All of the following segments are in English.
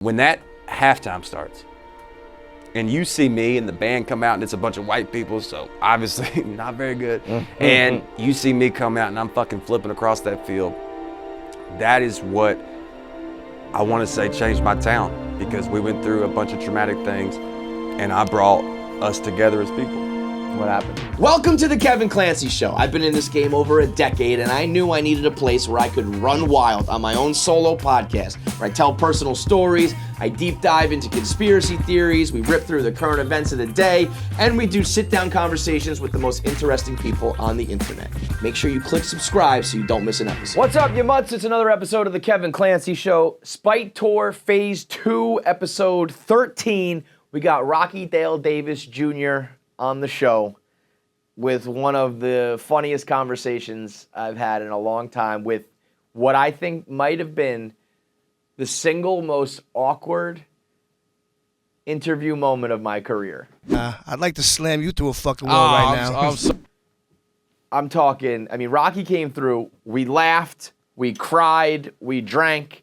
When that halftime starts and you see me and the band come out and it's a bunch of white people, so obviously not very good, and you see me come out and I'm fucking flipping across that field, that is what I want to say changed my town, because we went through a bunch of traumatic things and I brought us together as people. What happened? Welcome to the Kevin Clancy Show. I've been in this game over a decade, and I knew I needed a place where I could run wild on my own solo podcast, where I tell personal stories, I deep dive into conspiracy theories, we rip through the current events of the day, and we do sit-down conversations with the most interesting people on the internet. Make sure you click subscribe so you don't miss an episode. What's up, you mutts? It's another episode of the Kevin Clancy Show. Spite Tour Phase 2, Episode 13. We got Rocky Dale Davis Jr. on the show with one of the funniest conversations I've had in a long time, with what I think might have been the single most awkward interview moment of my career. I'd like to slam you through a fucking wall right now. I'm talking, Rocky came through, we laughed, we cried, we drank,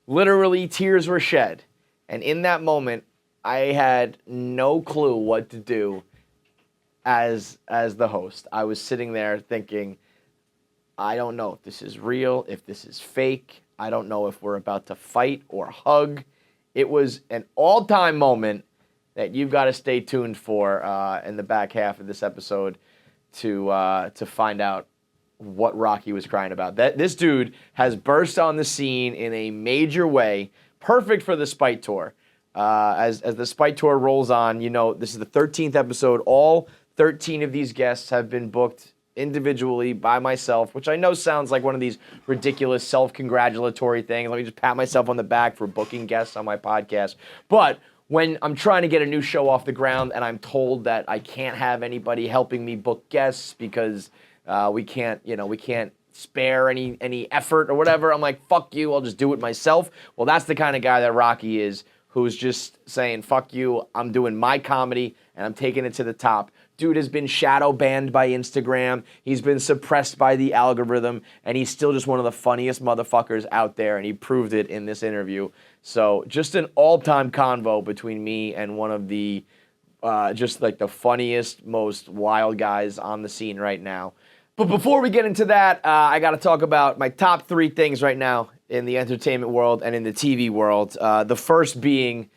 literally tears were shed. And in that moment, I had no clue what to do as the host. I was sitting there thinking, I don't know if this is real, if this is fake. I don't know if we're about to fight or hug. It was an all-time moment that you've got to stay tuned for in the back half of this episode to find out what Rocky was crying about. This dude has burst on the scene in a major way, perfect for the Spite Tour. As the Spite Tour rolls on, you know, this is the 13th episode. All 13 of these guests have been booked individually by myself, which I know sounds like one of these ridiculous self-congratulatory things. Let me just pat myself on the back for booking guests on my podcast. But when I'm trying to get a new show off the ground and I'm told that I can't have anybody helping me book guests because we can't spare any effort or whatever, I'm like, fuck you, I'll just do it myself. Well, that's the kind of guy that Rocky is, who's just saying, fuck you, I'm doing my comedy and I'm taking it to the top. Dude has been shadow banned by Instagram. He's been suppressed by the algorithm, and he's still just one of the funniest motherfuckers out there, and he proved it in this interview. So just an all-time convo between me and one of the just like the funniest, most wild guys on the scene right now. But before we get into that, I got to talk about my top 3 things right now in the entertainment world and in the TV world. The first being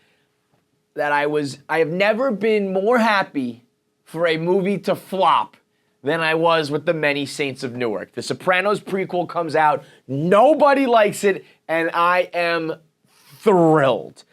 that I have never been more happy for a movie to flop than I was with The Many Saints of Newark. The Sopranos prequel comes out, nobody likes it, and I am thrilled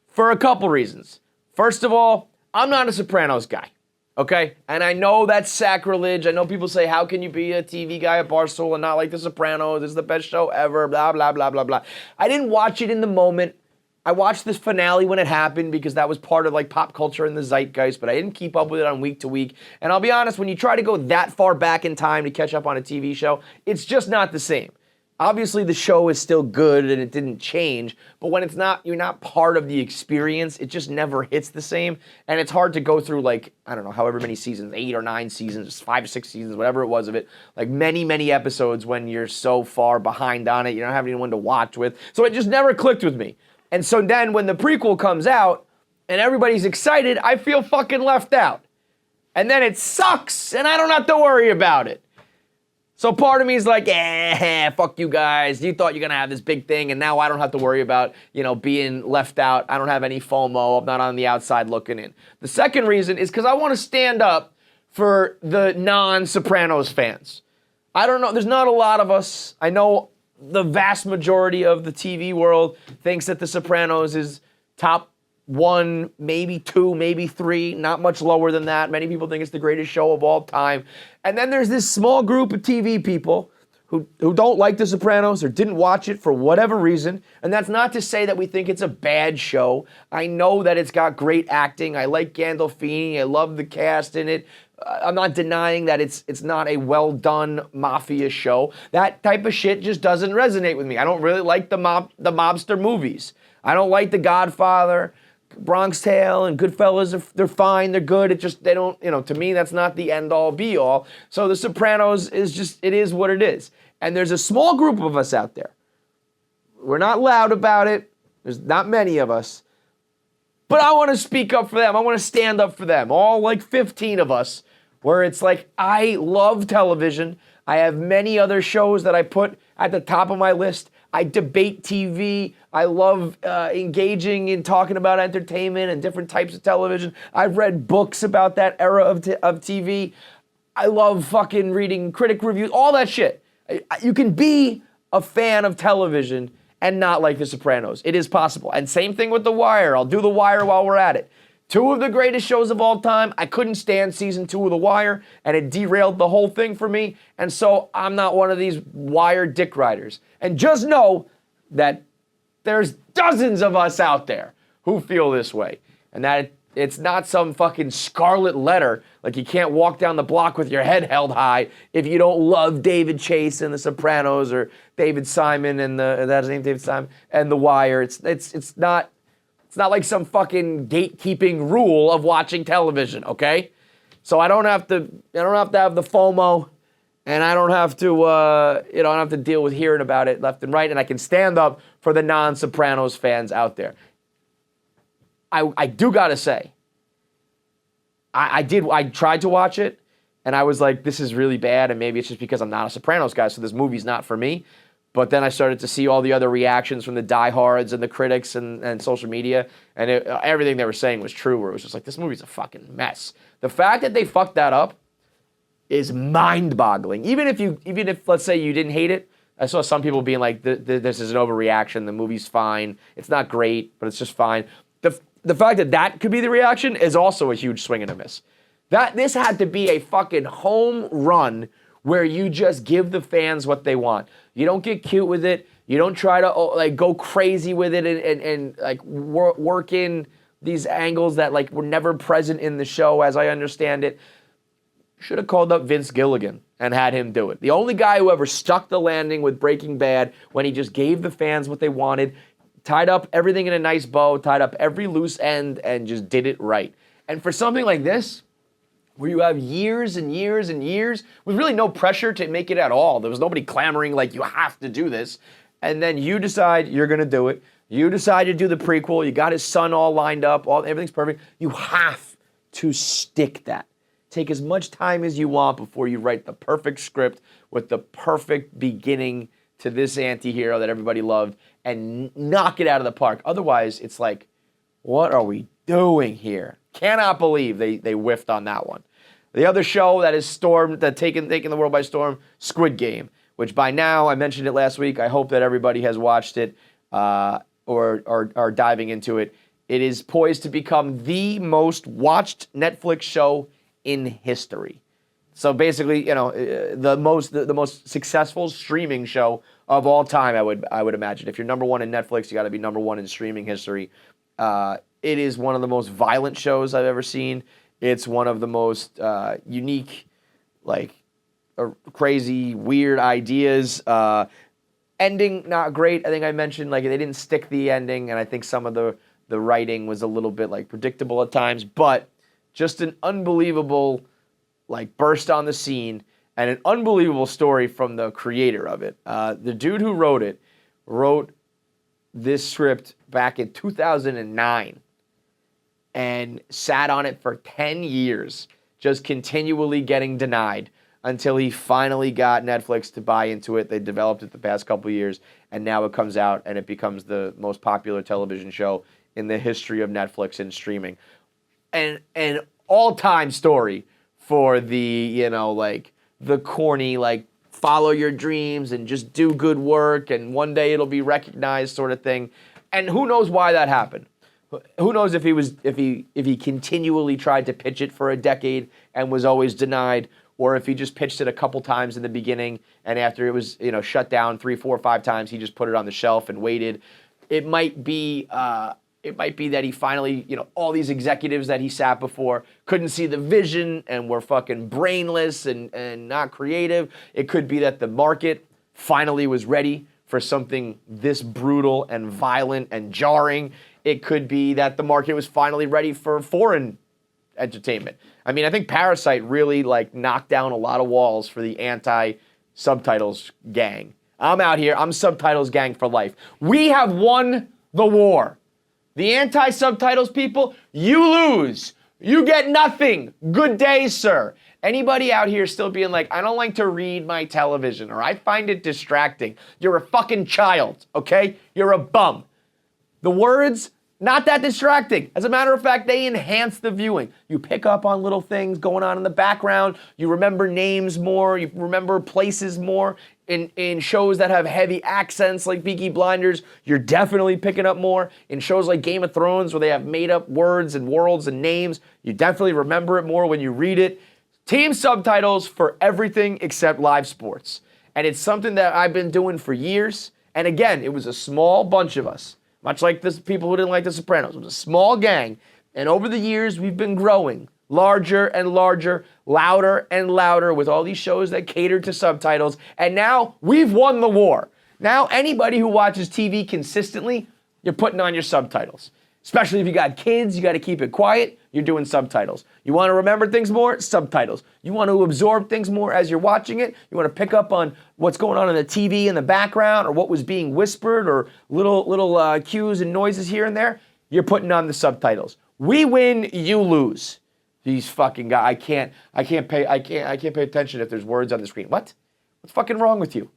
for a couple reasons. First of all, I'm not a Sopranos guy, okay? And I know that's sacrilege. I know people say, how can you be a TV guy at Barstool and not like The Sopranos? This is the best show ever, blah, blah, blah, blah, blah. I didn't watch it in the moment. I watched this finale when it happened because that was part of like pop culture and the zeitgeist, but I didn't keep up with it on week to week. And I'll be honest, when you try to go that far back in time to catch up on a TV show, it's just not the same. Obviously, the show is still good and it didn't change, but when you're not part of the experience, it just never hits the same. And it's hard to go through like, I don't know, however many seasons, 8 or 9 seasons, 5 or 6 seasons, whatever it was of it, like many, many episodes when you're so far behind on it, you don't have anyone to watch with. So it just never clicked with me. And so then when the prequel comes out and everybody's excited, I feel fucking left out. And then it sucks and I don't have to worry about it. So part of me is like, fuck you guys. You thought you're going to have this big thing and now I don't have to worry about, being left out. I don't have any FOMO. I'm not on the outside looking in. The second reason is because I want to stand up for the non-Sopranos fans. I don't know. There's not a lot of us. I know the vast majority of the TV world thinks that The Sopranos is top 1, maybe 2, maybe 3, not much lower than that. Many people think it's the greatest show of all time. And then there's this small group of TV people who don't like The Sopranos or didn't watch it for whatever reason. And that's not to say that we think it's a bad show. I know that it's got great acting. I like Gandolfini. I love the cast in it. I'm not denying that it's not a well-done mafia show. That type of shit just doesn't resonate with me. I don't really like the mobster movies. I don't like The Godfather, Bronx Tale, and Goodfellas. They're fine, they're good. They don't, to me, that's not the end-all, be-all. So The Sopranos it is what it is. And there's a small group of us out there. We're not loud about it. There's not many of us. But I want to speak up for them. I want to stand up for them. All like 15 of us, where it's like, I love television. I have many other shows that I put at the top of my list. I debate TV. I love engaging in talking about entertainment and different types of television. I've read books about that era of TV. I love fucking reading critic reviews, all that shit. You can be a fan of television and not like The Sopranos. It is possible. And same thing with The Wire. I'll do The Wire while we're at it. Two of the greatest shows of all time. I couldn't stand season 2 of The Wire, and it derailed the whole thing for me. And so I'm not one of these Wire dick riders. And just know that there's dozens of us out there who feel this way. And that it's not some fucking scarlet letter, like you can't walk down the block with your head held high if you don't love David Chase and The Sopranos or David Simon and that's his name, David Simon, and The Wire. It's not like some fucking gatekeeping rule of watching television, okay? So I don't have to have the FOMO, and I don't have to I don't have to deal with hearing about it left and right, and I can stand up for the non-Sopranos fans out there. I do gotta say, I tried to watch it, and I was like, this is really bad, and maybe it's just because I'm not a Sopranos guy, so this movie's not for me. But then I started to see all the other reactions from the diehards and the critics and social media, and everything they were saying was true, where it was just like, this movie's a fucking mess. The fact that they fucked that up is mind-boggling. Even if let's say you didn't hate it, I saw some people being like, this is an overreaction, the movie's fine, it's not great, but it's just fine. The fact that could be the reaction is also a huge swing and a miss. This had to be a fucking home run where you just give the fans what they want. You don't get cute with it. You don't try to like go crazy with it and like work in these angles that like were never present in the show, as I understand it. Should have called up Vince Gilligan and had him do it. The only guy who ever stuck the landing with Breaking Bad when he just gave the fans what they wanted, tied up everything in a nice bow, tied up every loose end, and just did it right. And for something like this, where you have years and years and years with really no pressure to make it at all. There was nobody clamoring like, you have to do this. And then you decide you're going to do it. You decide to do the prequel. You got his son all lined up. Everything's perfect. You have to stick that. Take as much time as you want before you write the perfect script with the perfect beginning to this anti-hero that everybody loved and knock it out of the park. Otherwise, it's like, what are we doing here? Cannot believe they whiffed on that one. The other show that is taking the world by storm, Squid Game, which by now, I mentioned it last week, I hope that everybody has watched it or diving into it. It is poised to become the most watched Netflix show in history. So basically, the most successful streaming show of all time, I would imagine. If you're number one in Netflix, you got to be number one in streaming history. It is one of the most violent shows I've ever seen. It's one of the most unique, crazy, weird ideas. Ending, not great. I think I mentioned, they didn't stick the ending, and I think some of the writing was a little bit, predictable at times. But just an unbelievable, burst on the scene, and an unbelievable story from the creator of it. The dude who wrote it wrote this script back in 2009. And sat on it for 10 years, just continually getting denied until he finally got Netflix to buy into it. They developed it the past couple of years, and now it comes out and it becomes the most popular television show in the history of Netflix and streaming. And an all-time story for the, the corny, follow your dreams and just do good work and one day it'll be recognized sort of thing. And who knows why that happened? Who knows if he continually tried to pitch it for a decade and was always denied, or if he just pitched it a couple times in the beginning and after it was shut down 3, 4, 5 times, he just put it on the shelf and waited. It might be that he finally, all these executives that he sat before couldn't see the vision and were fucking brainless and not creative. It could be that the market finally was ready for something this brutal and violent and jarring. It could be that the market was finally ready for foreign entertainment. I mean, I think Parasite really knocked down a lot of walls for the anti-subtitles gang. I'm out here. I'm subtitles gang for life. We have one the war. The anti-subtitles people, you lose. You get nothing. Good day, sir. Anybody out here still being like, I don't like to read my television, or I find it distracting. You're a fucking child, okay? You're a bum. The words, not that distracting. As a matter of fact, they enhance the viewing. You pick up on little things going on in the background. You remember names more. You remember places more. In shows that have heavy accents like Peaky Blinders, you're definitely picking up more. In shows like Game of Thrones, where they have made up words and worlds and names, you definitely remember it more when you read it. Team subtitles for everything except live sports. And it's something that I've been doing for years. And again, it was a small bunch of us, much like the people who didn't like The Sopranos. It was a small gang. And over the years, we've been growing larger and larger, louder and louder with all these shows that cater to subtitles. And now we've won the war. Now anybody who watches TV consistently, you're putting on your subtitles. Especially if you got kids, you got to keep it quiet, you're doing subtitles. You want to remember things more? Subtitles. You want to absorb things more as you're watching it? You want to pick up on what's going on in the TV in the background, or what was being whispered, or little cues and noises here and there? You're putting on the subtitles. We win, you lose. These fucking guys, I can't pay attention if there's words on the screen. What? What's fucking wrong with you?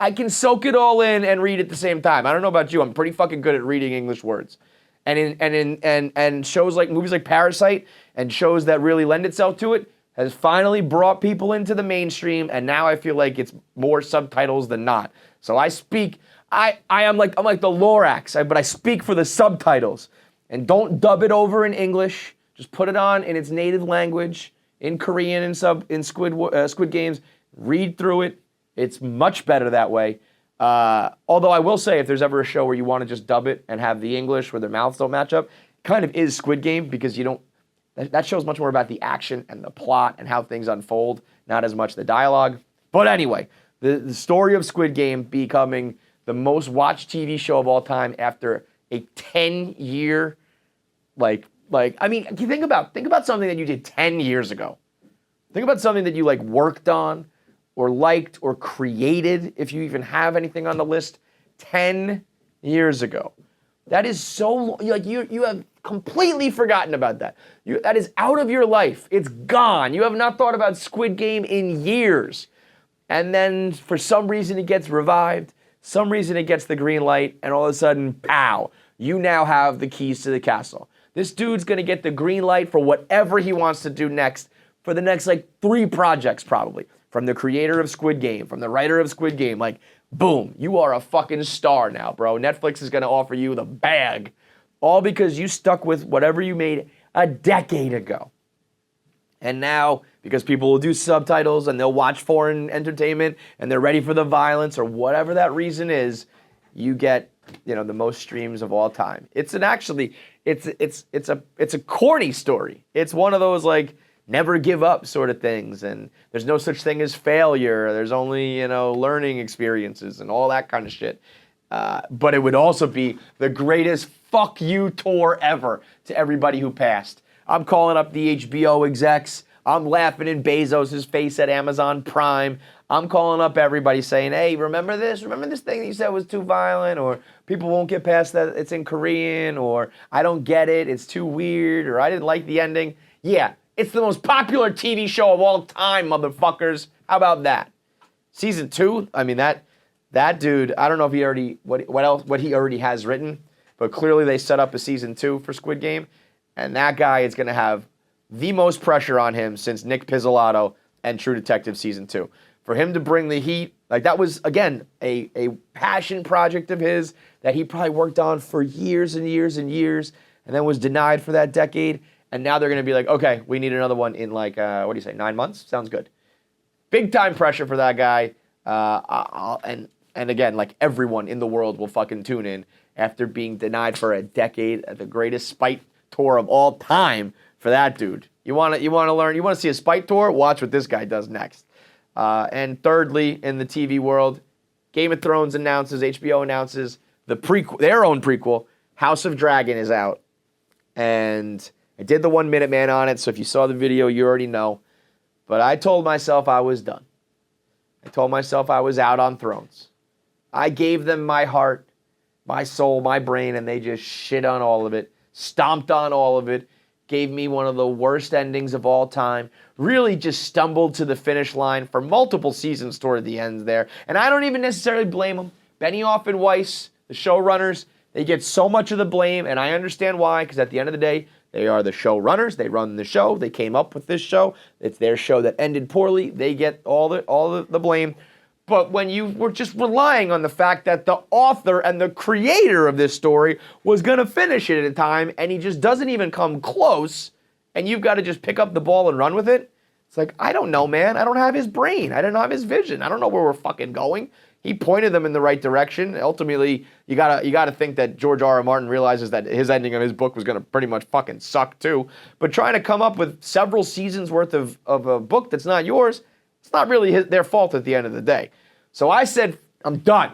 I can soak it all in and read at the same time. I don't know about you. I'm pretty fucking good at reading English words. And in shows like movies like Parasite and shows that really lend itself to it has finally brought people into the mainstream, and now I feel like it's more subtitles than not. So I speak, I'm like the Lorax, but I speak for the subtitles. And don't dub it over in English. Just put it on in its native language, in Korean, in Squid Games. Read through it. It's much better that way. Although I will say, if there's ever a show where you want to just dub it and have the English where their mouths don't match up, kind of is Squid Game, because you don't. That show's much more about the action and the plot and how things unfold, not as much the dialogue. But anyway, the story of Squid Game becoming the most watched TV show of all time after a 10-year, I mean, think about something that you did 10 years ago. Think about something that you worked on or liked or created, if you even have anything on the list, 10 years ago. That is so, you have completely forgotten about that. That is out of your life. It's gone. You have not thought about Squid Game in years. And then for some reason it gets revived, some reason it gets the green light, and all of a sudden, pow, you now have the keys to the castle. This dude's gonna get the green light for whatever he wants to do next, for the next 3 projects probably. From the creator of Squid Game, from the writer of Squid Game, boom, you are a fucking star now, bro. Netflix is gonna offer you the bag, all because you stuck with whatever you made a decade ago. And now, because people will do subtitles and they'll watch foreign entertainment and they're ready for the violence or whatever that reason is, you get, the most streams of all time. It's a corny story. It's one of those never give up sort of things, and there's no such thing as failure. There's only, learning experiences and all that kind of shit. But it would also be the greatest fuck you tour ever to everybody who passed. I'm calling up the HBO execs. I'm laughing in Bezos' face at Amazon Prime. I'm calling up everybody saying, hey, remember this? Remember this thing that you said was too violent? Or people won't get past that, it's in Korean, or I don't get it, it's too weird, or I didn't like the ending. Yeah, it's the most popular TV show of all time, motherfuckers. How about that? Season 2, I mean, that dude, I don't know if he already, what he already has written, but clearly they set up a season 2 for Squid Game, and that guy is going to have the most pressure on him since Nick Pizzolatto and True Detective season 2. For him to bring the heat, that was, again, a passion project of his that he probably worked on for years and years and years, and then was denied for that decade. And now they're going to be like, okay, we need another one in 9 months? Sounds good. Big time pressure for that guy. And again, everyone in the world will fucking tune in after being denied for a decade at the greatest spite tour of all time for that dude. You want to learn, you want to see a spite tour? Watch what this guy does next. And thirdly, in the TV world, Game of Thrones HBO announces the prequel, their own prequel, House of Dragon is out. And I did the 1 Minute Man on it, so if you saw the video, you already know. But I told myself I was done. I told myself I was out on Thrones. I gave them my heart. my soul, my brain, and they just shit on all of it, stomped on all of it, gave me one of the worst endings of all time, really just stumbled to the finish line for multiple seasons toward the end there. And I don't even necessarily blame them. Benioff and Weiss, the showrunners, they get so much of the blame, and I understand why, because at the end of the day, they are the showrunners. They run the show. They came up with this show. It's their show that ended poorly. They get all the blame. But when you were just relying on the fact that the author and the creator of this story was going to finish it at a time, and he just doesn't even come close, and you've got to just pick up the ball and run with it, it's like, I don't know, man. I don't have his brain. I don't have his vision. I don't know where we're fucking going. He pointed them in the right direction. Ultimately, you gotta think that George R.R. Martin realizes that his ending of his book was going to pretty much fucking suck too. But trying to come up with several seasons worth of a book that's not yours, it's not really their fault at the end of the day. So I said, I'm done.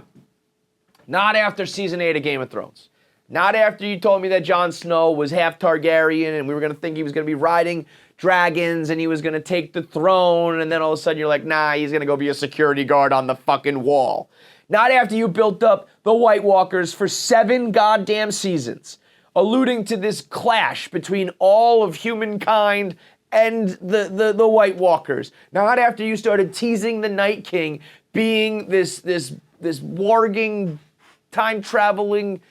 Not after season 8 of Game of Thrones. Not after you told me that Jon Snow was half Targaryen and we were going to think he was going to be riding dragons and he was going to take the throne, and then all of a sudden you're like, nah, he's going to go be a security guard on the fucking wall. Not after you built up the White Walkers for 7 goddamn seasons, alluding to this clash between all of humankind and the White Walkers. Not after you started teasing the Night King being this warging, time-traveling,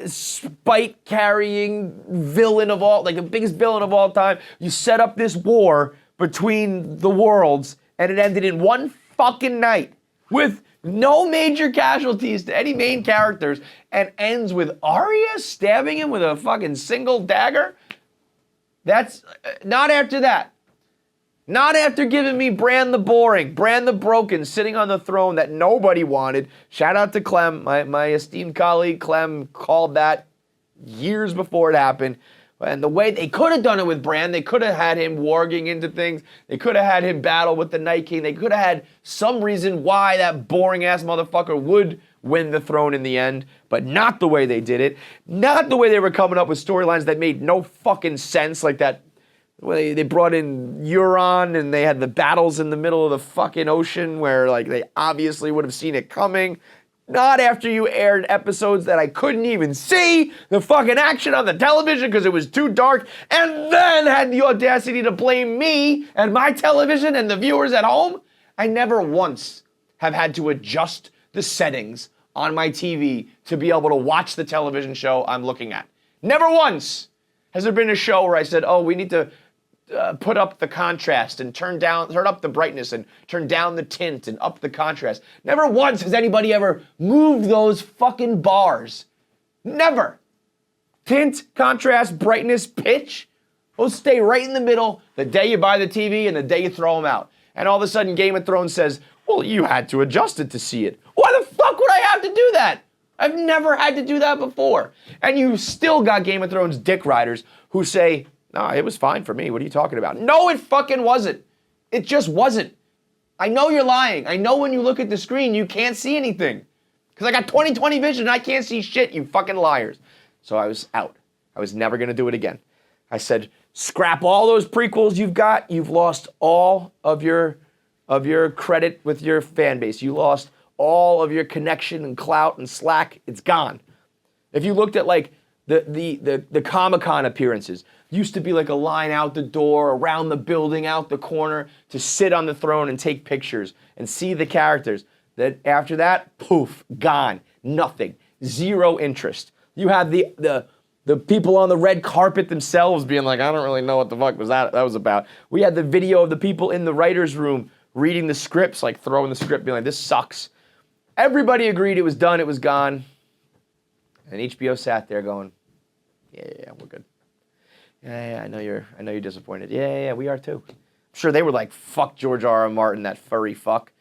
spite-carrying villain of all, like the biggest villain of all time. You set up this war between the worlds, and it ended in one fucking night with no major casualties to any main characters, and ends with Arya stabbing him with a fucking single dagger. That's not after that. Not after giving me Bran the Boring, Bran the Broken, sitting on the throne that nobody wanted. Shout out to Clem, my esteemed colleague. Clem called that years before it happened. And the way they could have done it with Bran, they could have had him warging into things. They could have had him battle with the Night King. They could have had some reason why that boring-ass motherfucker would win the throne in the end, but not the way they did it. Not the way they were coming up with storylines that made no fucking sense, like that. They brought in Euron and they had the battles in the middle of the fucking ocean where like they obviously would have seen it coming. Not after you aired episodes that I couldn't even see the fucking action on the television because it was too dark, and then had the audacity to blame me and my television and the viewers at home. I never once have had to adjust the settings on my TV to be able to watch the television show I'm looking at. Never once has there been a show where I said, oh, we need to put up the contrast and turn up the brightness and turn down the tint and up the contrast. Never once has anybody ever moved those fucking bars. Never. Tint, contrast, brightness, pitch, those stay right in the middle the day you buy the TV and the day you throw them out. And all of a sudden Game of Thrones says, well, you had to adjust it to see it. Why the fuck would I have to do that? I've never had to do that before. And you still got Game of Thrones dick riders who say, no, it was fine for me. What are you talking about? No, it fucking wasn't. It just wasn't. I know you're lying. I know when you look at the screen, you can't see anything. Because I got 20/20 vision and I can't see shit, you fucking liars. So I was out. I was never going to do it again. I said, scrap all those prequels you've got. You've lost all of your credit with your fan base. You lost all of your connection and clout and slack. It's gone. If you looked at like the Comic-Con appearances, used to be like a line out the door, around the building, out the corner, to sit on the throne and take pictures and see the characters. That after that, poof, gone. Nothing. Zero interest. You had the people on the red carpet themselves being like, I don't really know what the fuck that was about. We had the video of the people in the writer's room reading the scripts, like throwing the script, being like, this sucks. Everybody agreed it was done, it was gone. And HBO sat there going, yeah, we're good. Yeah, I know you're disappointed. Yeah, we are too. I'm sure they were like, fuck George R.R. Martin, that furry fuck.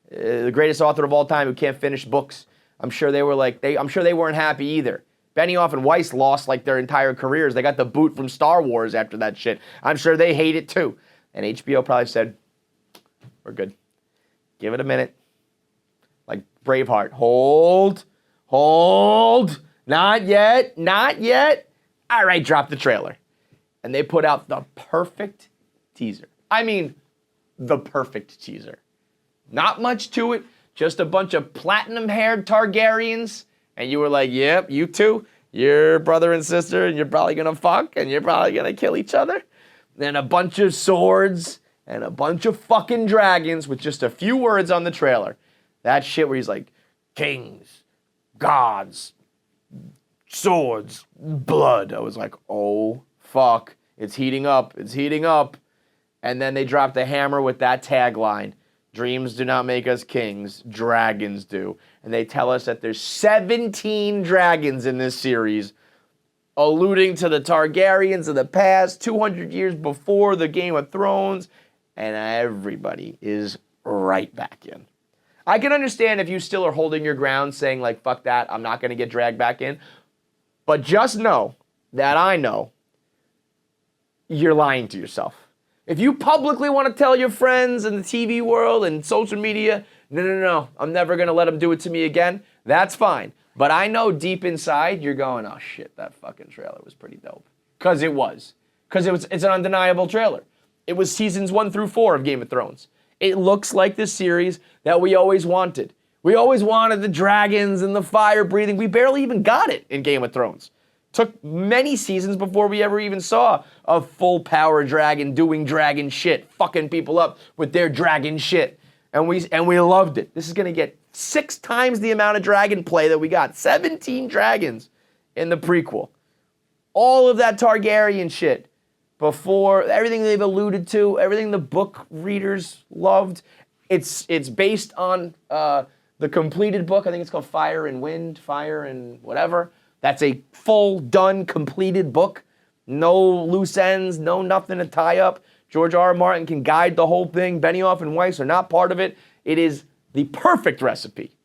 The greatest author of all time who can't finish books. I'm sure they were like, I'm sure they weren't happy either. Benioff and Weiss lost like their entire careers. They got the boot from Star Wars after that shit. I'm sure they hate it too. And HBO probably said, we're good. Give it a minute. Like Braveheart. Hold. Not yet. All right, drop the trailer. And they put out the perfect teaser. I mean, the perfect teaser. Not much to it, just a bunch of platinum-haired Targaryens And you were like, yep, you two, you're brother and sister, and you're probably gonna fuck, and you're probably gonna kill each other. Then a bunch of swords and a bunch of fucking dragons with just a few words on the trailer. That shit where he's like, kings, gods, swords, blood. I was like, oh, fuck. It's heating up. It's heating up. And then they dropped the hammer with that tagline. Dreams do not make us kings. Dragons do. And they tell us that there's 17 dragons in this series, alluding to the Targaryens of the past, 200 years before the Game of Thrones. And everybody is right back in. I can understand if you still are holding your ground, saying like, fuck that, I'm not going to get dragged back in. But just know that I know you're lying to yourself. If you publicly want to tell your friends in the TV world and social media, no, I'm never going to let them do it to me again, that's fine. But I know deep inside you're going, oh shit, that fucking trailer was pretty dope. Because it was. Because it's an undeniable trailer. It was seasons 1 through 4 of Game of Thrones. It looks like the series that we always wanted. We always wanted the dragons and the fire breathing. We barely even got it in Game of Thrones. Took many seasons before we ever even saw a full power dragon doing dragon shit, fucking people up with their dragon shit. And we loved it. This is gonna get 6 times the amount of dragon play that we got. 17 dragons in the prequel. All of that Targaryen shit. Before, everything they've alluded to, everything the book readers loved, it's based on the completed book. I think it's called Fire and Wind, Fire and whatever. That's a full, done, completed book. No loose ends, no nothing to tie up. George R. R. Martin can guide the whole thing. Benioff and Weiss are not part of it. It is the perfect recipe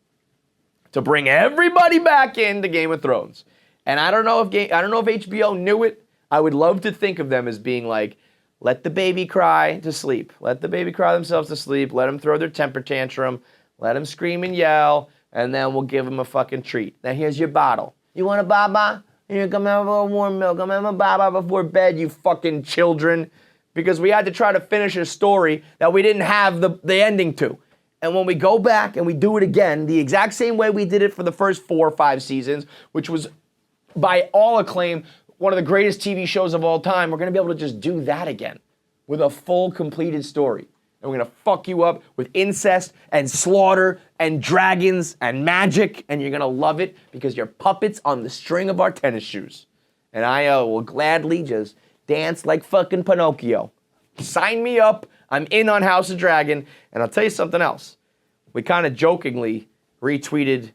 to bring everybody back into Game of Thrones. And I don't know if HBO knew it. I would love to think of them as being like, let the baby cry to sleep. Let the baby cry themselves to sleep. Let them throw their temper tantrum. Let them scream and yell. And then we'll give them a fucking treat. Now here's your bottle. You want a baba? Here, come have a warm milk. Come have a baba before bed, you fucking children. Because we had to try to finish a story that we didn't have the ending to. And when we go back and we do it again, the exact same way we did it for the first 4 or 5 seasons, which was by all acclaim, one of the greatest TV shows of all time, we're going to be able to just do that again with a full, completed story. And we're going to fuck you up with incest and slaughter and dragons and magic, and you're going to love it because you're puppets on the string of our tennis shoes. And I will gladly just dance like fucking Pinocchio. Sign me up. I'm in on House of Dragon. And I'll tell you something else. We kind of jokingly retweeted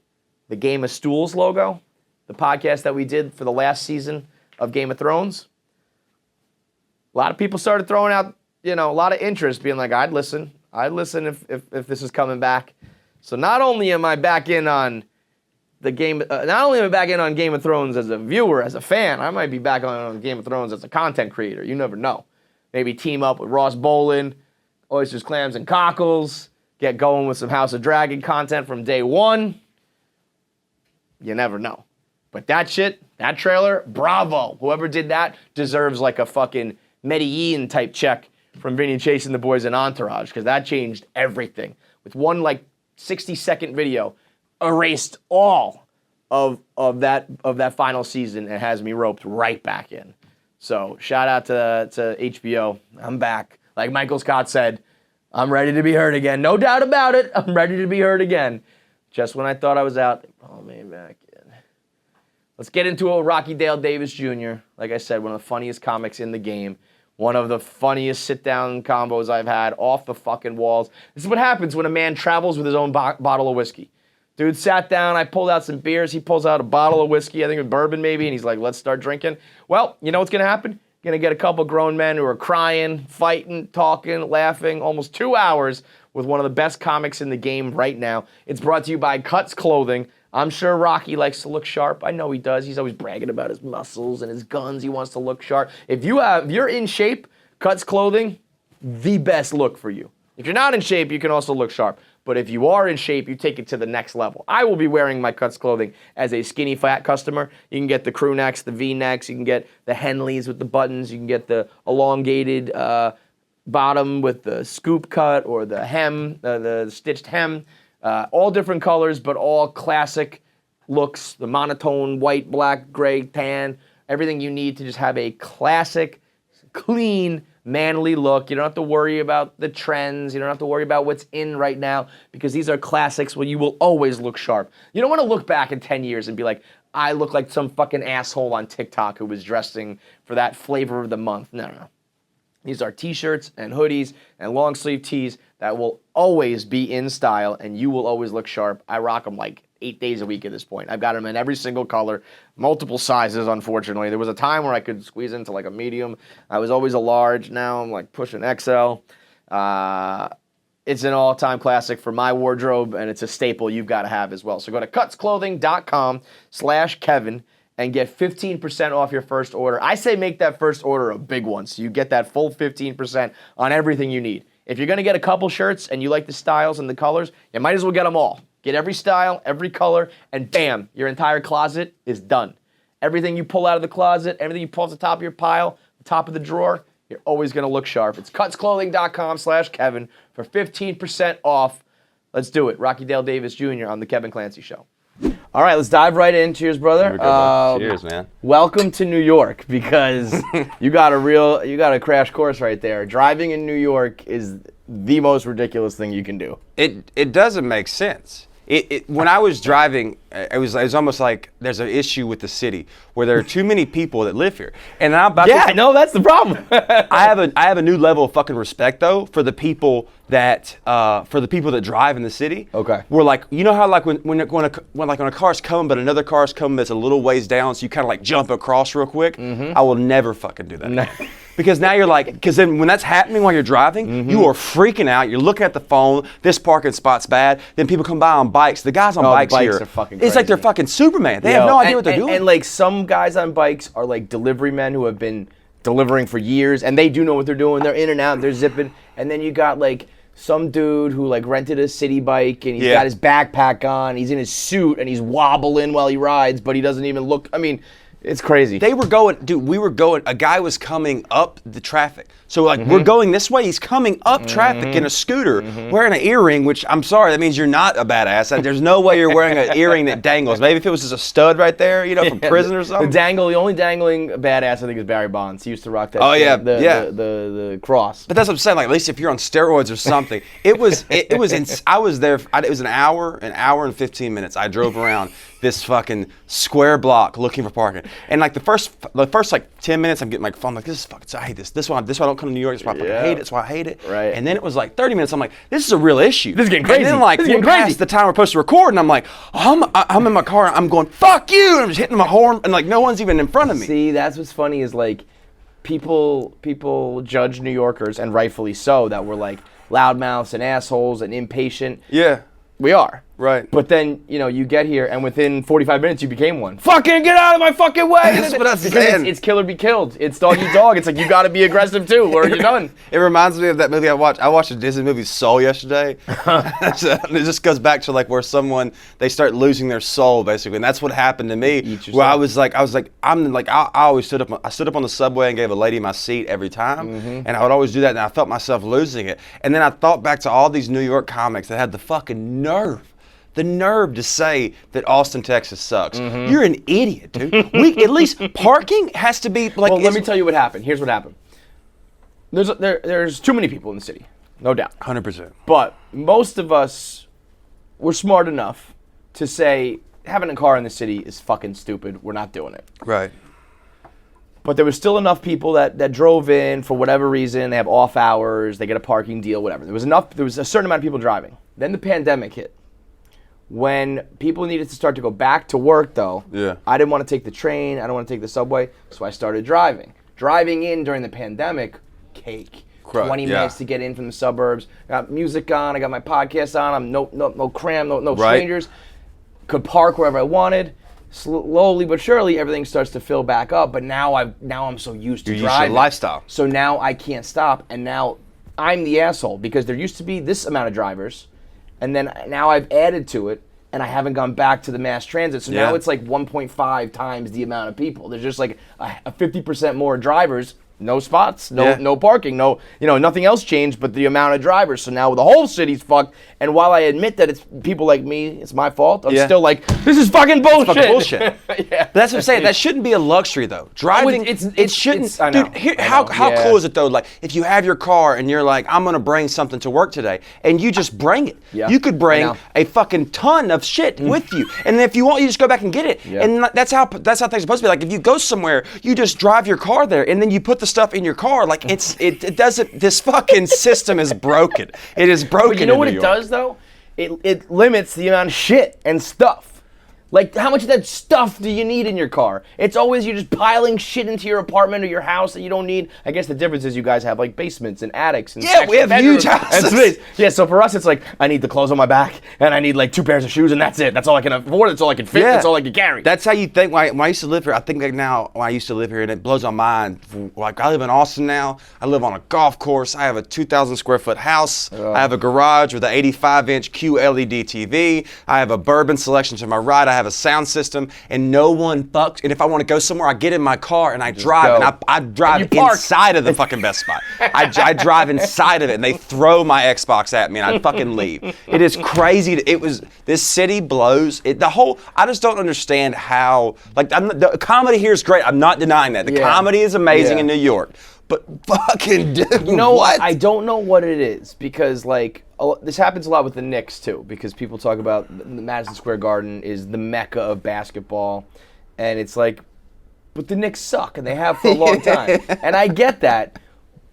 the Game of Stools logo, the podcast that we did for the last season of Game of Thrones. A lot of people started throwing out, a lot of interest, being like, I'd listen if this is coming back. So not only am I back in on Game of Thrones as a viewer, as a fan, I might be back on Game of Thrones as a content creator. You never know. Maybe team up with Ross Bolin, Oysters, Clams, and Cockles, get going with some House of Dragon content from day one. You never know. But that shit, that trailer, bravo. Whoever did that deserves like a fucking Medellin type check from Vinny Chase and the boys in Entourage, because that changed everything. With one like 60-second video, erased all of that final season and has me roped right back in. So shout out to HBO. I'm back. Like Michael Scott said, I'm ready to be heard again. No doubt about it. I'm ready to be heard again. Just when I thought I was out, they pulled me back in. Let's get into it. Rocky Dale Davis Jr. Like I said, one of the funniest comics in the game. One of the funniest sit-down combos I've had, off the fucking walls. This is what happens when a man travels with his own bottle of whiskey. Dude sat down, I pulled out some beers, he pulls out a bottle of whiskey, I think with bourbon maybe, and he's like, let's start drinking. Well, you know what's gonna happen? You're gonna get a couple grown men who are crying, fighting, talking, laughing, almost 2 hours with one of the best comics in the game right now. It's brought to you by Cuts Clothing. I'm sure Rocky likes to look sharp. I know he does. He's always bragging about his muscles and his guns. He wants to look sharp. If you're in shape, Cuts Clothing, the best look for you. If you're not in shape, you can also look sharp. But if you are in shape, you take it to the next level. I will be wearing my Cuts Clothing as a skinny fat customer. You can get the crew necks, the V-necks. You can get the Henleys with the buttons. You can get the elongated bottom with the scoop cut or the hem, the stitched hem. All different colors, but all classic looks, the monotone white, black, gray, tan, everything you need to just have a classic, clean, manly look. You don't have to worry about the trends. You don't have to worry about what's in right now because these are classics where you will always look sharp. You don't want to look back in 10 years and be like, I look like some fucking asshole on TikTok who was dressing for that flavor of the month. No. These are t-shirts and hoodies and long sleeve tees that will always be in style and you will always look sharp. I rock them like 8 days a week at this point. I've got them in every single color, multiple sizes, unfortunately. There was a time where I could squeeze into like a medium. I was always a large. Now I'm like pushing XL. It's an all-time classic for my wardrobe, and it's a staple you've got to have as well. So go to cutsclothing.com/Kevin and get 15% off your first order. I say make that first order a big one, so you get that full 15% on everything you need. If you're going to get a couple shirts and you like the styles and the colors, you might as well get them all. Get every style, every color, and bam, your entire closet is done. Everything you pull out of the closet, everything you pull off the top of your pile, the top of the drawer, you're always going to look sharp. It's cutsclothing.com/Kevin for 15% off. Let's do it. Rocky Dale Davis Jr. on the Kevin Clancy Show. All right, let's dive right in. Cheers, brother. Cheers, man. Welcome to New York because you got a crash course right there. Driving in New York is the most ridiculous thing you can do. It doesn't make sense. When I was driving, it was almost like there's an issue with the city where there are too many people that live here. And I'm about I know that's the problem. I have a new level of fucking respect though for the people that drive in the city. Okay. We're like, you know how like when a car's coming but another car's coming that's a little ways down, so you kind of like jump across real quick. Mm-hmm. I will never fucking do that. Because now you're like, because then when that's happening while you're driving, you are freaking out. You're looking at the phone. This parking spot's bad. Then people come by on bikes. The guys on bikes here, are fucking it's like they're fucking Superman. They have no idea what they're doing. And like some guys on bikes are like delivery men who have been delivering for years, and they do know what they're doing. They're in and out. They're zipping. And then you got like some dude who like rented a city bike and he's got his backpack on. He's in his suit and he's wobbling while he rides, but he doesn't even look. I mean. It's crazy. We were going, a guy was coming up the traffic. So like we're going this way, he's coming up traffic in a scooter wearing an earring, which I'm sorry, that means you're not a badass. There's no way you're wearing an earring that dangles. Maybe if it was just a stud right there, from prison or something. The only dangling badass I think is Barry Bonds. He used to rock that the cross. But that's what I'm saying, like at least if you're on steroids or something. I was there, it was an hour and 15 minutes. I drove around this fucking square block looking for parking. And like the first like 10 minutes, I'm getting my phone, like, this is fucking, I hate this. This is why I don't come to New York. That's why I fucking hate it. That's why I hate it. Right. And then it was like 30 minutes. I'm like, this is a real issue. This is getting crazy. And then like we're past the time we're supposed to record, and I'm like, I'm in my car. And I'm going, fuck you. And I'm just hitting my horn, and like no one's even in front of me. See, that's what's funny is like people judge New Yorkers, and rightfully so, that we're like loudmouths and assholes and impatient. Yeah. We are. Right. But then, you get here, and within 45 minutes, you became one. Fucking get out of my fucking way! That's what I'm saying. It's kill or be killed. It's dog eat dog. It's like, you gotta be aggressive too, or you're done. It reminds me of that movie I watched. I watched a Disney movie, Soul, yesterday. It just goes back to like where they start losing their soul, basically. And that's what happened to me. Where I always stood up on the subway and gave a lady my seat every time. Mm-hmm. And I would always do that, and I felt myself losing it. And then I thought back to all these New York comics that had the fucking nerve to say that Austin, Texas sucks. Mm-hmm. You're an idiot, dude. At least parking has to be like. Well, let me tell you what happened. Here's what happened. There's too many people in the city, no doubt. 100%. But most of us were smart enough to say having a car in the city is fucking stupid. We're not doing it. Right. But there was still enough people that drove in for whatever reason. They have off hours. They get a parking deal, whatever. There was a certain amount of people driving. Then the pandemic hit. When people needed to start to go back to work, though, I didn't want to take the train. I didn't want to take the subway, so I started driving. Driving in during the pandemic, cake. 20 minutes to get in from the suburbs. Got music on. I got my podcast on. I'm no cram, no strangers. Could park wherever I wanted. Slowly but surely, everything starts to fill back up. But now I'm so used to driving. You're used to your lifestyle. So now I can't stop, and now I'm the asshole because there used to be this amount of drivers. And then now I've added to it, and I haven't gone back to the mass transit. So now it's like 1.5 times the amount of people. There's just like a 50% more drivers no spots, no parking, nothing else changed but the amount of drivers. So now the whole city's fucked. And while I admit that it's people like me, it's my fault, I'm still like, this is fucking bullshit. It's fucking bullshit. But that's what I'm saying. That shouldn't be a luxury though. Driving, it shouldn't. Dude, how cool is it though? Like if you have your car and you're like, I'm gonna bring something to work today, and you just bring it. Yeah. You could bring a fucking ton of shit with you, and if you want, you just go back and get it. Yeah. And that's how things are supposed to be. Like if you go somewhere, you just drive your car there, and then you put the stuff in your car. Like it doesn't. This fucking system is broken. It is broken. But you know what it does though? It limits the amount of shit and stuff. Like, how much of that stuff do you need in your car? It's always you're just piling shit into your apartment or your house that you don't need. I guess the difference is you guys have, like, basements and attics. And we have huge houses. Yeah, so for us, it's like, I need the clothes on my back, and I need, like, 2 pairs of shoes, and that's it. That's all I can afford. That's all I can fit. That's all I can carry. That's how you think. When I used to live here, I think like now, when I used to live here, and it blows my mind. Like, I live in Austin now. I live on a golf course. I have a 2,000 square foot house. I have a garage with an 85-inch QLED TV. I have a bourbon selection to my right. I have a sound system. And no one fucks. And if I want to go somewhere, I get in my car and I drive. And I drive inside of the fucking Best Buy. I drive inside of it, and they throw my Xbox at me, and I fucking leave. It is crazy. This city blows. I just don't understand how. Like the comedy here is great. I'm not denying that. The comedy is amazing in New York. But fucking dude, what? I don't know what it is because like this happens a lot with the Knicks too because people talk about the Madison Square Garden is the mecca of basketball, and it's like, but the Knicks suck and they have for a long time, and I get that,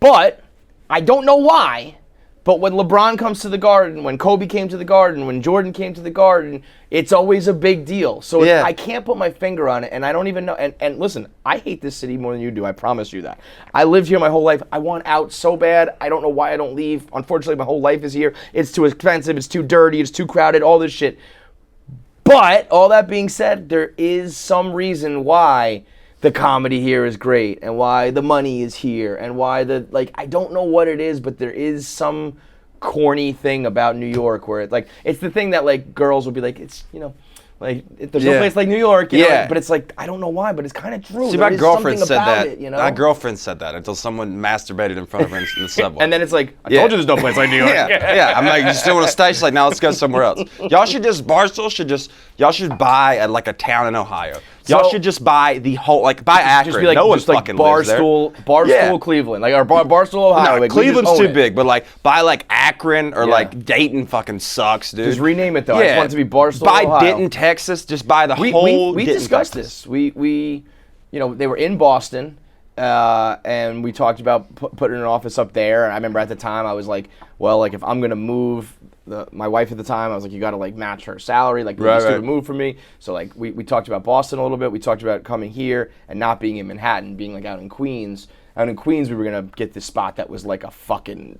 but I don't know why. But when LeBron comes to the Garden, when Kobe came to the Garden, when Jordan came to the Garden, it's always a big deal. So I can't put my finger on it, and I don't even know. And listen, I hate this city more than you do. I promise you that. I lived here my whole life. I want out so bad. I don't know why I don't leave. Unfortunately, my whole life is here. It's too expensive. It's too dirty. It's too crowded. All this shit. But all that being said, there is some reason why the comedy here is great and why the money is here and why I don't know what it is, but there is some corny thing about New York where it's the thing that like girls will be like, it's, there's no place like New York, you know, but it's like, I don't know why, but it's kind of true. See, my girlfriend said that. My girlfriend said that until someone masturbated in front of her in the subway. And then it's like, I told you there's no place like New York. I'm like, you still want to stay? She's like, no, let's go somewhere else. Barstool should buy like a town in Ohio. Y'all should just buy the whole, buy Akron. Just be like, no one fucking lives there. Barstool, Cleveland, or Barstool, Ohio. No, Cleveland's too big, but buy Akron or Dayton fucking sucks, dude. Just rename it though. I just want it to be Barstool, Ohio. Buy Denton, Texas. Just buy the whole. We discussed this. We, they were in Boston, and we talked about putting an office up there. And I remember at the time I was like, well, if I'm gonna move. My wife at the time, I was like, you got to match her salary, it's a move for me. So we talked about Boston a little bit. We talked about coming here and not being in Manhattan, being out in Queens. Out in Queens, we were gonna get this spot that was like a fucking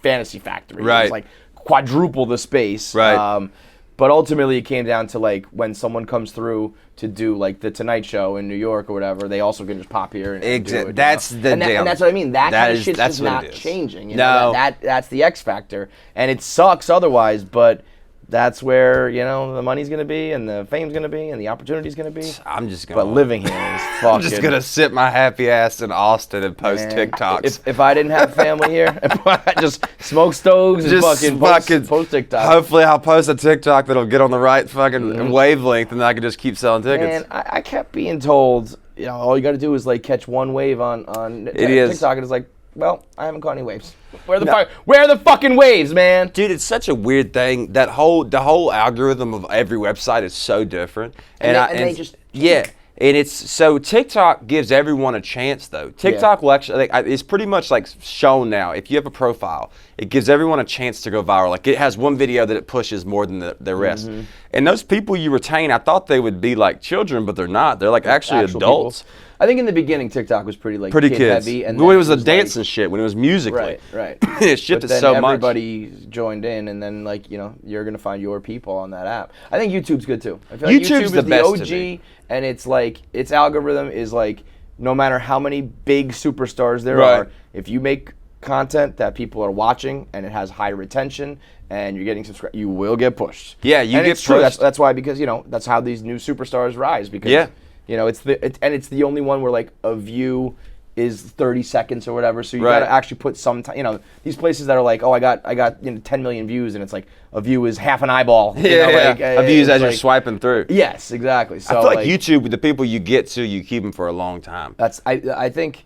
fantasy factory. Right. It was quadruple the space. Right. But ultimately, it came down to when someone comes through to do the Tonight Show in New York or whatever, they also can just pop here and do it. That's the and that's what I mean. That kind of shit's just not changing. That's the X factor, and it sucks otherwise. But that's where the money's gonna be, and the fame's gonna be, and the opportunity's gonna be. I'm just gonna. But living here is fucking. I'm just gonna sit my happy ass in Austin and post TikToks. If I didn't have family here, if I just smoke stoves and post TikToks. Hopefully, I'll post a TikTok that'll get on the right fucking wavelength, and then I can just keep selling tickets. And I kept being told, all you got to do is catch one wave on TikTok, and it's like, well, I haven't caught any waves. Where are the fucking waves, man? Dude, it's such a weird thing. The whole algorithm of every website is so different. And they just and it's so TikTok gives everyone a chance though. TikTok will actually it's pretty much shown now. If you have a profile, it gives everyone a chance to go viral. It has one video that it pushes more than the rest. Mm-hmm. And those people you retain, I thought they would be children, but they're not. They're actually adults. People. I think in the beginning TikTok was pretty kid kids. Heavy, and when it was a dance and shit, when it was Musical.ly. Right. It shifted so much. Everybody joined in, and then you're gonna find your people on that app. I think YouTube's good too. I feel YouTube's the best OG, to me. And it's its algorithm is no matter how many big superstars there are, if you make content that people are watching and it has high retention and you're getting subscribed, you will get pushed. Yeah, you get pushed. True. That's why because that's how these new superstars rise because. It's the only one where a view is 30 seconds or whatever. So you got to actually put some time. You know, these places that are like, oh, I got 10 million views, and it's like a view is half an eyeball. Like, a view is as you're swiping through. Yes, exactly. So I feel like YouTube, the people you get to, you keep them for a long time. I think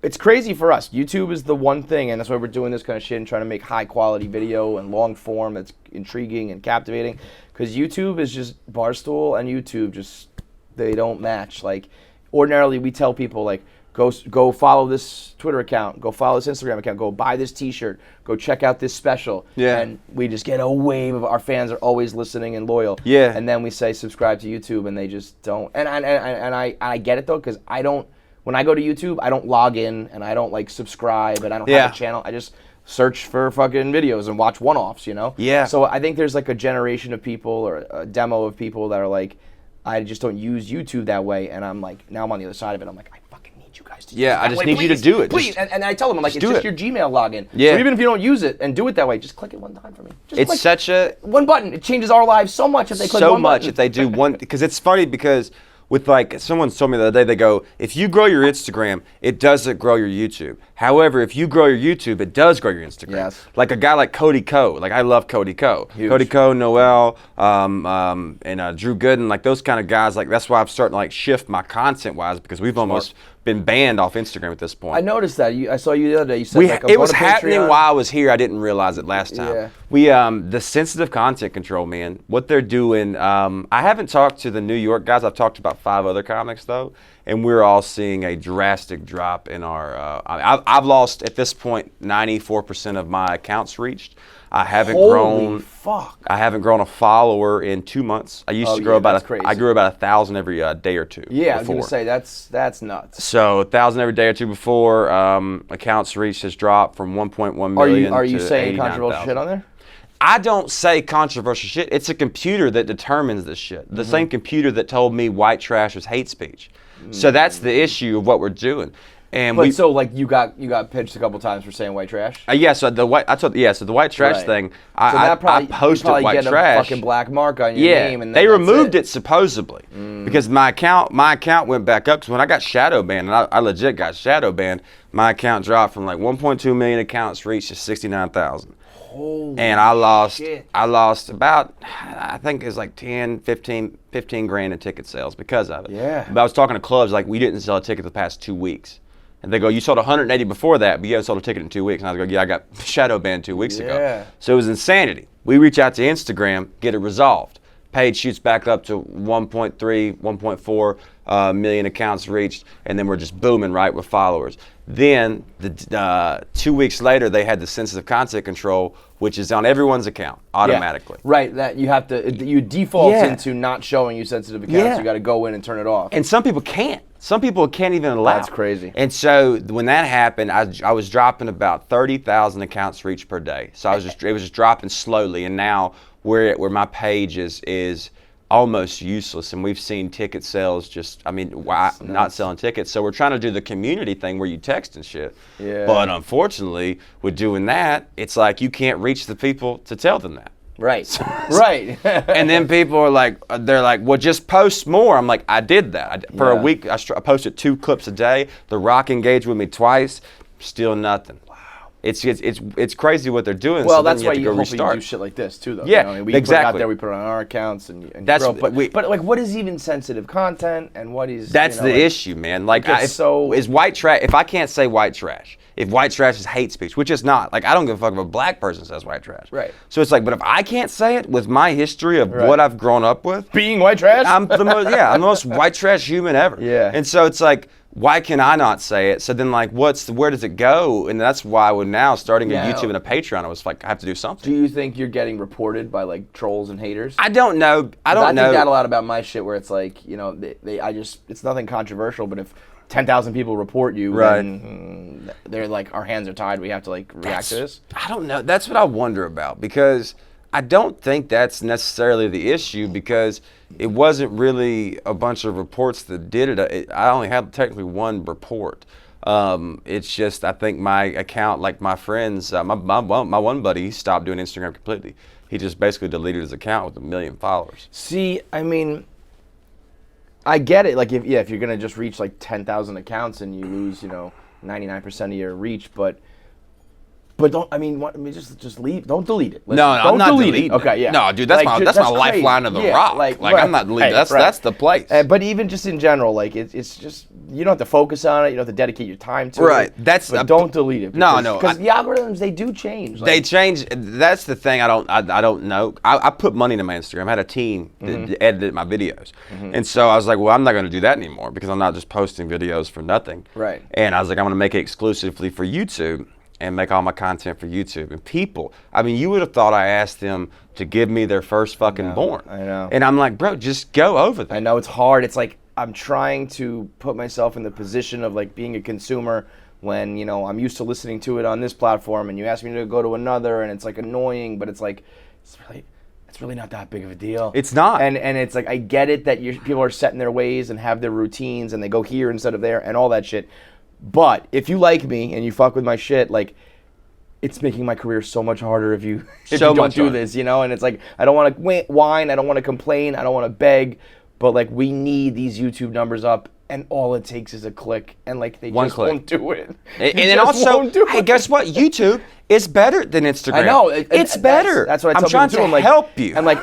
it's crazy for us. YouTube is the one thing, and that's why we're doing this kind of shit and trying to make high quality video and long form that's intriguing and captivating. Because YouTube is just Barstool and YouTube they don't match. Like ordinarily, we tell people like, go follow this Twitter account, go follow this Instagram account, go buy this T-shirt, go check out this special. Yeah. And we just get a wave of our fans are always listening and loyal. Yeah. And then we say subscribe to YouTube, and they just don't. And I get it though, because I don't. When I go to YouTube, I don't log in and I don't like subscribe and I don't have a channel. I just search for fucking videos and watch one-offs, you know? Yeah. So I think there's like a generation of people or a demo of people that are like, I just don't use YouTube that way. And I'm like, now I'm on the other side of it. I'm like, I fucking need you guys to use it I just need you to do it. Please. And I tell them, I'm like, it's just your Gmail login. Yeah. So even if you don't use it and do it that way, just click it one time for me. Just it's such a... one button. It changes our lives so much if they click one button. So much if they do one... Because it's funny because... With like, someone told me the other day, they go, if you grow your Instagram, it doesn't grow your YouTube. However, if you grow your YouTube, it does grow your Instagram. Yes. Like a guy like Cody Ko, like I love Cody Ko. Huge. Cody Ko, Noel, and Drew Gooden, like those kind of guys, like that's why I'm starting to like shift my content wise because we've almost been banned off Instagram at this point. I noticed that. I saw you the other day. You said it was happening while I was here. I didn't realize it last time. Yeah. We the sensitive content control, man. What they're doing. I haven't talked to the New York guys. I've talked to about 5 other comics though, and we're all seeing a drastic drop in our. I've lost at this point 94% of my accounts reached. I haven't grown. Fuck. I haven't grown a follower in 2 months. I used to grow I grew about 1,000 every day or two. Yeah, before. I was gonna say that's nuts. So 1,000 every day or two before. Accounts reached has dropped from 1.1 million. Are you saying 89, controversial shit on there? I don't say controversial shit. It's a computer that determines this shit. The same computer that told me white trash was hate speech. So that's the issue of what we're doing. And so like you got pitched a couple times for saying white trash. So the white trash thing. I posted white get trash. A fucking black mark on your name, and they removed it supposedly because my account went back up. Because when I got shadow banned, and I legit got shadow banned, my account dropped from like 1.2 million accounts reached to 69,000. And I lost about, I think it was like 15 grand in ticket sales because of it. Yeah. But I was talking to clubs like, we didn't sell a ticket the past 2 weeks. And they go, you sold 180 before that, but you haven't sold a ticket in 2 weeks. And I go, yeah, I got shadow banned 2 weeks ago. So it was insanity. We reach out to Instagram, get it resolved. Page shoots back up to 1.3, 1.4 million accounts reached, and then we're just booming right with followers. Then 2 weeks later, they had the sensitive content control, which is on everyone's account automatically. Yeah. Right, that you have to default into not showing you sensitive accounts. Yeah. You got to go in and turn it off. And some people can't. Some people can't even allow. That's crazy. And so when that happened, I was dropping about 30,000 accounts reached per day. So it was just dropping slowly, and now we're at where my page is almost useless, and we've seen ticket sales not selling tickets. So we're trying to do the community thing where you text and shit. Yeah. But unfortunately, with doing that, it's like you can't reach the people to tell them that. Right. Right. And then people are like, well, just post more. I'm like, I did that. For a week, I posted 2 clips a day. The Rock engaged with me twice. Still nothing. It's crazy what they're doing. Well, so that's why you restart. Do shit like this too, though. Yeah, you know? I mean, we exactly. put it out there, we put it on our accounts, and that's grow. But like, what is even sensitive content, and what is? That's the issue, man. Like, is white trash? If I can't say white trash, if white trash is hate speech, which it's not. Like, I don't give a fuck if a black person says white trash. Right. So it's like, but if I can't say it with my history of what I've grown up with, being white trash, I'm the most white trash human ever. Yeah. And so it's like, why can I not say it? So then, like, where does it go? And that's why we're now starting a YouTube and a Patreon. I was like, I have to do something. Do you think you're getting reported by like trolls and haters? I don't know. I think that a lot about my shit, where it's like, you know, it's nothing controversial, but if 10,000 people report you, then they're like, our hands are tied. We have to like react to this. I don't know. That's what I wonder about, because I don't think that's necessarily the issue, because it wasn't really a bunch of reports that did it. I only had technically 1 report. It's just, I think my account, like my friends, my one buddy, he stopped doing Instagram completely. He just basically deleted his account with 1 million followers. See, I mean, I get it. Like if you're gonna just reach like 10,000 accounts and you lose 99% of your reach, but don't. I mean, just leave. Don't delete it. No, I'm not deleting it. Okay, yeah. No, dude, that's like, that's my lifeline of the rock. Like I'm not deleting. That's the place. But even just in general, like it's just you don't have to focus on it. You don't have to dedicate your time to it. Right. But don't delete it. No, because the algorithms they do change. They change. That's the thing. I don't know. I put money into my Instagram. I had a team that edited my videos, and so I was like, well, I'm not going to do that anymore because I'm not just posting videos for nothing. Right. And I was like, I'm going to make it exclusively for YouTube. And make all my content for YouTube. And people, I mean, you would have thought I asked them to give me their first fucking born. I know. And I'm like, bro, just go over that. I know it's hard. It's like I'm trying to put myself in the position of like being a consumer when, I'm used to listening to it on this platform and you ask me to go to another and it's like annoying, but it's like, it's really not that big of a deal. It's not. And it's like, I get it that people are set in their ways and have their routines and they go here instead of there and all that shit. But if you like me and you fuck with my shit, like, it's making my career so much harder if you don't do this, And it's like, I don't want to whine, I don't want to complain, I don't want to beg, but like, we need these YouTube numbers up, and all it takes is a click, and like, they just won't do it. And then also, hey, guess what? YouTube is better than Instagram. I know. It's better. That's what I tell I'm trying people too. to help you. And like,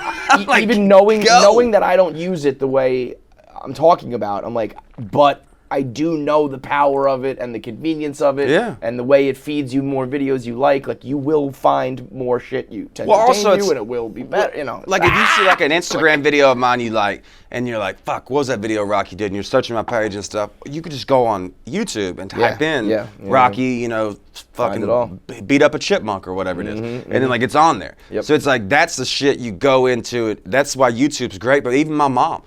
like even knowing that I don't use it the way I'm talking about, I'm like, but I do know the power of it and the convenience of it, and the way it feeds you more videos you like. Like, you will find more shit you to entertain you, and it will be better. Like if you see like an Instagram video of mine you like, and you're like, "Fuck, what was that video Rocky did?" and you're searching my page and stuff, you could just go on YouTube and type in Rocky, fucking beat up a chipmunk or whatever it is, and then like it's on there. So it's like that's the shit you go into it. That's why YouTube's great. But even my mom,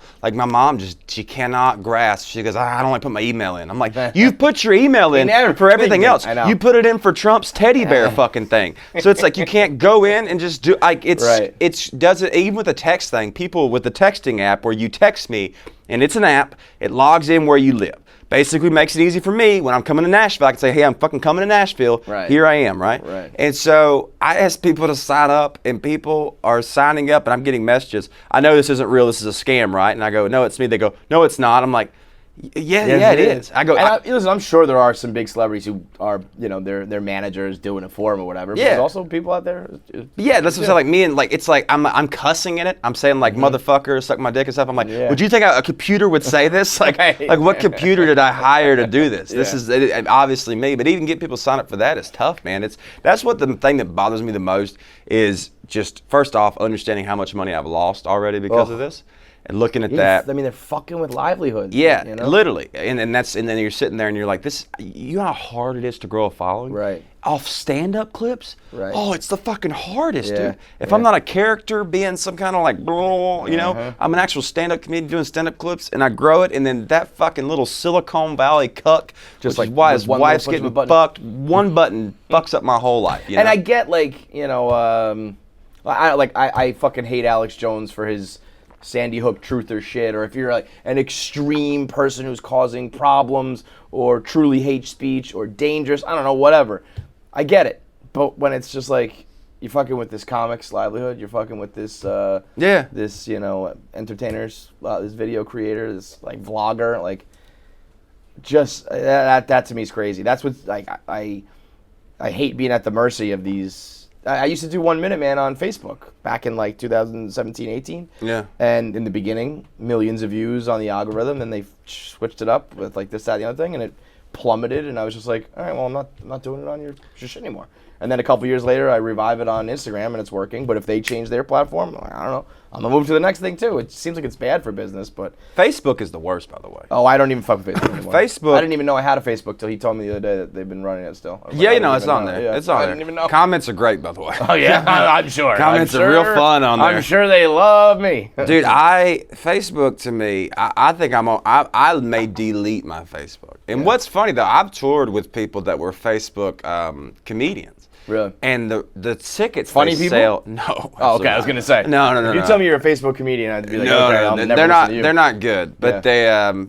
she cannot grasp. She goes, I don't like put my email in. I'm like, you've put your email in for everything else. You put it in for Trump's teddy bear fucking thing. So it's like you can't go in and just do like it's does it even with the text thing. People with the texting app where you text me and it's an app, it logs in where you live. Basically makes it easy for me when I'm coming to Nashville. I can say, hey, I'm fucking coming to Nashville. Here I am, right? And so I ask people to sign up, and people are signing up, and I'm getting messages. I know this isn't real. This is a scam, right? And I go, no, it's me. They go, no, it's not. I'm like, yeah, it is. I go, listen, I'm sure there are some big celebrities who are, their managers doing it for them or whatever. But there's also people out there. Yeah, that's what I'm saying. Like me and like it's like I'm cussing in it. I'm saying like motherfucker, suck my dick and stuff. I'm like, would you think a computer would say this? Like what computer did I hire to do this? This is obviously me. But even get people signed up for that is tough, man. That's what the thing that bothers me the most is just first off understanding how much money I've lost already because of this. And looking at that, I mean, they're fucking with livelihoods. Yeah, literally, and then you're sitting there and you're like, you know how hard it is to grow a following, off stand-up clips. Oh, it's the fucking hardest, dude. If I'm not a character being some kind of like, I'm an actual stand-up comedian doing stand-up clips, and I grow it, and then that fucking little Silicon Valley cuck, just like why his wife's getting fucked, one button fucks up my whole life. And I get I fucking hate Alex Jones for his Sandy Hook truther shit, or if you're like an extreme person who's causing problems or truly hate speech or dangerous, I don't know, whatever. I get it. But when it's just like you're fucking with this comic's livelihood, you're fucking with this this entertainers, this video creator, this like vlogger, like just that to me is crazy. That's what like I hate being at the mercy of these. I used to do 1 Minute Man on Facebook back in like 2017, 18. Yeah. And in the beginning, millions of views on the algorithm, and they switched it up with like this, that, the other thing, and it plummeted. And I was just like, all right, well, I'm not doing it on your shit anymore. And then a couple years later, I revive it on Instagram, and it's working. But if they change their platform, I don't know. I'm gonna move to the next thing too. It seems like it's bad for business, but Facebook is the worst, by the way. Oh, I don't even fuck with Facebook anymore. Facebook. I didn't even know I had a Facebook till he told me the other day that they've been running it still. Yeah, it's on there. Yeah. It's on there. I didn't even know. Comments are great, by the way. Oh yeah, I'm sure. Comments are real fun on there. I'm sure they love me, dude. Facebook to me, I think I may delete my Facebook. And what's funny though, I've toured with people that were Facebook comedians. Really? And the tickets funny they people? sell, no. Oh, okay. I was gonna say no. If you tell me you're a Facebook comedian, I'd be like, no, okay, no, I'll never they're listen not. to you. They're not good. But they,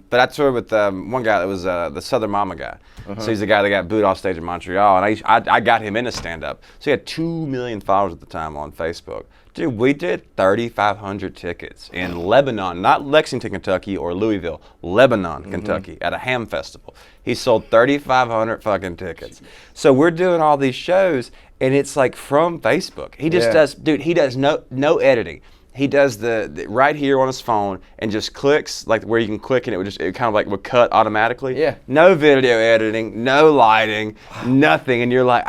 but I toured with one guy that was the Southern Mama guy, So he's the guy that got booed off stage in Montreal, and I got him into stand-up. So he had 2 million followers at the time on Facebook. Dude, we did 3,500 tickets in Lebanon, not Lexington, Kentucky or Louisville, Lebanon, Kentucky, at a ham festival. He sold 3,500 fucking tickets. So we're doing all these shows, and it's like from Facebook. He just does, dude, he does no editing. He does the right here on his phone and just clicks, like where you can click and it kind of like would cut automatically. Yeah. No video editing, no lighting, nothing. And you're like,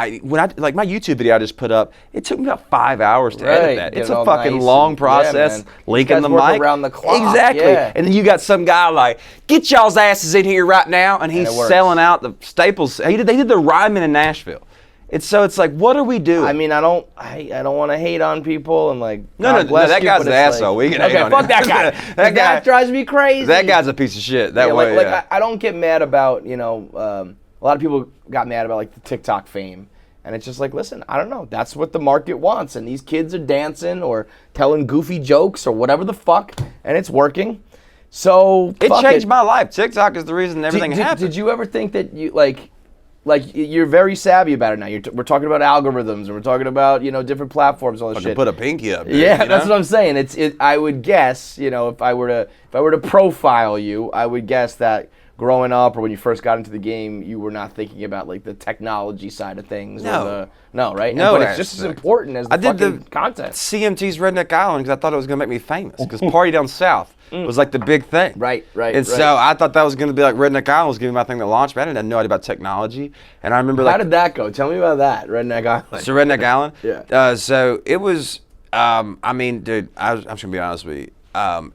like my YouTube video I just put up, it took me about 5 hours to edit that. It's a fucking long process. Linking the mic. Around the clock. Exactly. Yeah. And then you got some guy like, get y'all's asses in here right now, and he's selling out the Staples. They did the Ryman in Nashville. It's like, what are we doing? I mean, I don't want to hate on people and like. No, that guy's an asshole. We can hate on fuck him. that guy. that guy drives me crazy. That guy's a piece of shit. I don't get mad about a lot of people got mad about like the TikTok fame, and it's just like, listen, I don't know. That's what the market wants, and these kids are dancing or telling goofy jokes or whatever the fuck, and it's working. So it changed my life. TikTok is the reason everything happened. Did you ever think that you like you're very savvy about it now. We're talking about algorithms and we're talking about different platforms, all this shit. Put a pinky up. Dude, yeah, that's what I'm saying. I would guess if I were to profile you, I would guess that growing up or when you first got into the game, you were not thinking about like the technology side of things. No, right? No, but it's just as important as the fucking content. CMT's Redneck Island because I thought it was gonna make me famous because Party Down South was like the big thing. Right. And so I thought that was gonna be like Redneck Island was gonna be my thing that launched me. I didn't have no idea about technology, and I remember how did that go? Tell me about that, Redneck Island. So Redneck Island. Yeah. So it was. I mean, dude, I'm just gonna be honest with you.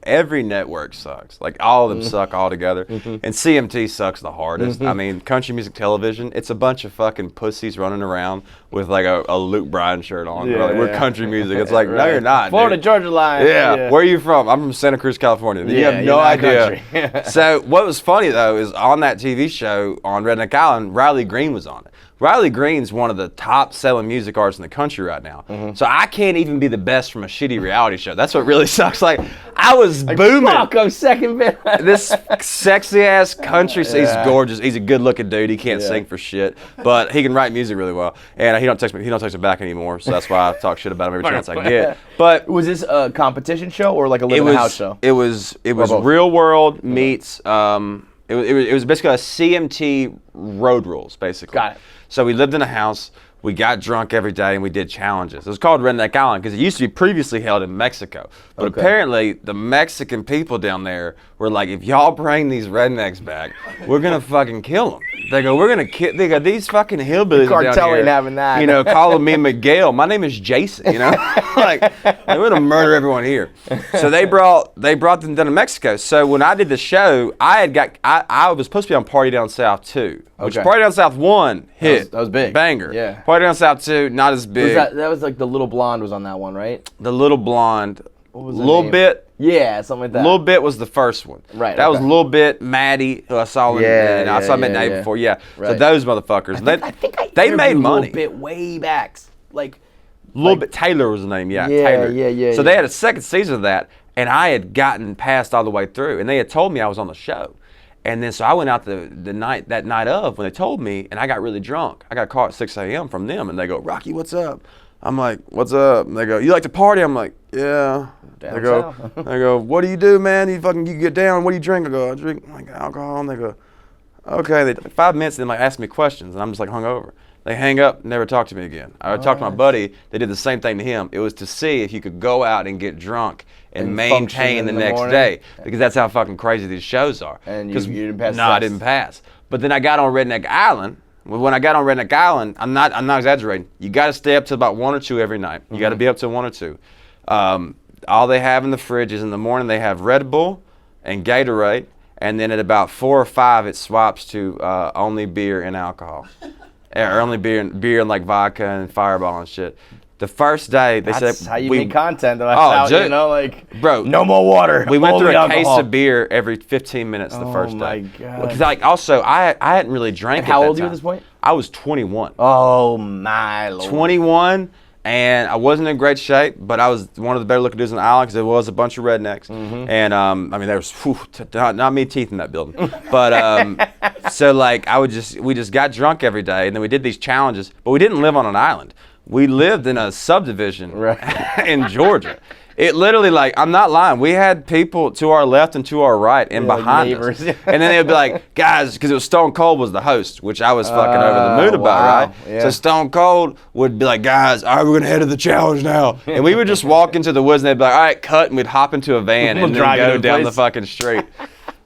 Every network sucks. Like all of them suck all together. And CMT sucks the hardest. I mean, country music television, it's a bunch of fucking pussies running around with like a Luke Bryan shirt on. We're country music. It's like, no, you're not. Florida, dude. Georgia line. Yeah. Where are you from? I'm from Santa Cruz, California. You have no idea. So what was funny though is on that TV show on Redneck Island, Riley Green was on it. Riley Green's one of the top selling music artists in the country right now. So I can't even be the best from a shitty reality show. That's what really sucks. Like I was booming. Fuck, I'm second best. This sexy ass country, he's gorgeous. He's a good looking dude. He can't sing for shit, but he can write music really well. And he don't text me back anymore. So that's why I talk shit about him every chance I get. But was this a competition show or like a live in the house show? It was Real World meets. It was basically a CMT Road Rules, basically. Got it. So we lived in a house, we got drunk every day, and we did challenges. It was called Redneck Island because it used to be previously held in Mexico. But apparently, the Mexican people down there were like, if y'all bring these rednecks back, we're going to fucking kill them. They go, we're going to kill, they go, these fucking hillbillies cartel down here, ain't having that. Calling me Miguel. My name is Jason, like, we're going to murder everyone here. So they brought them down to Mexico. So when I did the show, I was supposed to be on Party Down South 2. Which Party Down South 1 hit. That was big. Banger. Yeah. Party Down South 2, not as big. That was like the little blonde was on that one, right? The little blonde. What was her Little name? Bit. Yeah, something like that. Little Bit was the first one. Right. That was Little Bit, Maddie, who I saw I saw him at night before. Yeah. Right. So those motherfuckers. I think they made money. Little Bit way back. Little Bit Taylor was the name. Yeah. Yeah, Taylor. yeah. So they had a second season of that, and I had gotten passed all the way through, and they had told me I was on the show. And then so I went out that night of when they told me, and I got really drunk. I got called at 6 a.m. from them, and they go, Rocky, what's up? I'm like, what's up? And they go, you like to party? I'm like, yeah. They go, what do you do, man? You get down. What do you drink? I go, I drink like alcohol. And they go, okay. They took 5 minutes and then ask me questions, and I'm just like hungover. They hang up, never talk to me again. I talked to my buddy. They did the same thing to him. It was to see if you could go out and get drunk and maintain the next day, because that's how fucking crazy these shows are. And you didn't pass. No, I didn't pass. But then I got on Redneck Island. When I got on Redneck Island, I'm not exaggerating. You got to stay up to about 1 or 2 every night. You got to be up to 1 or 2. All they have in the fridge is in the morning they have Red Bull and Gatorade, and then at about 4 or 5 it swaps to only beer and alcohol, or only beer and like vodka and Fireball and shit. The first day they said that's how you make content. Bro, no more water. We went through a alcohol. case of beer every 15 minutes the first day. Oh my god! Because I hadn't really drank. And how old are you at this point? I was 21. Oh my lord. 21, And I wasn't in great shape, but I was one of the better looking dudes on the island because there was a bunch of rednecks. And I mean, there was not many teeth in that building. But so like we just got drunk every day, and then we did these challenges. But we didn't live on an island. We lived in a subdivision in Georgia. It literally, like, I'm not lying. We had people to our left and to our right and behind us. And then they'd be like, guys, because it was Stone Cold was the host, which I was fucking over the moon about, right? Yeah. So Stone Cold would be like, guys, all right, we're going to head to the challenge now. And we would just walk into the woods and they'd be like, all right, cut. And we'd hop into a van and then go down the fucking street.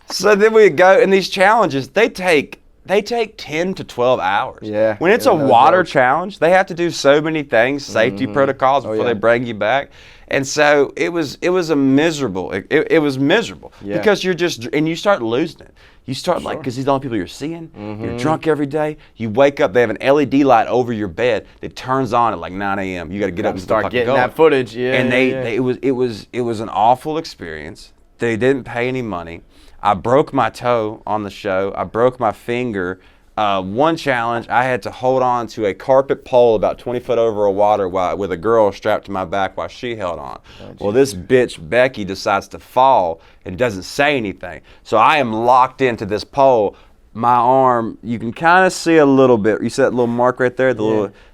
So then we'd go, and these challenges, they take 10 to 12 hours. Yeah. When it's a water challenge, they have to do so many things, safety protocols before they bring you back. And so it was a miserable. It was miserable because you're just, and you start losing it. You start like, because these are the only people you're seeing. You're drunk every day. You wake up, they have an LED light over your bed that turns on at like 9 a.m. You got to get up and start getting that footage. Yeah. And it was an awful experience. They didn't pay any money. I broke my toe on the show. I broke my finger. One challenge, I had to hold on to a carpet pole about 20 foot over a water with a girl strapped to my back while she held on. Well, this bitch, Becky, decides to fall and doesn't say anything. So I am locked into this pole. My arm, you can kind of see a little bit. You see that little mark right there?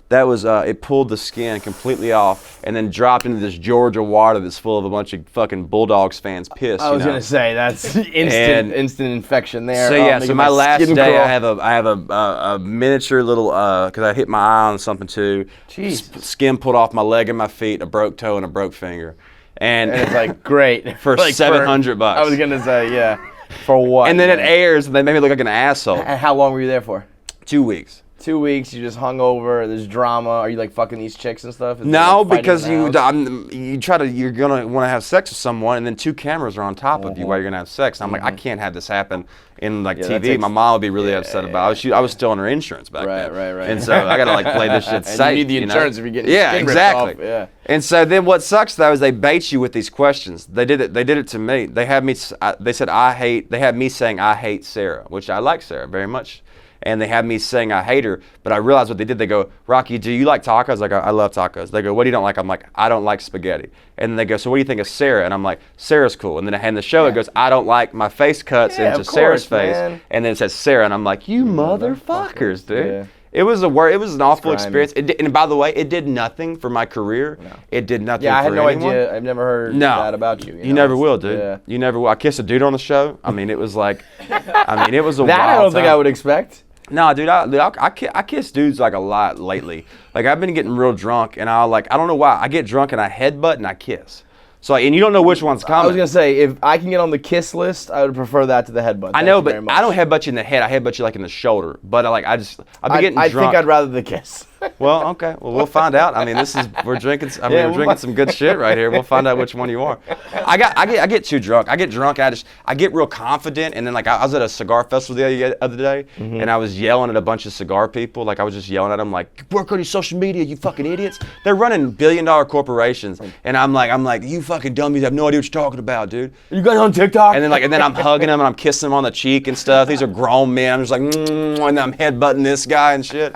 That was, it pulled the skin completely off and then dropped into this Georgia water that's full of a bunch of fucking Bulldogs fans pissed. I was going to say, that's instant infection there. So yeah, so my last day I have a miniature little, because I hit my eye on something too. Jeez. Skin pulled off my leg and my feet, a broke toe and a broke finger. And it's like, great. For like $700. I was going to say, yeah. For what? And then it airs and they made me look like an asshole. And how long were you there for? 2 weeks. 2 weeks, you just hung over. There's drama. Are you like fucking these chicks and stuff? No, because you're gonna want to have sex with someone, and then 2 cameras are on top of you while you're gonna have sex. And I'm like, I can't have this happen in like TV. My mom would be really upset about it. I was still on her insurance back then. Right. And so I gotta like play this shit safe. And you need the insurance if you're getting skin ripped off. Yeah. And so then what sucks though is they bait you with these questions. They did it to me. They had me. They said They had me saying I hate Sarah, which I like Sarah very much. And they had me saying I hate her, but I realized what they did. They go, Rocky, do you like tacos? Like, I love tacos. They go, what do you don't like? I'm like, I don't like spaghetti. And then they go, so what do you think of Sarah? And I'm like, Sarah's cool. And then in the show, it goes, I don't like my face cuts into Sarah's face. Man. And then it says Sarah, and I'm like, you motherfuckers, dude. Yeah. It was an awful experience. And by the way, it did nothing for my career. No. It did nothing for anyone. Yeah, I had no idea. I've never heard that about you. You never will, dude. Yeah. You never will. I kissed a dude on the show. I mean, it was like, it was a wild I don't think I would expect. No, dude, I kiss dudes like a lot lately. Like I've been getting real drunk, and I don't know why. I get drunk and I headbutt and I kiss. So and you don't know which one's coming. I was gonna say if I can get on the kiss list, I would prefer that to the headbutt. I know, but I don't headbutt you in the head. I headbutt you like in the shoulder. But I've been getting drunk. I think I'd rather the kiss. Well, okay. Well, we'll find out. I mean, we're drinking some good shit right here. We'll find out which one you are. I get too drunk. I get drunk. I get real confident, and then like I was at a cigar festival the other day, and I was yelling at a bunch of cigar people. Like I was just yelling at them, like, work on your social media, you fucking idiots. They're running billion-dollar corporations, and I'm like, you fucking dummies have no idea what you're talking about, dude. You guys on TikTok? And then I'm hugging them and I'm kissing them on the cheek and stuff. These are grown men. I'm just like, and I'm headbutting this guy and shit.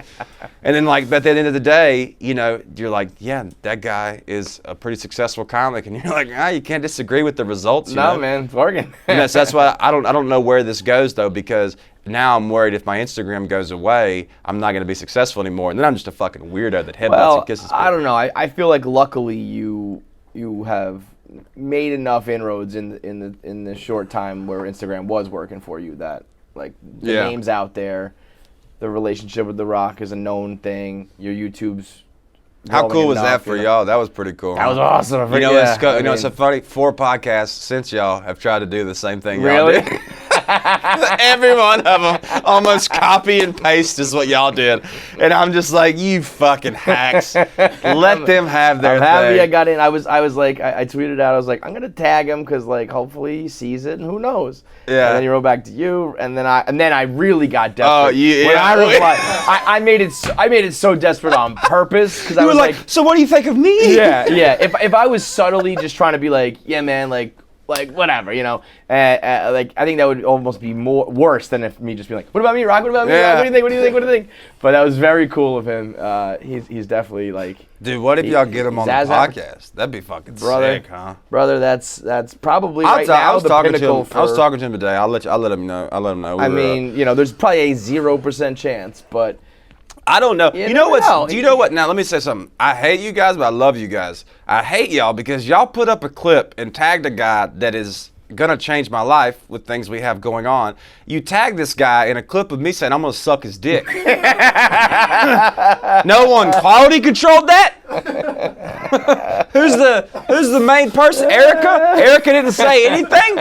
And then like, but at the end of the day, you're like, yeah, that guy is a pretty successful comic, and you're like, you can't disagree with the results. No, man, it's working. So that's why I don't know where this goes though, because now I'm worried if my Instagram goes away, I'm not going to be successful anymore, and then I'm just a fucking weirdo that headbutts and kisses people. I don't know. I feel like luckily you have made enough inroads in the short time where Instagram was working for you that like the name's out there. The relationship with The Rock is a known thing. Your YouTube's how cool was that for y'all? That was pretty cool. That was awesome. It's a funny 4 podcasts since y'all have tried to do the same thing. Really? Y'all did. Every one of them almost copy and paste is what y'all did, and I'm just like, you fucking hacks. Let them have their thing. I'm happy I got in. I was like, I tweeted out. I was like, I'm gonna tag him because like hopefully he sees it, and who knows. Yeah. And then he wrote back to you, and then I really got desperate. Oh, yeah. When I replied, I made it so desperate on purpose because I was like, so what do you think of me? Yeah. If I was subtly just trying to be like, yeah, man, like, Like, whatever, you know. Like, I think that would almost be worse than if me just being like, what about me, Rock? What about me, Rock? What do you think? What do you think? What do you think? But that was very cool of him. He's definitely like. Dude, what if y'all get him on the podcast? That'd be fucking sick, huh? Brother, that's probably right now the pinnacle. I was talking to him today. I'll let him know. I mean, you know, there's probably a 0% chance, but. I don't know. You know what? Do you know what? Now, let me say something. I hate you guys, but I love you guys. I hate y'all because y'all put up a clip and tagged a guy that is gonna change my life with things we have going on. You tagged this guy in a clip of me saying I'm gonna suck his dick. No one quality controlled that. Who's the main person? Erica? Erica didn't say anything.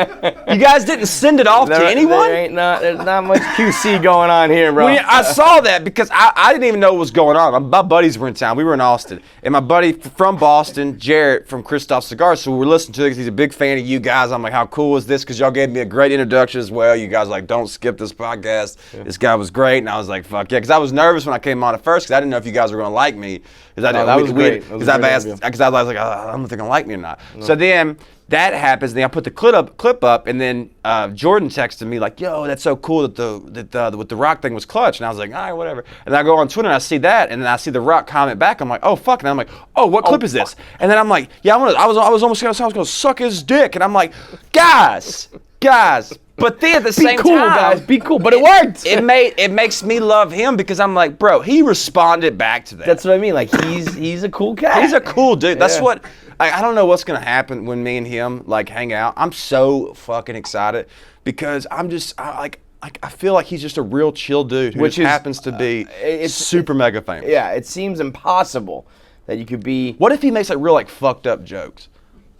You guys didn't send it off to anyone. There's not much QC going on here, bro. I saw that because I didn't even know what was going on. My buddies were in town. We were in Austin, and my buddy from Boston, Jarrett from Christoph Cigars, so we were listening to it because he's a big fan of you guys. I'm like, how cool is this? Because y'all gave me a great introduction as well. You guys like, don't skip this podcast. Yeah. This guy was great, and I was like, fuck yeah. Because I was nervous when I came on at first because I didn't know if you guys were going to like me. Because I was like, I don't think they're going to like me or not. No. So then that happens, and then I put the clip up, and then Jordan texted me like, yo, that's so cool that the Rock thing was clutch. And I was like, all right, whatever. And then I go on Twitter, and I see that, and then I see the Rock comment back. I'm like, oh, fuck. And I'm like, oh, what clip is this? And then I'm like, yeah, I was almost going to suck his dick. And I'm like, guys. But then at the same time, guys, be cool. But it worked. It makes me love him because I'm like, bro, he responded back to that. That's what I mean. Like he's a cool cat. He's a cool dude. That's what I don't know what's gonna happen when me and him like hang out. I'm so fucking excited because I feel like he's just a real chill dude who happens to be super mega famous. Yeah, it seems impossible that you could be. What if he makes like real like fucked up jokes?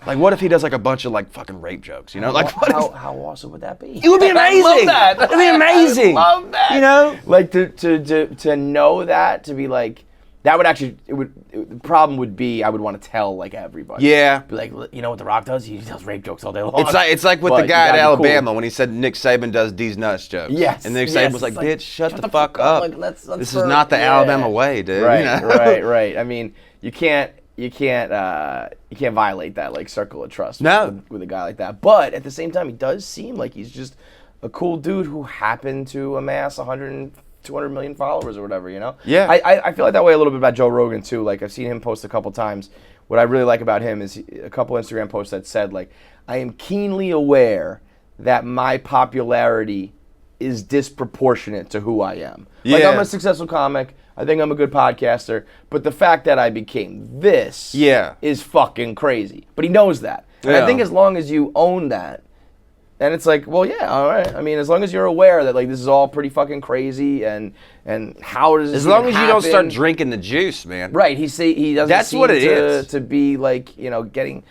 Like, what if he does like a bunch of like fucking rape jokes? You know, like how awesome would that be? It would be amazing. I love that. It'd be amazing. I love that. You know, like to know that, to be like that would actually the problem would be I would want to tell like everybody. Yeah. Be like, you know what the Rock does? He tells rape jokes all day long. It's like with the guy at Alabama when he said Nick Saban does D's nuts jokes. Yes. And Nick Saban was like, bitch, shut the fuck up. Like, this is not the Alabama way, dude. Right. You know? Right. I mean, you can't violate that like circle of trust with a guy like that. But at the same time, he does seem like he's just a cool dude who happened to amass 200 million followers or whatever, you know? Yeah. I feel like that way a little bit about Joe Rogan too. Like I've seen him post a couple times. What I really like about him is a couple Instagram posts that said like, I am keenly aware that my popularity is disproportionate to who I am. Yeah. Like I'm a successful comic. I think I'm a good podcaster, but the fact that I became this is fucking crazy. But he knows that. And I think as long as you own that, and it's like, well, yeah, all right. I mean, as long as you're aware that like this is all pretty fucking crazy, and how does this as long as happen? you don't start drinking the juice, man. Right? He doesn't. That's seem what it is. To be like, you know, getting.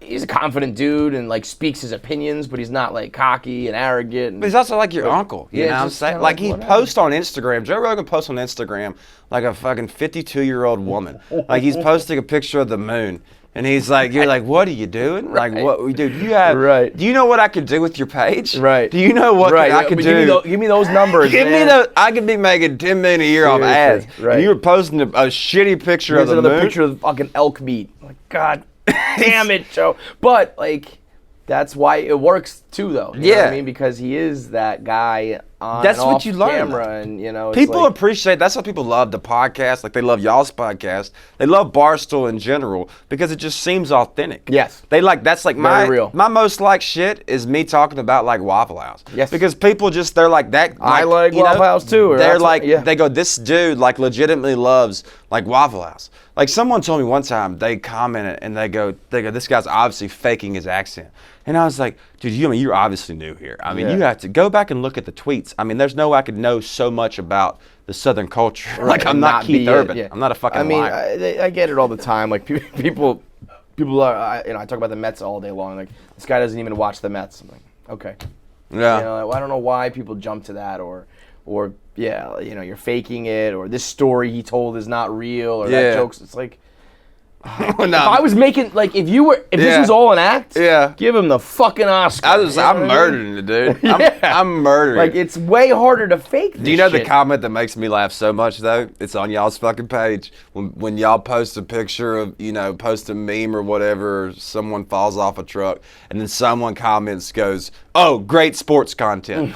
He's a confident dude and like speaks his opinions, but he's not like cocky and arrogant. But he's also like your uncle. You know what I'm saying? Like he posts on Instagram. Joe Rogan posts on Instagram like a fucking 52-year-old woman. Like he's posting a picture of the moon. And he's like, you're like, what are you doing? Like, what, dude, you have, do you know what I could do with your page? Right. Do you know what I could do? Give me those numbers, I could be making $10 million a year off ads. Right. And you were posting a shitty picture of the moon. Another picture of fucking elk meat. Like, God damn it, Joe. But, like, that's why it works, too, though. You know what I mean? Because he is that guy on that's and what off you learn. Camera, and, you know, people appreciate, that's why people love the podcast. Like, they love y'all's podcast. They love Barstool in general because it just seems authentic. Yes. They like, that's like real. My most liked shit is me talking about, like, Waffle House. Yes. Because people just, they're like that. I like Waffle House, too. They're like, they go, this dude, like, legitimately loves, like, Waffle House. Like, someone told me one time, they commented, and they go, this guy's obviously faking his accent. And I was like, dude, you're obviously new here. I mean, you have to go back and look at the tweets. I mean, there's no way I could know so much about the Southern culture. Right. Like, I'm not Keith Urban. I'm not a fucking liar. I get it all the time. Like, people are, I talk about the Mets all day long. Like, this guy doesn't even watch the Mets. I'm like, okay. Yeah. You know, I don't know why people jump to that or you're faking it, or this story he told is not real, or that joke's. It's like, If I was making, like, if this was all an act, give him the fucking Oscar. I'm murdering it, dude. I'm murdering it. Like, it's way harder to fake this Do you know shit. the comment that makes me laugh so much, though? It's on y'all's fucking page. When y'all post a picture of, post a meme or whatever, someone falls off a truck, and then someone comments, goes, "Oh, great sports content."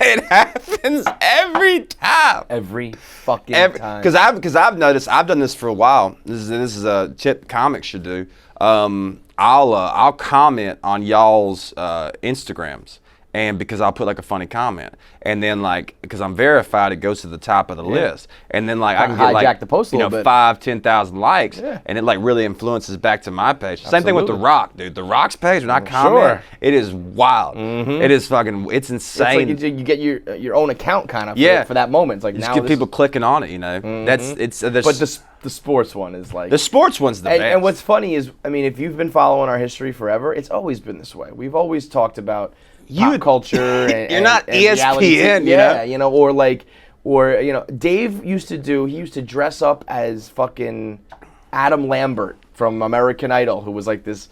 It happens every time. Every fucking time. Because I've noticed, I've done this for a while. This is a tip comics should do. I'll comment on y'all's Instagrams, and because I'll put like a funny comment, and then like because I'm verified, it goes to the top of the list, and then like I can get like the post a little bit. 5,000-10,000 likes, and it like really influences back to my page. Same thing with The Rock, dude. The Rock's page, when I comment, it is wild. It is fucking, it's insane. It's like you get your own account kind of for that moment. It's like just now get people clicking on it, But the sports one is like the sports one's the best. And what's funny is, I mean, if you've been following our history forever, it's always been this way. We've always talked about pop culture and you're not ESPN, or Dave used to dress up as fucking Adam Lambert from American Idol, who was like this,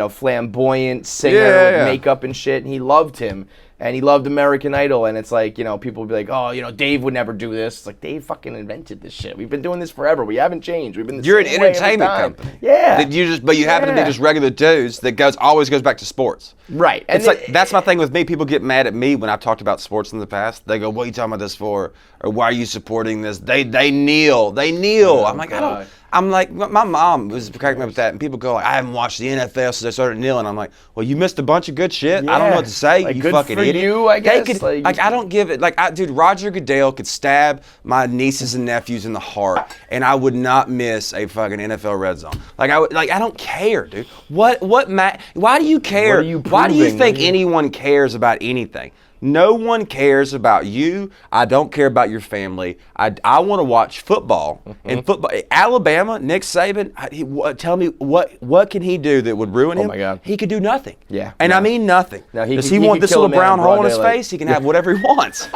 flamboyant singer with makeup and shit, and he loved him. And he loved American Idol, and it's like, people would be like, oh, Dave would never do this. It's like, Dave fucking invented this shit. We've been doing this forever. We haven't changed. We've been the You're an same way every entertainment time. company. Yeah. But you happen to be just regular dudes that always goes back to sports. Right. It's like, that's my thing with me. People get mad at me when I've talked about sports in the past. They go, what are you talking about this for? Or why are you supporting this? They kneel. Oh, I'm like, God. I'm like, my mom was cracking me up with that, and people go, like, I haven't watched the NFL since I started kneeling. I'm like, well, you missed a bunch of good shit. I don't know what to say. Like, you good fucking for idiot. You, I guess. I don't give it. Dude, Roger Goodell could stab my nieces and nephews in the heart, and I would not miss a fucking NFL red zone. I don't care, dude. Why do you care? What are you Why do you proving? think anyone cares about anything? No one cares about you. I don't care about your family. I want to watch football. And football, Alabama, Nick Saban, tell me what can he do that would ruin him? Oh my God. He could do nothing. Yeah. And I mean nothing. No, Does he want this little brown hole in his face? He can have whatever he wants.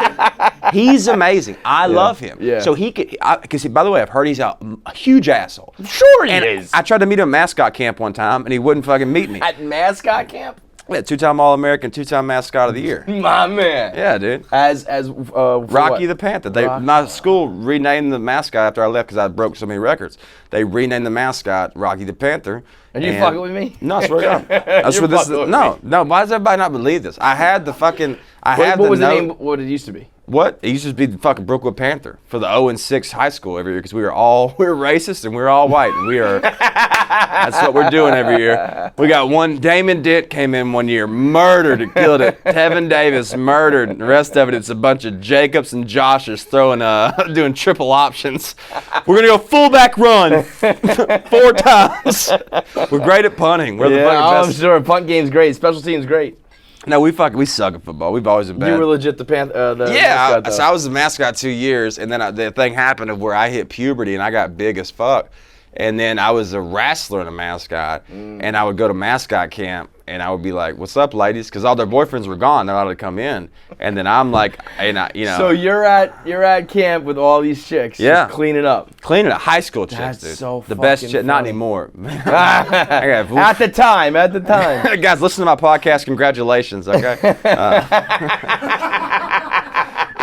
He's amazing. I love him. Yeah. So he could, because by the way, I've heard he's a huge asshole. Sure he is. I tried to meet him at Mascot camp one time, and he wouldn't fucking meet me. At Mascot camp? Yeah, 2-time All-American, 2-time Mascot of the Year. My man. Yeah, dude. As Rocky the Panther. My school renamed the mascot after I left because I broke so many records. They renamed the mascot Rocky the Panther. Are you fucking with me? No, I swear to God. No. Why does everybody not believe this? I had the fucking. What was the name? What it used to be? What? It used to be the fucking Brookwood Panther for the 0-6 high school every year because we were racist and we were all white and we are. That's what we're doing every year. We got one. Damon Ditt came in one year, murdered and killed it. Tevin Davis murdered. And the rest of it's a bunch of Jacobs and Joshes doing triple options. We We're gonna go fullback run 4 times. We're great at punting. We're the fucking best. I'm sure. Punt game's great. Special team's great. No, we suck at football. We've always been bad. You were legit the Panther. Yeah, mascot, I was the mascot 2 years, and then the thing happened of where I hit puberty and I got big as fuck. And then I was a wrestler in a mascot, and I would go to mascot camp, and I would be like, "What's up, ladies?" Because all their boyfriends were gone; they're allowed to come in. And then I'm like, So you're at camp with all these chicks, just cleaning up, high school chicks, That's dude. so the best fucking chick, not funny. anymore. At the time. Guys, listen to my podcast. Congratulations, okay?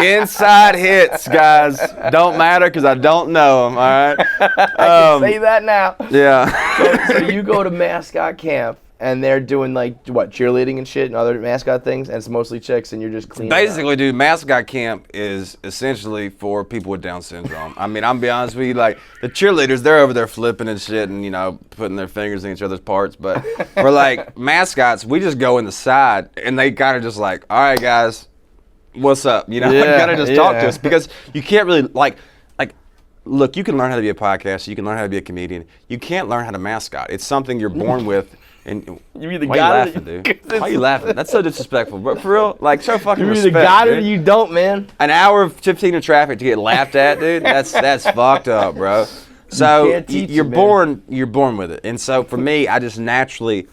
Inside hits, guys. Don't matter because I don't know them, all right? I can say that now. Yeah. So you go to mascot camp, and they're doing cheerleading and shit and other mascot things, and it's mostly chicks, and you're just cleaning Basically, dude, mascot camp is essentially for people with Down syndrome. I mean, I'm gonna be honest with you, like, the cheerleaders, they're over there flipping and shit and, putting their fingers in each other's parts. But for, mascots, we just go in the side, and they kind of just like, all right, guys, what's up? You gotta just talk to us because you can't really, look, you can learn how to be a podcaster, you can learn how to be a comedian. You can't learn how to mascot. It's something you're born with. And you either why got you laughing, dude? Why are you laughing? That's so disrespectful. But for real, show fucking You respect. either got it dude. or you don't, man. An hour of 15 in traffic to get laughed at, dude. That's fucked up, bro. So you're born with it. And so for me, I just naturally,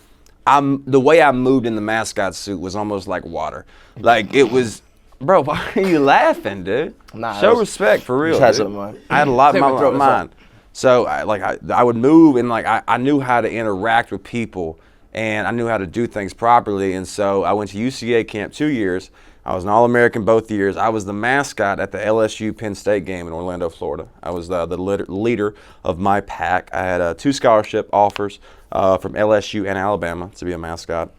the way I moved in the mascot suit was almost like water. It was. Bro, why are you laughing, dude? Nah, show respect for real. Just had dude. something in mind. I had a lot in Take my my throat, mind. So I would move, and like I knew how to interact with people, and I knew how to do things properly. And so I went to UCA camp 2 years. I was an All-American both years. I was the mascot at the LSU Penn State game in Orlando, Florida. I was the leader of my pack. I had 2 scholarship offers from LSU and Alabama to be a mascot.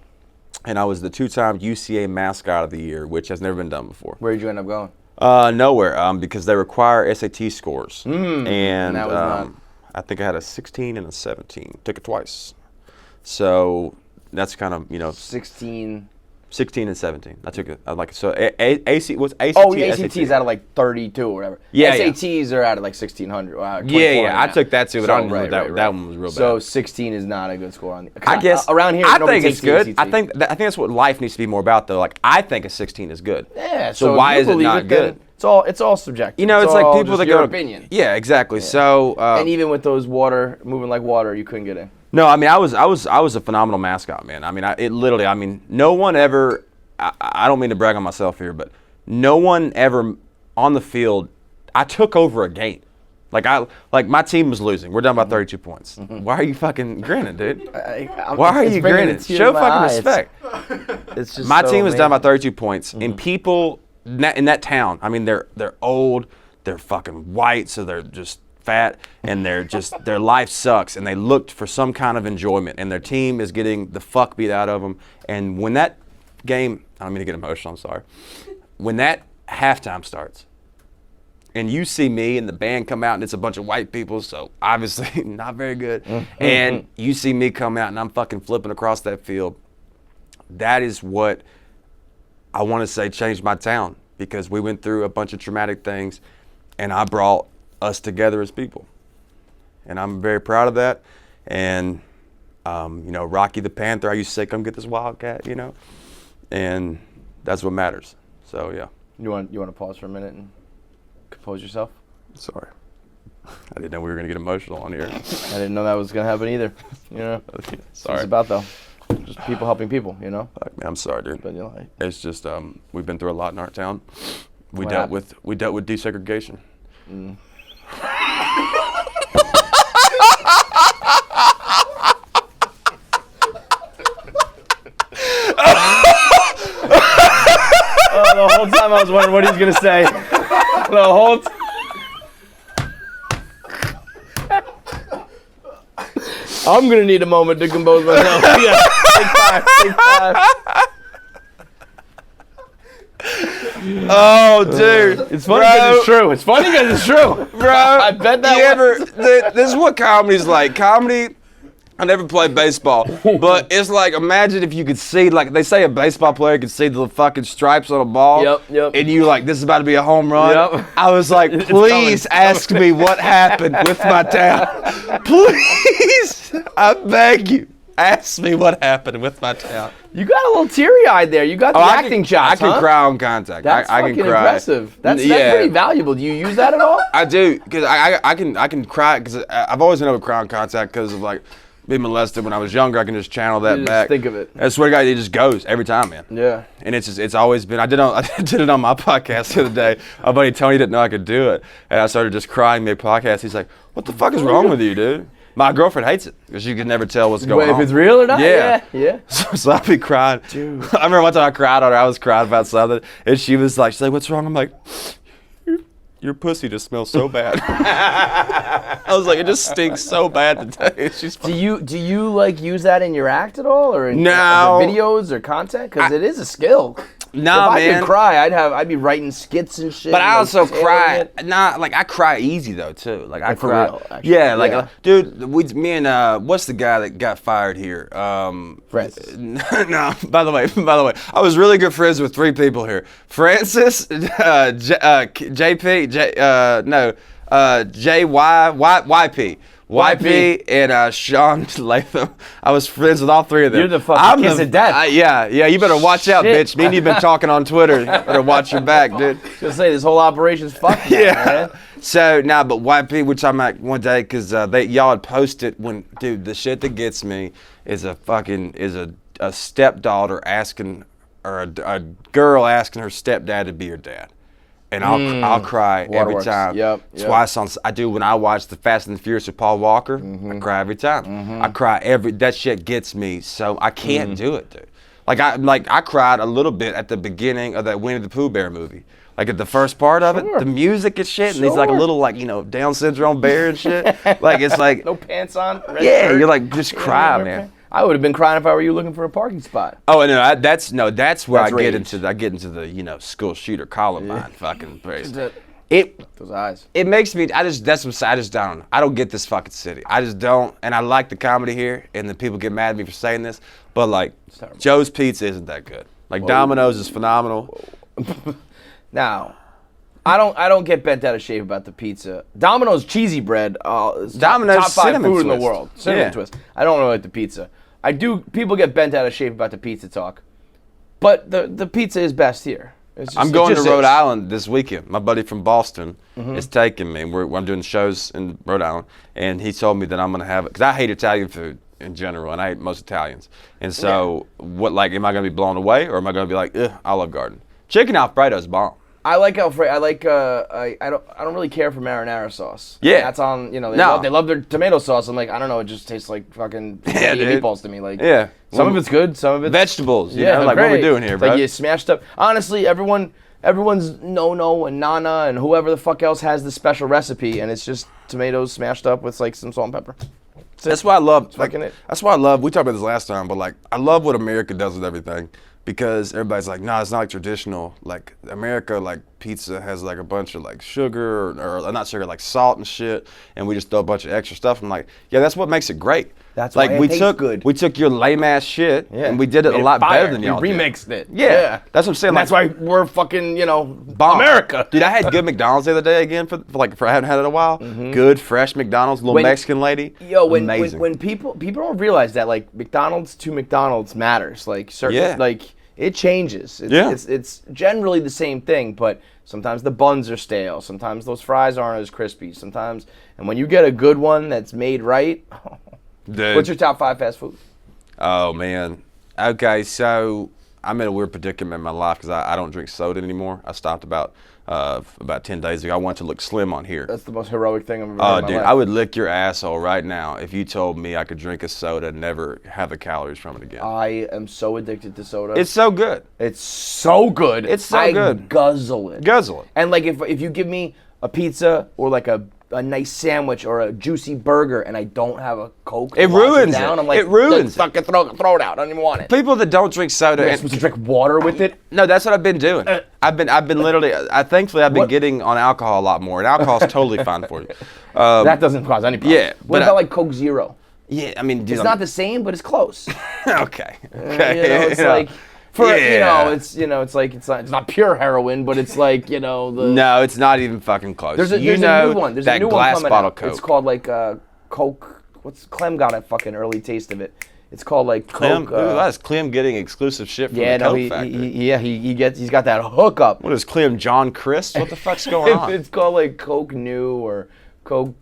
And I was the 2-time UCA mascot of the year, which has never been done before. Where did you end up going? Nowhere, because they require SAT scores. And that was not... I think I had a 16 and a 17. Took it twice. So that's kind of, 16 and 17. I took it. AC what's ACT? Oh, the ACT is out of like 32 or whatever. Yeah, SATs are out of like 1600. Yeah. I took that too, but I don't know that one was real bad. So 16 is not a good score on the. I guess around here, I think it's good. ACT. I think that's what life needs to be more about, though. Like I think a 16 is good. Yeah. So why is it not good? It's all subjective. It's like people that go. Opinion. Yeah, exactly. Yeah. So. And even with those moving like water, you couldn't get in. No, I mean I was a phenomenal mascot, man. I mean no one ever. I don't mean to brag on myself here, but no one ever on the field. I took over a game. Like my team was losing. We're down by 32 points. Why are you fucking grinning, dude? Why are you grinning? Show fucking respect. It's just my team was down by 32 points, and people in that town. I mean, they're old, they're fucking white, so they're just fat, and their life sucks, and they looked for some kind of enjoyment, and their team is getting the fuck beat out of them. And when that game, I don't mean to get emotional, I'm sorry. When that halftime starts, and you see me and the band come out, and it's a bunch of white people, so obviously not very good, and you see me come out, and I'm fucking flipping across that field, that is what I want to say changed my town, because we went through a bunch of traumatic things, and I brought us together as people. And I'm very proud of that. And, Rocky the Panther, I used to say, come get this wildcat, and that's what matters. So, yeah. You want to pause for a minute and compose yourself? Sorry. I didn't know we were going to get emotional on here. I didn't know that was going to happen either. Sorry. That's what it's about, though. Just people helping people, I'm sorry, dude. But, it's just, we've been through a lot in our town. We dealt with desegregation. The whole time I was wondering what he was gonna say. The whole I'm gonna need a moment to compose myself. Yeah, take five. Oh, dude. It's funny because it's true. It's funny because it's true. Bro, I bet that this is what comedy's like. Comedy, I never played baseball, but it's like, imagine if you could see, like they say a baseball player could see the fucking stripes on a ball. Yep. And you like, this is about to be a home run. Yep. I was like, please ask me what happened with my town. Please, I beg you. Ask me what happened with my town. You got a little teary-eyed there. You got the acting chops, I can cry on contact. That's I fucking can cry. impressive. That's pretty valuable. Do you use that at all? I do, because I can cry, because I've always been able to cry on contact because of like being molested when I was younger. I can just channel that back. Just think of it. I swear to God, it just goes every time, man. Yeah. And it's always been. I did it on my podcast the other day. My buddy Tony didn't know I could do it, and I started just crying mid-podcast. He's like, "What the fuck is wrong with you, dude?" My girlfriend hates it because you can never tell what's going on. If it's real or not? Yeah. So I'll be crying. Dude. I remember one time I cried on her. I was crying about something, and she's like, "What's wrong?" I'm like, your pussy just smells so bad. I was like, it just stinks so bad today. Do you like use that in your act at all, or in videos or content? Because it is a skill. Nah, if I could cry, I'd be writing skits and shit. But I also cry. I cry easy though too. Like I cry. For real, actually. Yeah, dude, me and what's the guy that got fired here? Francis. No, by the way, I was really good friends with 3 people here. Francis, JP, YP, and Sean Latham. I was friends with all 3 of them. You're the fucking kiss of death. Yeah, you better watch out, bitch. Me and you've been talking on Twitter. You better watch your back, dude. Just say this whole operation's fucked. Yeah. Man. So, but YP, which I'm at one day, because y'all had posted when, dude, the shit that gets me is a stepdaughter asking, or a girl asking her stepdad to be her dad. and I'll cry every Waterworks. time. Yep. That's why I do when I watch the Fast and the Furious with Paul Walker. I cry every time. I cry that shit gets me, so I can't do it, dude. I cried a little bit at the beginning of that Winnie the Pooh Bear movie. Like at the first part of it, the music and shit, and he's like a little Down syndrome bear and shit. Like it's like no pants on. You're like just cry, man. I would have been crying if I were you looking for a parking spot. Oh no, that's where I rage. get into the school shooter Columbine fucking praise. Those eyes. It makes me. I just don't. I don't get this fucking city. I just don't. And I like the comedy here, and the people get mad at me for saying this, but like Joe's Pizza isn't that good. Like Domino's is phenomenal. Now, I don't get bent out of shape about the pizza. Domino's cheesy bread. Domino's top 5 cinnamon food in twist. the world. Cinnamon twist. I don't really like the pizza. I do. People get bent out of shape about the pizza talk, but the pizza is best here. I'm going to Rhode Island this weekend. My buddy from Boston is taking me. I'm doing shows in Rhode Island, and he told me that I'm going to have it because I hate Italian food in general, and I hate most Italians. And so, am I going to be blown away, or am I going to be like, Olive Garden? Chicken Alfredo's bomb. I like Alfredo. I like. I don't really care for marinara sauce. Yeah, that's on. They love their tomato sauce. I'm like, I don't know. It just tastes like fucking meatballs to me. Like, some of it's good. Some of it's vegetables. Like what we're doing here, bro. Like you smashed up. Honestly, everyone's no and Nana and whoever the fuck else has the special recipe, and it's just tomatoes smashed up with like some salt and pepper. That's why I love. That's why I love. We talked about this last time, but like I love what America does with everything. Because everybody's like, no, it's not like traditional. Like America, like pizza has like a bunch of like sugar or not sugar, like salt and shit, and we just throw a bunch of extra stuff. I'm like, yeah, that's what makes it great. That's like why it tastes good. We took your lame ass shit and we did it a lot better than y'all. We remixed it. Yeah, that's what I'm saying. And that's why we're fucking America. Dude, I had good McDonald's the other day again for I hadn't had it in a while. Good fresh McDonald's, little Mexican lady. Amazing. When people don't realize that like McDonald's to McDonald's matters. Like certain like. It changes. It's generally the same thing, but sometimes the buns are stale. Sometimes those fries aren't as crispy. And when you get a good one that's made right, what's your top 5 fast food? Oh, man. Okay, so I'm in a weird predicament in my life because I don't drink soda anymore. I stopped about 10 days ago. I wanted to look slim on here. That's the most heroic thing I've ever heard in my life. I would lick your asshole right now if you told me I could drink a soda and never have the calories from it again. I am so addicted to soda. It's so good. It's so good. It's so good. I guzzle it. Guzzle it. And like if you give me a pizza or like a nice sandwich or a juicy burger and I don't have a Coke, it ruins it. I'm like, it ruins it. Fucking throw it out. I don't even want it. People that don't drink soda, You're supposed to drink water with it. No, that's what I've been doing. I've been literally. Thankfully, I've been getting on alcohol a lot more, and alcohol's totally fine for you. That doesn't cause any problem. Yeah. What about like Coke Zero? Yeah, I mean, it's not the same, but it's close. Okay. It's like. It's not pure heroin, but it's like No, it's not even fucking close. There's a new one. There's a new glass one coming bottle out. Coke. It's called like Coke. Clem got a fucking early taste of it. It's called like Coke. That's Clem getting exclusive shit from the Coke factory. He's got that hookup. What is Clem, John Christ? What the fuck's going on? It's called like Coke New or Coke.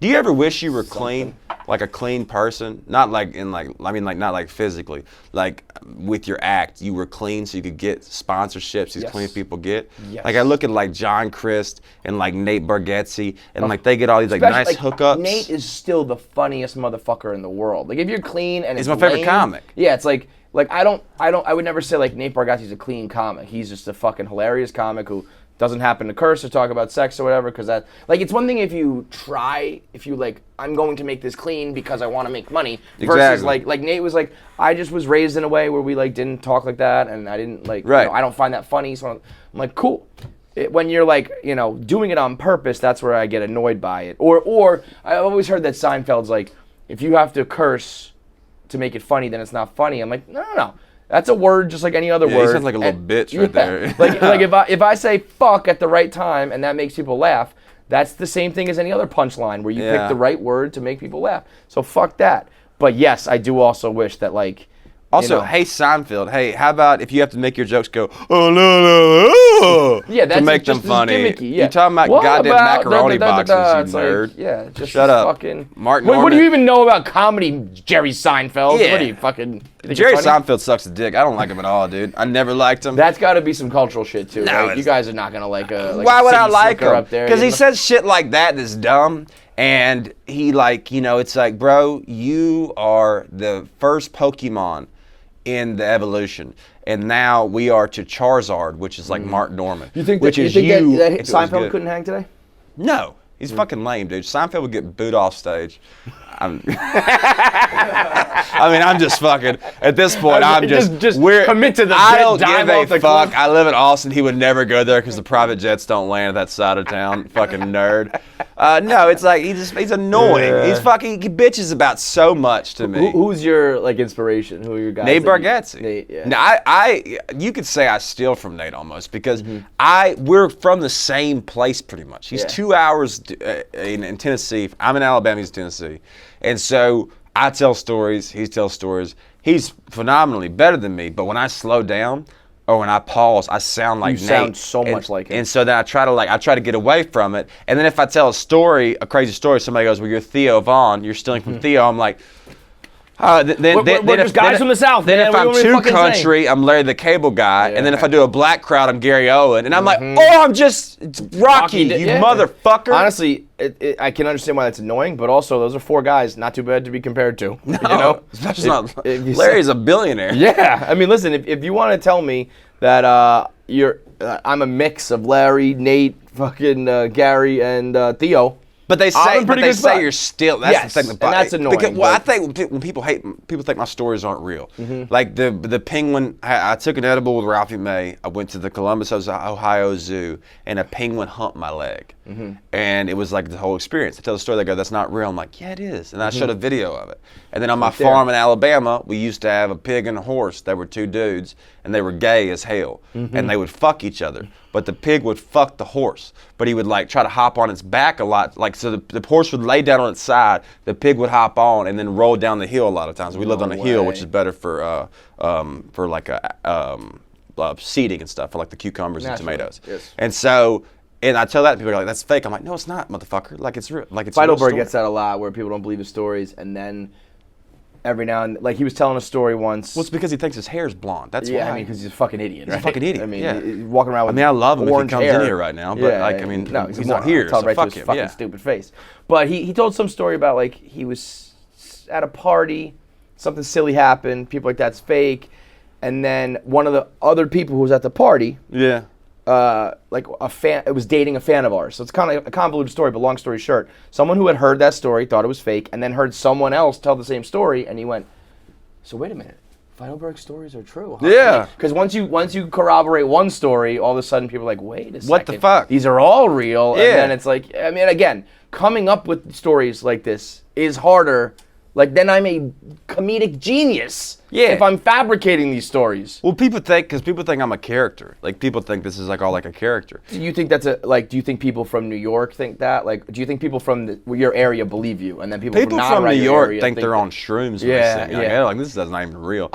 Do you ever wish you were clean, like a clean person? Not like not like physically, like with your act, you were clean so you could get sponsorships these clean people get. Yes. Like I look at like John Christ and like Nate Bargatze and like they get all these like nice hookups. Nate is still the funniest motherfucker in the world. Like if you're clean and he's my favorite comic. Yeah, it's like I would never say like Nate Bargatze's a clean comic. He's just a fucking hilarious comic who doesn't happen to curse or talk about sex or whatever, because that, like, it's one thing if you like, I'm going to make this clean because I want to make money, versus like Nate was like, I just was raised in a way where we like didn't talk like that, and I didn't like, I don't find that funny, so I'm like, cool. When you're like, doing it on purpose, that's where I get annoyed by it. Or I've always heard that Seinfeld's like, if you have to curse to make it funny, then it's not funny. I'm like, no. That's a word just like any other word. He sounds like a little bitch right there. like if I say fuck at the right time and that makes people laugh, that's the same thing as any other punchline where you pick the right word to make people laugh. So fuck that. But yes, I do also wish that like Also, hey Seinfeld, hey, how about if you have to make your jokes go, oh no no no, yeah, that's to make them just funny? Gimmicky, yeah. You talking about What goddamn about macaroni boxes, you like, nerd? yeah, just shut up. Fucking, Mark Wait, Norman. what do you even know about comedy, Jerry Seinfeld? Yeah. What are you fucking? You Jerry Seinfeld sucks a dick. I don't like him at all, dude. I never liked him. That's got to be some cultural shit too, No, right? You guys are not gonna like a. Like why a would I city like slicker him? up there? Because he says shit like that that's dumb. And he like, it's like, bro, you are the first Pokemon in the evolution, and now we are to Charizard, which is like Mark Norman. You think which that, is you think that if it was Seinfeld good. couldn't hang today? No, he's fucking lame, dude. Seinfeld would get booed off stage. I mean, I'm just fucking. At this point, I'm just we're commit to the. I don't dive give off a the fuck. cliff. I live in Austin. He would never go there because the private jets don't land at that side of town. Fucking nerd. No, it's like he's annoying. Yeah. He's fucking. He bitches about so much to me. Who's your like inspiration? Who are your guys? Nate Bargatze. Nate, yeah. Now, you could say I steal from Nate almost because we're from the same place pretty much. He's 2 hours in Tennessee. I'm in Alabama. He's in Tennessee, and so I tell stories. He tells stories. He's phenomenally better than me. But when I slow down or when I pause, I sound like Nate. You sound so much like him. And so then I try to get away from it. And then if I tell a crazy story, somebody goes, "Well, you're Theo Vaughn. You're stealing from Theo." I'm like. Then just guys from the South. Then man. if What I'm do you too want me to fucking say? country, I'm Larry the Cable Guy. And then if I do a black crowd, I'm Gary Owen. And I'm like, I'm just Rocky, you motherfucker. Honestly, I can understand why that's annoying, but also those are four guys, not too bad to be compared to. No, you know, Larry's a billionaire. Yeah, I mean, listen, if you want to tell me that I'm a mix of Larry, Nate, fucking Gary, and Theo. But they say you're still. That's yes, the thing. And that's annoying. Because, I think when people think my stories aren't real. Like the penguin. I took an edible with Ralphie May. I went to the Columbus, Ohio Zoo, and a penguin humped my leg, and it was like the whole experience. I tell the story. They go, "That's not real." I'm like, "Yeah, it is," and I showed a video of it. And then on my farm in Alabama, we used to have a pig and a horse. They were two dudes, and they were gay as hell, and they would fuck each other. But the pig would fuck the horse, but he would like try to hop on its back a lot. Like so, the horse would lay down on its side. The pig would hop on and then roll down the hill a lot of times. We lived on a hill, which is better for like seeding and stuff, for like the cucumbers and tomatoes. Yes. And so, and I tell that people are like, "That's fake." I'm like, "No, it's not, motherfucker. Like it's real. Like it's." Feidelberg gets that a lot, where people don't believe his stories, and then every now and like he was telling a story once. Well, it's because he thinks his hair's blonde. That's why. I mean, because he's a fucking idiot. Right? He's a fucking idiot. I mean, yeah. he's walking around with. I mean, I love him if he orange comes hair. in here right now, but like, I mean, no, he's not here. Tell So right fuck to his him. fucking stupid face. But he told some story about like he was at a party, something silly happened. People like that's fake, and then one of the other people who was at the party. Yeah. Like a fan, it was dating a fan of ours. So it's kind of a convoluted story, but long story short, someone who had heard that story thought it was fake, and then heard someone else tell the same story, and he went, "So wait a minute, Feidelberg's stories are true, huh?" Yeah. Because once you corroborate one story, all of a sudden people are like, "Wait a second, What the fuck? These are all real." Yeah. And then it's like, I mean, again, coming up with stories like this is harder. Like then I'm a comedic genius. Yeah. If I'm fabricating these stories. Well, people think I'm a character. Like people think this is like all like a character. Do you think that's do you think people from New York think that? Like, do you think people from your area believe you, and then people from, not from around New your York area think they're on shrooms? Yeah, when they yeah. Like this is not even real.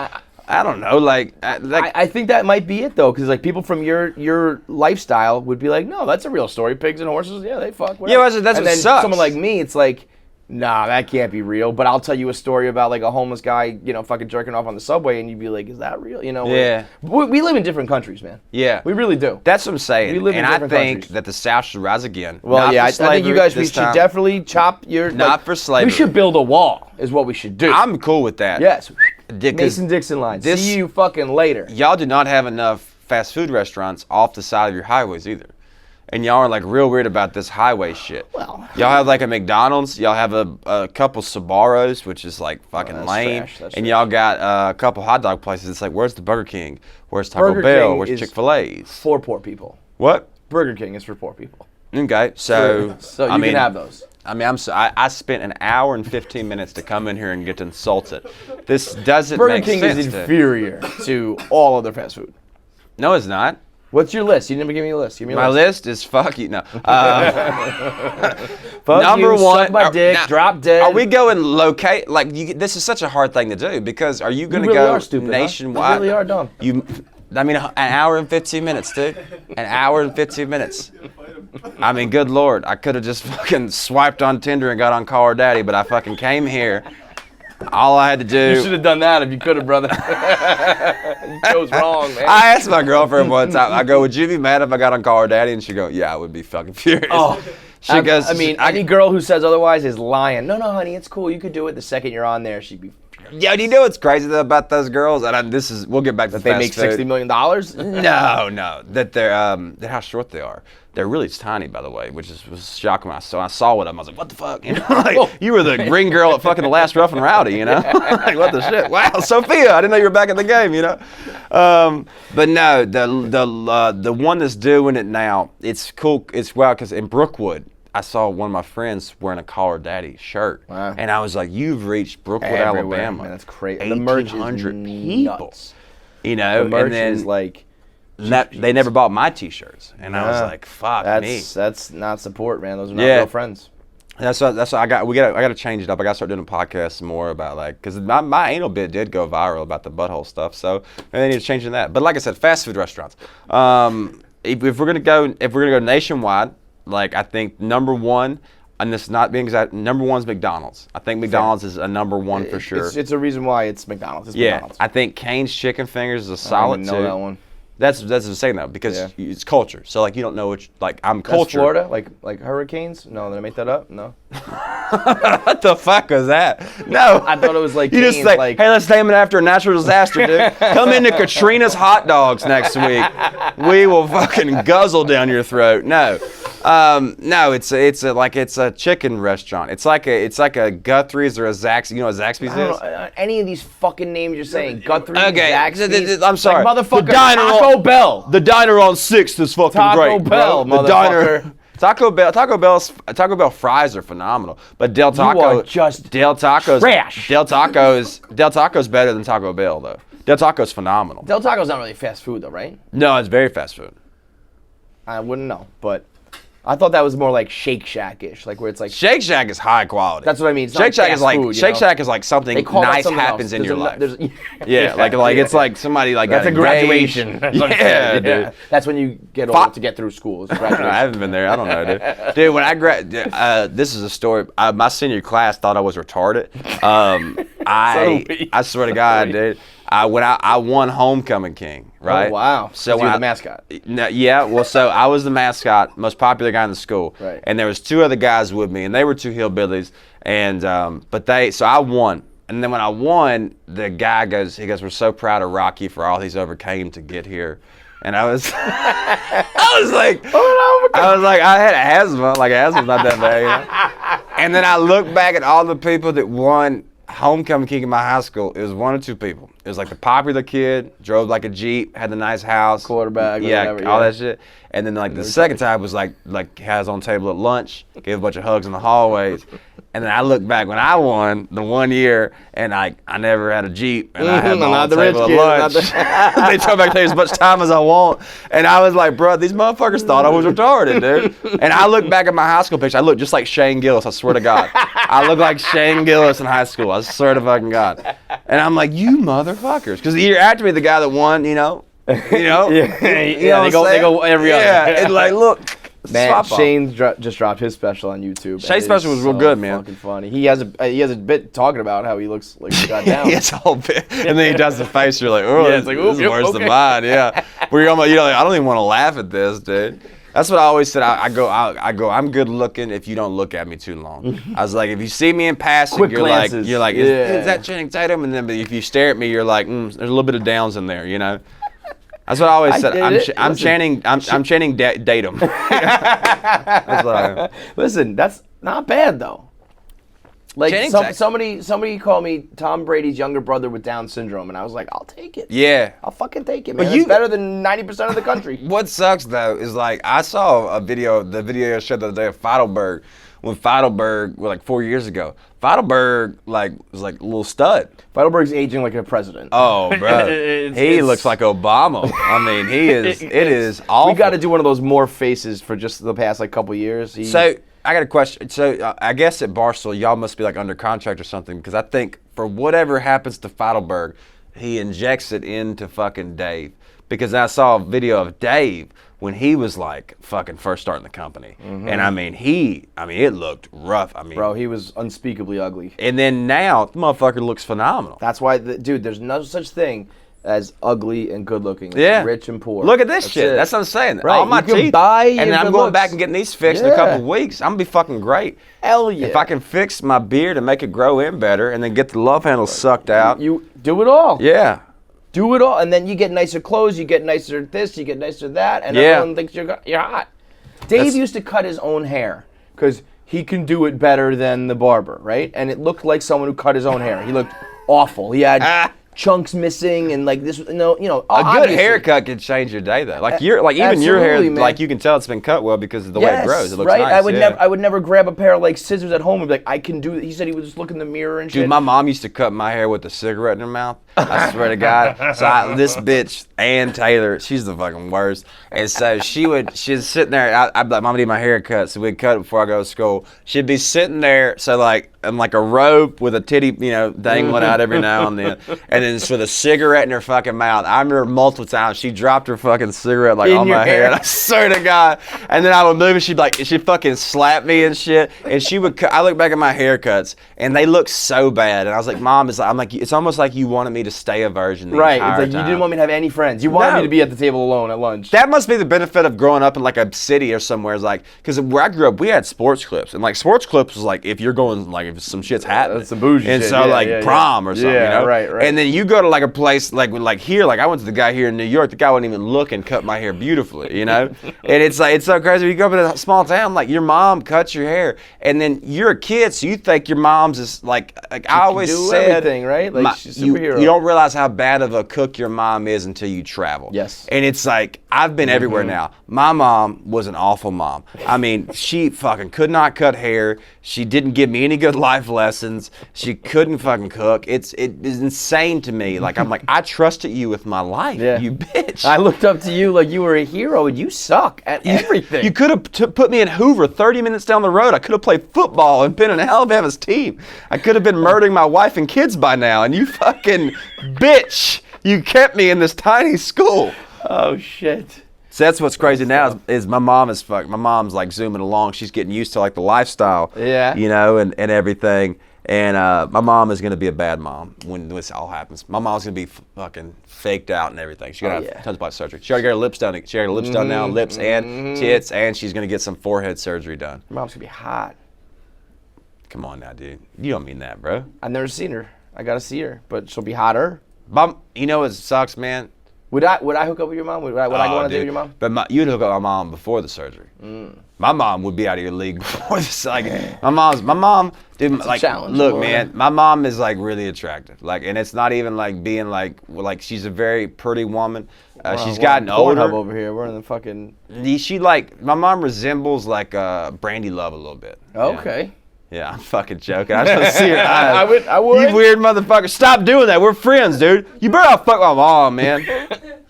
I don't know. I think that might be it though, because like people from your lifestyle would be like, no, that's a real story. Pigs and horses, yeah, they fuck. Whatever. Yeah, that's and what then sucks. Someone like me, it's like, nah, that can't be real. But I'll tell you a story about like a homeless guy, fucking jerking off on the subway, and you'd be like, is that real? Yeah. We live in different countries, man. Yeah. We really do. That's what I'm saying. We live in and I different think countries. that the South should rise again. Well, Not yeah, for I think you slavery guys, we this should time. definitely chop your. Not for slavery. We should build a wall, is what we should do. I'm cool with that. Yes. 'Cause Mason-Dixon line. See you fucking later. Y'all do not have enough fast food restaurants off the side of your highways either. And y'all are like real weird about this highway shit. Well, y'all have like a McDonald's. Y'all have a couple Sbarros, which is like fucking that's lame. trash, that's and trash. y'all got a couple hot dog places. It's like, where's the Burger King? Where's Taco Burger Bell? King Where's is Chick-fil-A's? For poor people. What? Burger King is for poor people. Okay, so So you can have those. I mean, I spent an hour and 15 minutes to come in here and get to insult it. This doesn't Burger make King sense. is inferior to all other fast food. No, it's not. What's your list? You never give me a list. Give me a My list. list is fuck you. No. Fuck number you, one. suck my dick, drop dead. Are we going locate? Like, this is such a hard thing to do because are you going to really go are stupid, nationwide? Huh? You really are dumb. I mean, an hour and 15 minutes, dude. An hour and 15 minutes. I mean, good Lord. I could have just fucking swiped on Tinder and got on Call Her Daddy, but I fucking came here. All I had to do. You should have done that if you could have, brother. You chose wrong, man. I asked my girlfriend one time, I go, would you be mad if I got on Call Her Daddy? And she go, yeah, I would be fucking furious. Oh. She goes, I mean, any girl who says otherwise is lying. No, honey, it's cool. You could do it. The second you're on there, she'd be. Yeah, do you know what's crazy though about those girls? And we'll get back to they make $60 million. No, that they're how short they are. They're really tiny, by the way, which was shocking. I saw one of them. I was like, what the fuck? You know, like, you were the green girl at fucking the last Rough and Rowdy, you know? Like, what the shit? Wow, Sophia, I didn't know you were back in the game, you know? But no, the one that's doing it now, it's cool. It's wild because in Brookwood, I saw one of my friends wearing a Call Her Daddy shirt. Wow. And I was like, you've reached Brookwood, everywhere, Alabama. Man, that's crazy. The merch is 1,800 people. Nuts. You know, the merch and then is like... they never bought my T-shirts, and I was like, "Fuck me." That's not support, man. Those are not real friends. That's what I got. I got to change it up. I got to start doing a podcast more about because my anal bit did go viral about the butthole stuff. So I need to change that. But like I said, fast food restaurants. If we're gonna go nationwide, like I think number one. And this not being exact, number one's McDonald's. I think McDonald's is a number one for sure. It's a reason why it's McDonald's. It's yeah, McDonald's. I think Cane's Chicken Fingers is a solid I don't even know that one. That's what I'm saying though, because it's culture. So like you don't know which I'm culture. That's Florida, like hurricanes? No, did I make that up? No. What the fuck was that? No, I thought it was like you Cane's, just like, hey, let's name it after a natural disaster, dude. Come into Katrina's Hot Dogs next week. We will fucking guzzle down your throat. No, it's a chicken restaurant. It's like a Guthrie's or a Zaxby's. You know what Zaxby's is? Any of these fucking names you're saying, Guthrie's, okay, Zaxby's. I'm sorry, like, motherfucker. The diner Taco Bell. The diner on 6th is fucking Taco great, Bell, bro. The motherfucker. diner. Taco Bell fries are phenomenal, but Del Taco You are just Del Taco's trash. Del Taco's better than Taco Bell though. Del Taco's phenomenal. Del Taco's not really fast food though, right? No, it's very fast food. I wouldn't know, but I thought that was more like Shake Shack-ish, like where it's like Shake Shack is high quality. That's what I mean. It's Shake Shack is like food, Shake Shack is like something nice happens in your life. Yeah, like it's like somebody like that's got a graduation. Yeah, dude. That's when you get old to get through school. I haven't been there. I don't know, dude. Dude, when I this is a story. My senior class thought I was retarded. I swear to God, dude. When I won Homecoming King, right? Oh, wow. So you were the mascot. No, yeah, well, so I was the mascot, most popular guy in the school. Right. And there was 2 other guys with me, and they were 2 hillbillies. And so I won. And then when I won, the guy goes, we're so proud of Rocky for all he's overcame to get here. And I was, I was like, I had asthma. Like asthma's not that bad, you know? And then I look back at all the people that won Homecoming King in my high school. It was 1 or 2 people. It was like the popular kid, drove like a Jeep, had the nice house, quarterback, all that shit. And then like the second time was like had his own table at lunch, gave a bunch of hugs in the hallways. And then I look back when I won the 1 year, and I never had a Jeep, and I had my own table at lunch. They told me I could take as much time as I want, and I was like, bro, these motherfuckers thought I was retarded, dude. And I look back at my high school picture, I look just like Shane Gillis. I swear to God, I look like Shane Gillis in high school. I swear to fucking God. And I'm like, you motherfuckers, because the year after me, the guy that won, you know, they go every other. Yeah, and like, look. Man, Shane just dropped his special on YouTube. Shane's special was real good, man. Fucking funny. He has a bit talking about how he looks like he got down. He has a whole bit, and then he does the face. You're like, oh, it's like, this is worse than mine. Yeah, where you're like, I don't even want to laugh at this, dude. That's what I always said. I go. I'm good looking if you don't look at me too long. I was like, if you see me in passing, quick you're glances. like, is that Channing Tatum? And then, but if you stare at me, you're like, there's a little bit of Downs in there, you know. That's what I always said. I'm chanting datum. That's what I am. Listen, that's not bad though. Like somebody called me Tom Brady's younger brother with Down syndrome, and I was like, I'll take it. Yeah, I'll fucking take it, man. It's better than 90% of the country. What sucks though is like I saw the video showed the other day of Feidelberg when Feidelberg, like 4 years ago, Feidelberg was like a little stud. Feidelberg's aging like a president. Oh, bro. He looks like Obama. I mean, it is awful. We got to do one of those more faces for just the past like couple years. So I got a question. So I guess at Barstool, y'all must be like under contract or something, because I think for whatever happens to Feidelberg, he injects it into fucking Dave. Because I saw a video of Dave when he was like fucking first starting the company. And I mean, it looked rough. I mean, bro, he was unspeakably ugly. And then now, the motherfucker looks phenomenal. That's why, dude, there's no such thing as ugly and good looking. It's rich and poor. Look at this shit. That's what I'm saying. Right. All my you can teeth. Buy and then I'm going back and getting these fixed in a couple of weeks. I'm gonna be fucking great. Hell yeah. If I can fix my beard and make it grow in better and then get the love handles sucked out. You do it all. Yeah. Do it all, and then you get nicer clothes, you get nicer this, you get nicer that, and everyone thinks you're hot. Dave used to cut his own hair because he can do it better than the barber, right? And it looked like someone who cut his own hair. He looked awful. He had chunks missing, and like this, a good haircut can change your day though. Like even your hair, man. Like you can tell it's been cut well because of the way it grows. It looks right? nice. I would never grab a pair of like scissors at home and be like, I can do it. He said he would just look in the mirror and shit. Dude, my mom used to cut my hair with a cigarette in her mouth. I swear to God. So this bitch, Ann Taylor, she's the fucking worst. And so she's sitting there. I'd be like, Mom, I need my hair cut. So we'd cut it before I go to school. She'd be sitting there, so like in like a robe with a titty, dangling out every now and then. And then with a cigarette in her fucking mouth. I remember multiple times she dropped her fucking cigarette like on my hair. And I swear to God. And then I would move and she'd fucking slap me and shit. And she would. I look back at my haircuts and they look so bad. And I was like, Mom, it's almost like you wanted me to stay a virgin the entire It's like time. you didn't want me to have any friends. You wanted me to be at the table alone at lunch. That must be the benefit of growing up in like a city or somewhere. Is like, because where I grew up, we had sports clips, and like sports clips was like if you're going like if some shit's happening, that's some bougie and shit. so prom or something, right. And then you go to like a place like here, like I went to the guy here in New York. The guy wouldn't even look and cut my hair beautifully, And it's like it's so crazy. You go up in a small town, like your mom cuts your hair, and then you're a kid, so you think your mom's is like I always said, everything, right? Like she's a superhero. You don't realize how bad of a cook your mom is until you travel. Yes. And it's like, I've been everywhere now. My mom was an awful mom. I mean, she fucking could not cut hair. She didn't give me any good life lessons. She couldn't fucking cook. It is insane to me. Like, I'm like, I trusted you with my life, you bitch. I looked up to you like you were a hero, and you suck at everything. You could have put me in Hoover 30 minutes down the road. I could have played football and been in Alabama's team. I could have been murdering my wife and kids by now, and you fucking bitch. You kept me in this tiny school. Oh, shit. So that's what's crazy now is my mom is fucked. My mom's like zooming along. She's getting used to like the lifestyle, and everything. And my mom is going to be a bad mom when this all happens. My mom's going to be fucking faked out and everything. She's going to have tons of plastic surgery. She already got her lips done. She got her lips done now, lips and tits, and she's going to get some forehead surgery done. Your mom's going to be hot. Come on now, dude. You don't mean that, bro. I've never seen her. I got to see her, but she'll be hotter. Mom, you know what sucks, man? Would I hook up with your mom? Would I go on a date with your mom? But you'd hook up with my mom before the surgery. My mom would be out of your league before this. Like my mom, dude. Like, look, man, my mom is like really attractive. Like, and it's not even like being like she's a very pretty woman. She's gotten older. Over here, we're in the fucking. She like my mom resembles like Brandy Love a little bit. Okay. Yeah, I'm fucking joking. I just want to see her eyes. I would. You weird motherfucker. Stop doing that. We're friends, dude. You better not fuck my mom, man.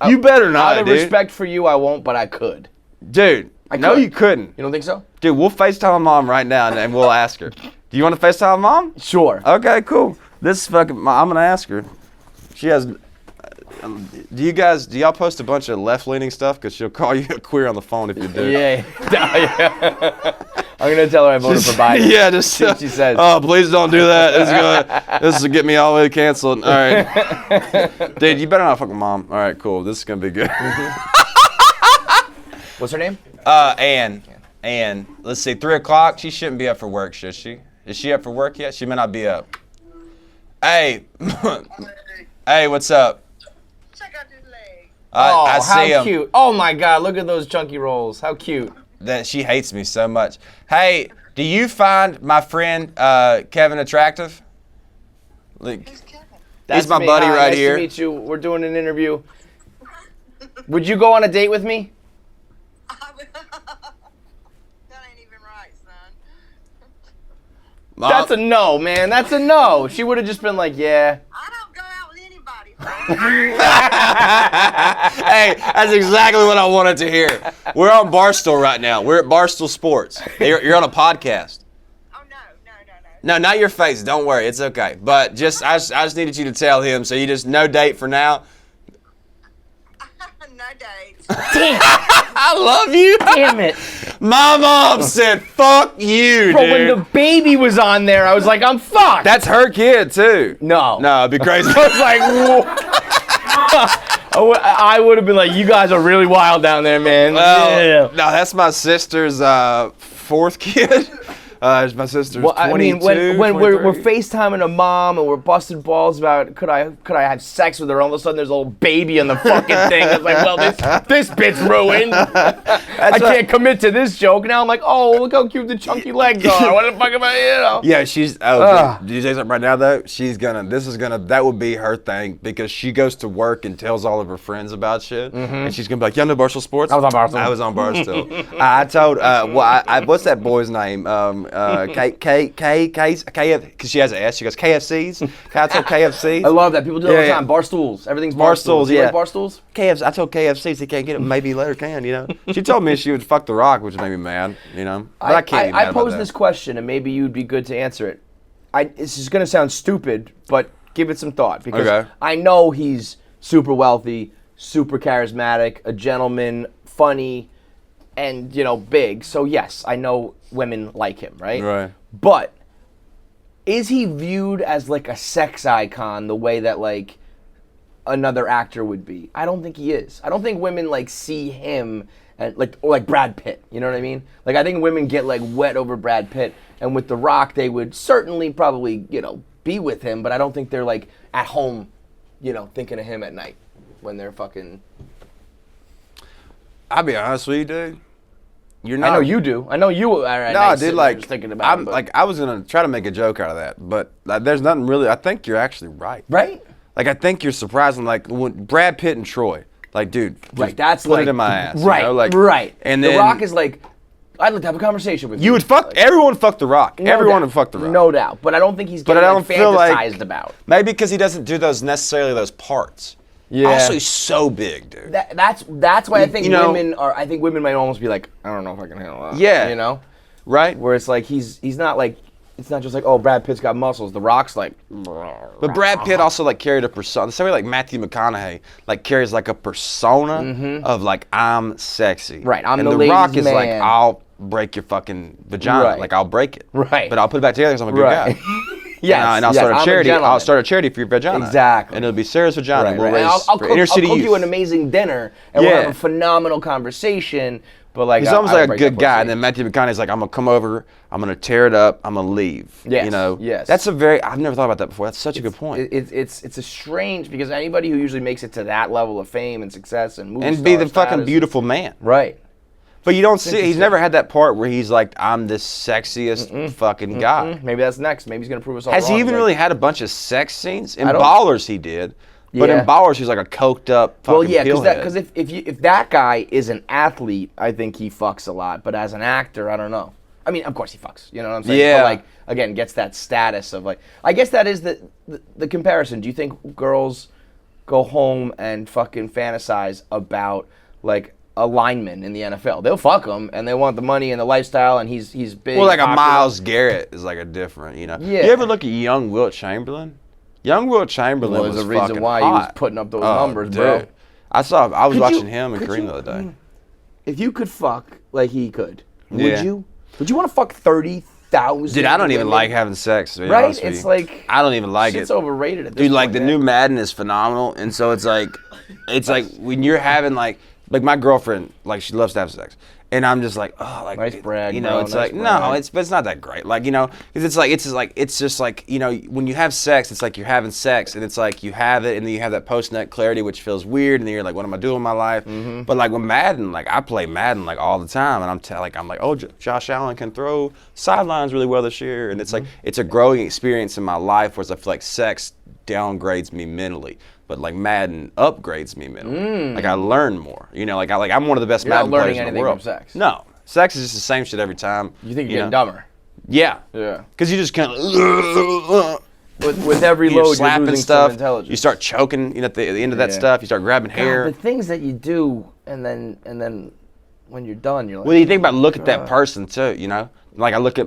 You better not, out of dude. respect for you, I won't, but I could. Dude, no, you couldn't. You don't think so? Dude, we'll FaceTime my mom right now and we'll ask her. Do you want to FaceTime my mom? Sure. Okay, cool. This is fucking, I'm going to ask her. She has, do y'all post a bunch of left-leaning stuff? Because she'll call you a queer on the phone if you do. Yeah. I'm going to tell her I voted for Biden. Yeah, just see what she says. Oh, please don't do that. This will get me all the way canceled. All right. Dude, you better not fuck with mom. All right, cool. This is going to be good. What's her name? Ann. Ann. Let's see, 3 o'clock. She shouldn't be up for work, should she? Is she up for work yet? She may not be up. Hey. Hey, what's up? Check out this leg. I see how him. Cute. Oh my God, look at those chunky rolls. How cute. That she hates me so much. Hey, do you find my friend Kevin attractive? Like, Who's Kevin? he's my buddy right nice here. Nice to meet you. We're doing an interview. Would you go on a date with me? That ain't even right, son. That's a no, man. That's a no. She would have just been like, yeah. I don't go out with anybody. Hey, that's exactly what I wanted to hear. We're on Barstool right now. We're at Barstool Sports. You're on a podcast. Oh, no. No, not your face. Don't worry. It's okay. But I just needed you to tell him. So you just no date for now. No dates. Damn. I love you. Damn it. My mom said, fuck you, Bro, dude. when the baby was on there, I was like, I'm fucked. That's her kid, too. No. No, it'd be crazy. I was like, whoa. I would have been like, you guys are really wild down there, man. Well, no, that's my sister's fourth kid. It's my sister's 22, I mean, when we're 23. FaceTiming a mom and we're busting balls about could I have sex with her, all of a sudden there's a little baby on the fucking thing. It's like, well, this bit's ruined. I can't commit to this joke. Now I'm like, oh, look how cute the chunky legs are. What the fuck am I, you know? Yeah, she's. Did you say something right now though? That would be her thing because she goes to work and tells all of her friends about shit, and she's gonna be like, "Yeah, no Barstool Sports." I was on Barstool. I was on Barstool. I told. What's that boy's name? Because she has an S. She goes KFCs. I told KFCs. I love that. People do it all the Yeah, time. Barstools. Everything's Barstools, Barstools. You yeah. like Barstools? I told KFCs they can't get it. Maybe later can. You know. She told me she would fuck The Rock, which made me mad. You know. But I can't. I posed this question, and maybe you'd be good to answer it. This is gonna sound stupid, but give it some thought because Okay. I know he's super wealthy, super charismatic, a gentleman, funny, and big. So yes, I know women like him, right? Right. But is he viewed as like a sex icon the way that like another actor would be? I don't think he is. I don't think women like see him and like Brad Pitt. You know what I mean? Like I think women get like wet over Brad Pitt, and with The Rock they would certainly probably be with him, but I don't think they're like at home, thinking of him at night when they're fucking. I'll be honest with you, dude. You're not. I know you do. I know you are at No, night dude, sitting like, there just thinking about him, but- I was gonna try to make a joke out of that, but there's nothing really. I think you're actually right. right? Like, I think you're surprising. Like when Brad Pitt and Troy, like, dude, just Right, that's put like it in my ass. Right, you know? Like, right. And The then Rock is like, I'd like to have a conversation with you. you would fuck everyone. Fuck The Rock. No Everyone doubt. would fuck The Rock. No doubt, but I don't think he's But getting I don't feel fantasized like about. maybe because he doesn't do those those parts. Yeah. Also, he's so big, dude. That's why I think know- women might almost be like, I don't know if I can handle that. Yeah. Right? Where it's like he's not like, it's not just like, oh, Brad Pitt's got muscles. The Rock's like. But Brad Pitt also like carried a persona. The same way like Matthew McConaughey like carries like a persona of like I'm sexy. Right, I'm and the The Rock ladies' is like man. I'll break your fucking vagina. Right. Like I'll break it. Right. But I'll put it back together because I'm a good Right. guy. Yes. And I'll yes, start a I'm charity. gentleman. I'll start a charity for your vagina. Exactly. And it'll be Sarah's vagina. Right, We'll right. And raise I'll for cook, inner I'll city cook youth. you an amazing dinner, and we'll Yeah. have a phenomenal conversation. But like, He's almost like a good guy, and then Matthew McConaughey's like, I'm gonna come over, I'm gonna tear it up, I'm gonna leave. Yes, You know. yes. That's I've never thought about that before. That's such a good point. It's a strange because anybody who usually makes it to that level of fame and success and movie And be the star fucking status- beautiful man. Right. But you don't see. He's interesting. never had that part where he's like, "I'm the sexiest fucking guy." Maybe that's next. Maybe he's gonna prove us all Has wrong. he even Like- really had a bunch of sex scenes in I don't- Ballers? He did, but Yeah. in Ballers he's like a coked up fucking Well, yeah, pillhead. because if that guy is an athlete, I think he fucks a lot. But as an actor, I don't know. I mean, of course he fucks. You know what I'm saying? Yeah. But like again, gets that status of like. I guess that is the comparison. Do you think girls go home and fucking fantasize about like a lineman in the NFL? They'll fuck him and they want the money and the lifestyle, and he's big. well, like a popular. Miles Garrett is like a different, you know. Yeah. You ever look at young Wilt Chamberlain? Young Wilt Chamberlain Well, was there's a reason fucking why he was hot. putting up those Oh, numbers, bro. dude. I was Could watching you- him and could Kareem you- the other day. If you could fuck like he could, Yeah. would you? Would you want to fuck 30,000? Dude, I don't even women? like having sex. To be Right? honest with It's you. like I don't even like shit's it. overrated at this Dude, like point, the man. new Madden is phenomenal, and so it's like when you're having like my girlfriend, like she loves to have sex, and I'm just like, oh, like Nice brag, you know, bro, it's nice like brag. no, but it's not that great, like you know, because it's just like you know, when you have sex, it's like you're having sex, and it's like you have it, and then you have that post nut clarity, which feels weird, and then you're like, what am I doing with my life? Mm-hmm. But like with Madden, like I play Madden like all the time, and I'm like, oh, Josh Allen can throw sidelines really well this year, and it's like it's a growing experience in my life, whereas I feel like sex downgrades me mentally. But like Madden upgrades me mentally. Like I learn more. You know, I'm one of the best You're not Madden learning players in the anything world. from sex. No, sex is just the same shit every time. You think know? you're getting dumber? Yeah. Yeah. Because you just kind of With every you're load, you're slapping losing stuff. some intelligence. You start choking, at the end of that stuff. You start grabbing hair. The things that you do, and then when you're done, you're like. Well, you think about look at that person too, Like I look at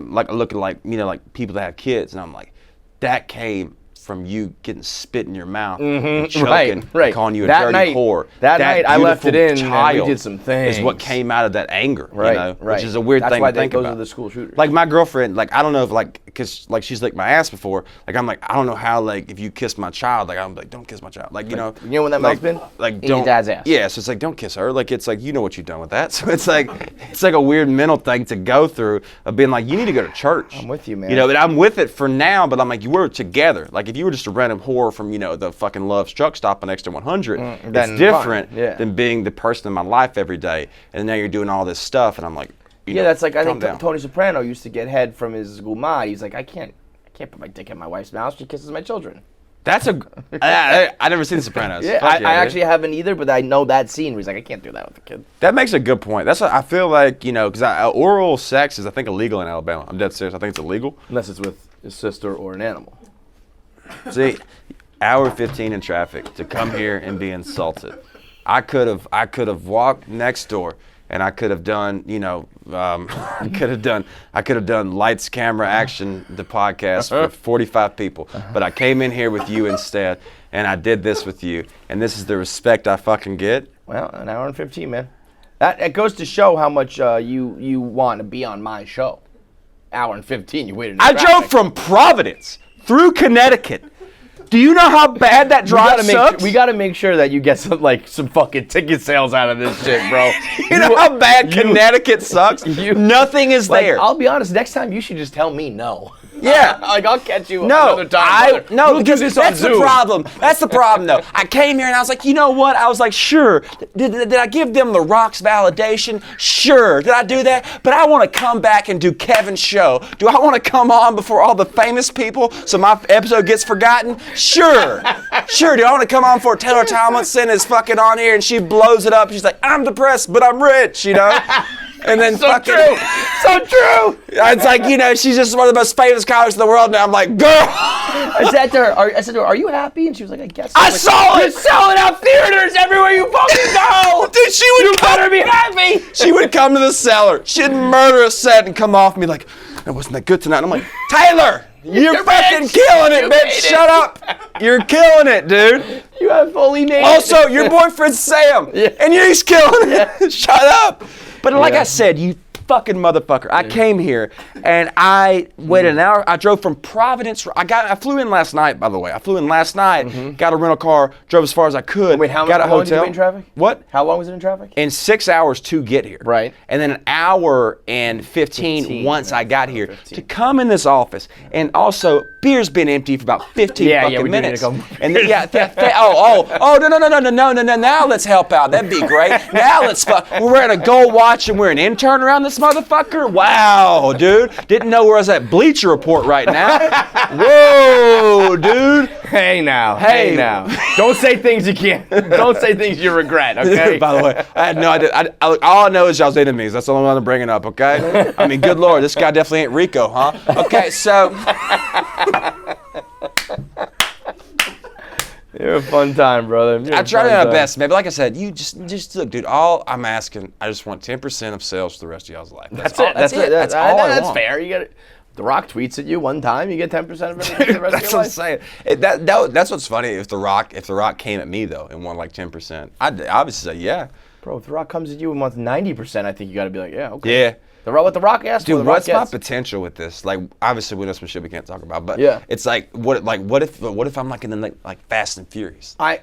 people that have kids, and I'm like, that came from you getting spit in your mouth, and choking, and calling you a dirty whore. That night I left it in, child and we did some things. Is what came out of that anger, Right. Which is a weird thing to think about. Those are the school shooters. Like my girlfriend, like I don't know if because she's licked my ass before. Like I'm like I don't know how if you kiss my child, like I'm like don't kiss my child, You know when that mouth's been? Like in your dad's ass. Yeah, so it's like don't kiss her. Like it's like you know what you've done with that. So it's like a weird mental thing to go through of being like you need to go to church. I'm with you, man. But I'm with it for now. But I'm like you were together. Like if you were just a random whore from the fucking Love's truck stop on Extra 100, it's different than being the person in my life every day. And now you're doing all this stuff, and I'm like, that's like I think Tony Soprano used to get head from his gumad. He's like, I can't put my dick in my wife's mouth. She kisses my children. That's I never seen The Sopranos. Yeah, I actually haven't either, but I know that scene where he's like, I can't do that with a kid. That makes a good point. That's what I feel like, because oral sex is, I think, illegal in Alabama. I'm dead serious. I think it's illegal. Unless it's with his sister or an animal. See, hour 15 in traffic to come here and be insulted. I could have walked next door and I could have done, I could have done lights, camera, action, the podcast for 45 people. But I came in here with you instead, and I did this with you, and this is the respect I fucking get. Well, an hour and 15, man. It goes to show how much you want to be on my show. Hour and 15, you waited in traffic. I drove from Providence through Connecticut. Do you know how bad that drive sucks? We gotta make sure that you get some fucking ticket sales out of this shit, bro. You know how bad Connecticut sucks? Nothing is there. I'll be honest, next time you should just tell me no. Yeah. I'll catch you another time. We'll do this that's the problem. That's the problem, though. I came here and I was like, you know what? I was like, sure. Did I give them the Rock's validation? Sure. Did I do that? But I want to come back and do Kevin's show. Do I want to come on before all the famous people so my episode gets forgotten? Sure. Sure. Do I want to come on before Taylor Tomlinson is fucking on here and she blows it up? She's like, I'm depressed, but I'm rich, And then so true. It's like, she's just one of the most famous comics in the world now. I'm like, girl. I said to her, are you happy? And she was like, I guess. I saw it. You're selling out theaters everywhere you fucking go. Dude, you better be happy. She would come to the cellar. She'd murder a set and come off me like, it wasn't that good tonight. And I'm like, Taylor, you're fucking killing it, bitch. Shut up. You're killing it, dude. You have fully made it. Also, your boyfriend's Sam. Yeah. And he's killing it. Shut up. But like I said, you fucking motherfucker. I came here and I waited an hour. I drove from Providence. I flew in last night, by the way. Got a rental car, drove as far as I could. Wait, how long did you be in traffic? What? How long was it in traffic? In 6 hours to get here. Right. And then an hour and 15 once I got here to come in this office. And also, beer's been empty for about 15 fucking minutes. And then, no. Now let's help out. That'd be great. Now let's we're wearing a gold watch and we're an intern around this motherfucker. Wow, dude. Didn't know where I was at Bleacher Report right now. Whoa, dude. Hey now. Don't say things you can't. Don't say things you regret, okay? By the way, I had no idea. All I know is y'all's enemies. That's the only one I'm bringing up, okay? I mean, good Lord, this guy definitely ain't Rico, huh? Okay, so... You're a fun time, brother. I try to do my best, man. But like I said, you just look, dude. All I'm asking, I just want 10% of sales for the rest of y'all's life. That's all. That's it. That's all I want. That's fair. You got it. The Rock tweets at you one time, you get 10% of everything for the rest That's of your what life. I'm saying. That's what's funny. If the Rock came at me though and won like 10%, I'd obviously say yeah. Bro, if the Rock comes at you and wants 90%, I think you got to be like, yeah, okay. Yeah. What the Rock asked for, dude, the Rock what's my gets. potential with this? Like, obviously, we know some shit we can't talk about, but yeah. It's like, what if I'm like in the like Fast and Furious? What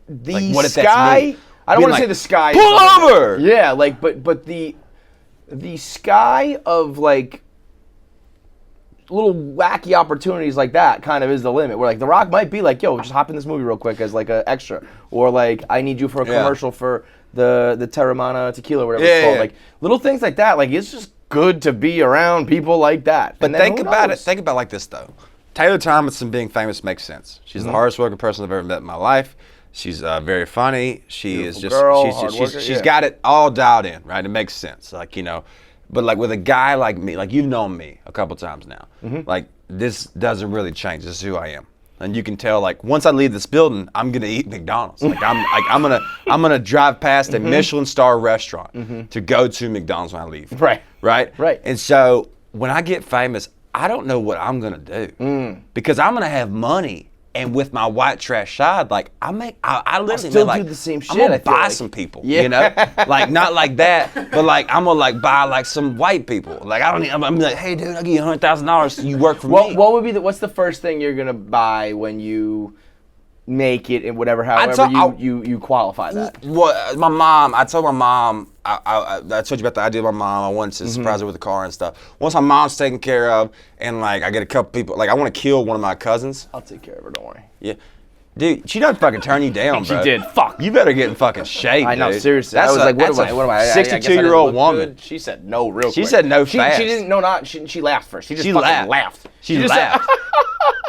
if Sky? That's me? I don't want to say the sky. Pull over. Yeah, like, but the sky of like little wacky opportunities like that kind of is the limit. Where like the Rock might be like, yo, just hop in this movie real quick as like an extra, or like I need you for a commercial for the Terramana tequila, or whatever it's called. Like little things like that. Like it's just good to be around people like that. But think about it. Think about it like this though. Taylor Tomlinson being famous makes sense. She's the hardest working person I've ever met in my life. She's very funny. She is just girl, she's got it all dialed in, right? It makes sense. Like, But like with a guy like me, like you've known me a couple times now, Mm-hmm. like this doesn't really change. This is who I am. And you can tell, like, once I leave this building, I'm gonna eat McDonald's. I'm gonna drive past a Michelin star restaurant to go to McDonald's when I leave. Right. Right. And so when I get famous, I don't know what I'm gonna do because I'm gonna have money. And with my white trash side, like I literally still like, do the same shit, I'm gonna I feel buy like. some people, Yeah. you know, like not like that, but like I'm gonna like buy like some white people. Like I don't need. I'm like, hey dude, I'll give you $100,000 so you work for me. What would be what's the first thing you're gonna buy when you make it and whatever, however you qualify that? Well, my mom. I told my mom. I told you about the idea of my mom. I wanted to surprise her with a car and stuff. Once my mom's taken care of, and like I get a couple people, like I want to kill one of my cousins. I'll take care of her. Don't worry. Yeah. Dude, she doesn't fucking turn you down, bro. She did. Fuck. You better get in fucking shape, I know, dude. seriously. I was like, what am I? 62-year-old woman. She said no real She quick. said no She fast. didn't, no, not, she laughed first. She just She fucking laughed. She just laughed. Said,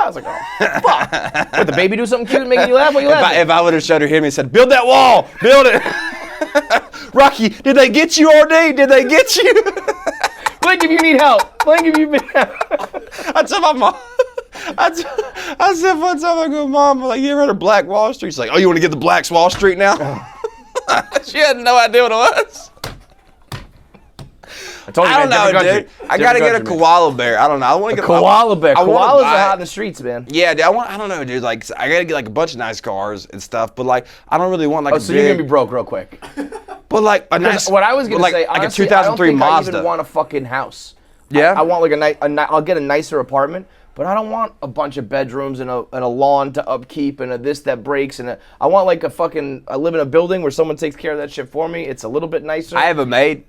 I was like, oh, fuck. What, the baby do something cute making you laugh? What you laughing? If I would have showed her him and said, build that wall, build it. Rocky, did they get you, RD? Did they get you? Blink if you need help. Blink if you need help. I told my mom. I said one time, I go, Mom, like, you ever heard of Black Wall Street? She's like, oh, you want to get the Black's Wall Street now? She had no idea what it was. I told you, I don't man, know, different dude. country. I gotta get a Different country, koala bear. I don't know. I want to get koala bear. I wanna Koalas are buy- hot in the streets, man. Yeah, dude. I don't know, dude. Like, I gotta get like a bunch of nice cars and stuff, but like, I don't really want like Oh, a so big. you're gonna be broke real quick. But like a nice. What I was gonna like, say, like honestly, a 2003 I don't think Mazda. I even want a fucking house. Yeah? I want like I'll get a nicer apartment, but I don't want a bunch of bedrooms and a lawn to upkeep and a this that breaks I want like I live in a building where someone takes care of that shit for me. It's a little bit nicer. I have a maid.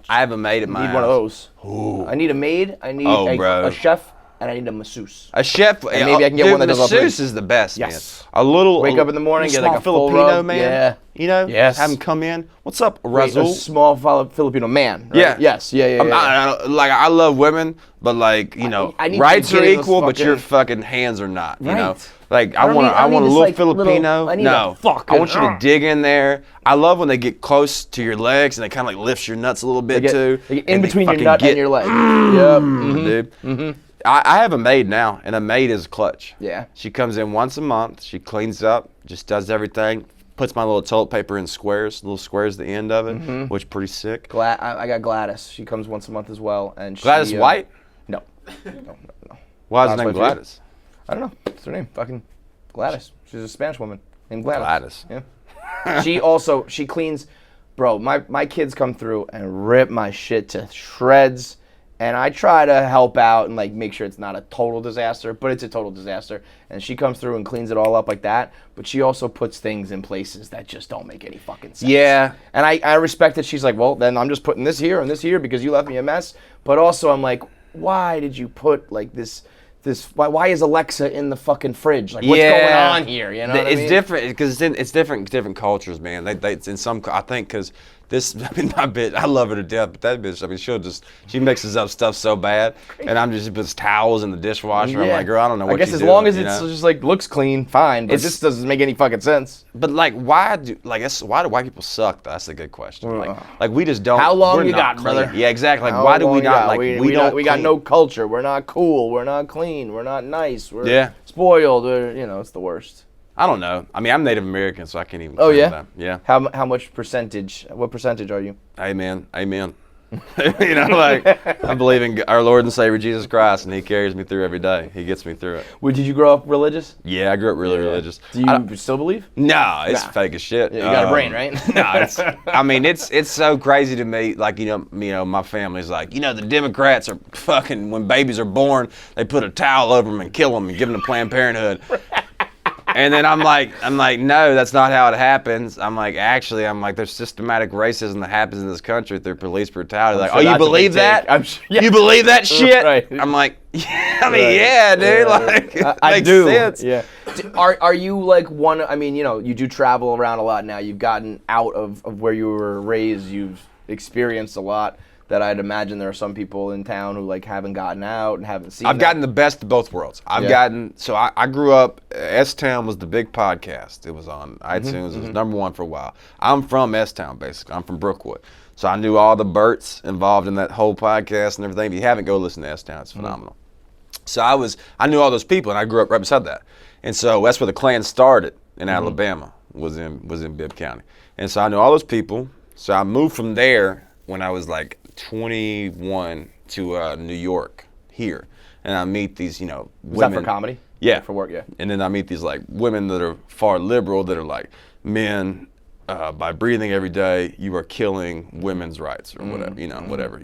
At my I need house. one of those. I need a maid. I need bro. a chef, and I need a masseuse. A chef. And maybe I can get one that does all three. masseuse is the best, Yes. man. A little. Wake up in the morning, get small like a full Filipino rub. man. Yeah. You know. Yes. Have him come in. What's up, Wait, a Razul? small Filipino man. Right? Yeah. Yes. Yeah. I love women, but like you know, I need rights to are get in those equal, but your fucking- fucking hands are not. You Right. know, like I don't want need- I a need this, little like, Filipino. little- I need no, a fucking- I want you to dig in there. I love when they get close to your legs and they kind of like lifts your nuts a little bit too. They get in and they between your fucking nut get- and your leg. Yep. dude. I have a maid now, and a maid is clutch. Yeah. She comes in once a month. She cleans up, just does everything. Puts my little toilet paper in squares, little squares at the end of it, which is pretty sick. I got Gladys. She comes once a month as well, and Gladys she, White? No. Why is her Gladys name White, Gladys? I don't know. What's her name? Fucking Gladys. She's a Spanish woman named Gladys. Gladys. Yeah. She cleans. Bro, my kids come through and rip my shit to shreds, and I try to help out and like make sure it's not a total disaster, but it's a total disaster. And she comes through and cleans it all up like that, but she also puts things in places that just don't make any fucking sense. Yeah. And I respect that she's like, well, then I'm just putting this here and this here because you left me a mess. But also I'm like, why did you put like this why is Alexa in the fucking fridge? Like, what's going on here? You know what I it's mean? different because it's different cultures, man. They in some, I think, because this, I mean, my bitch, I love her to death, but that bitch, I mean, she mixes up stuff so bad, and I'm just puts towels in the dishwasher. I'm like, girl, I don't know what I guess you're as doing, long as you it's know? just like looks clean, fine. But It's- this doesn't make any fucking sense. But like, why do white people suck? Though? That's a good question. Like we just don't. How long we're you not got, clean. brother? Yeah, exactly. Like, How why do long we you not got? like we don't? we got clean. no culture. We're not cool. We're not clean. We're not nice. We're Yeah. spoiled. It's the worst. I don't know. I mean, I'm Native American, so I can't even. Oh claim yeah. that. Yeah. How much percentage? What percentage are you? Amen. Amen. You know, like I believe in our Lord and Savior Jesus Christ, and He carries me through every day. He gets me through it. Did you grow up religious? Yeah, I grew up really religious. Do you still believe? No, it's Nah. fake as shit. Yeah, you got a brain, right? No, I mean, it's so crazy to me. Like, you know, my family's like, the Democrats are fucking, when babies are born, they put a towel over them and kill them and give them to Planned Parenthood. And then I'm like, no, that's not how it happens. I'm like, there's systematic racism that happens in this country through police brutality. Like, sure oh, you that's a big believe that? take. I'm sure- yeah. You believe that shit? Right. I'm like, yeah, I mean, Right. yeah, dude. Like, it I makes do. sense. Yeah. Are you like one? I mean, you do travel around a lot now. You've gotten out of where you were raised. You've experienced a lot. That I'd imagine there are some people in town who like haven't gotten out and haven't seen. I've gotten the best of both worlds. I grew up, S-Town was the big podcast. It was on iTunes. It was #1 for a while. I'm from S-Town, basically. I'm from Brookwood. So I knew all the Berts involved in that whole podcast and everything. If you haven't, go listen to S-Town. It's phenomenal. So I knew all those people, and I grew up right beside that. And so that's where the Klan started in Alabama, was in Bibb County. And so I knew all those people. So I moved from there when I was like 21 to New York here. And I meet these, women. Was that for comedy? Yeah. For work, yeah. And then I meet these like women that are far liberal that are like, men, by breathing every day, you are killing women's rights or whatever,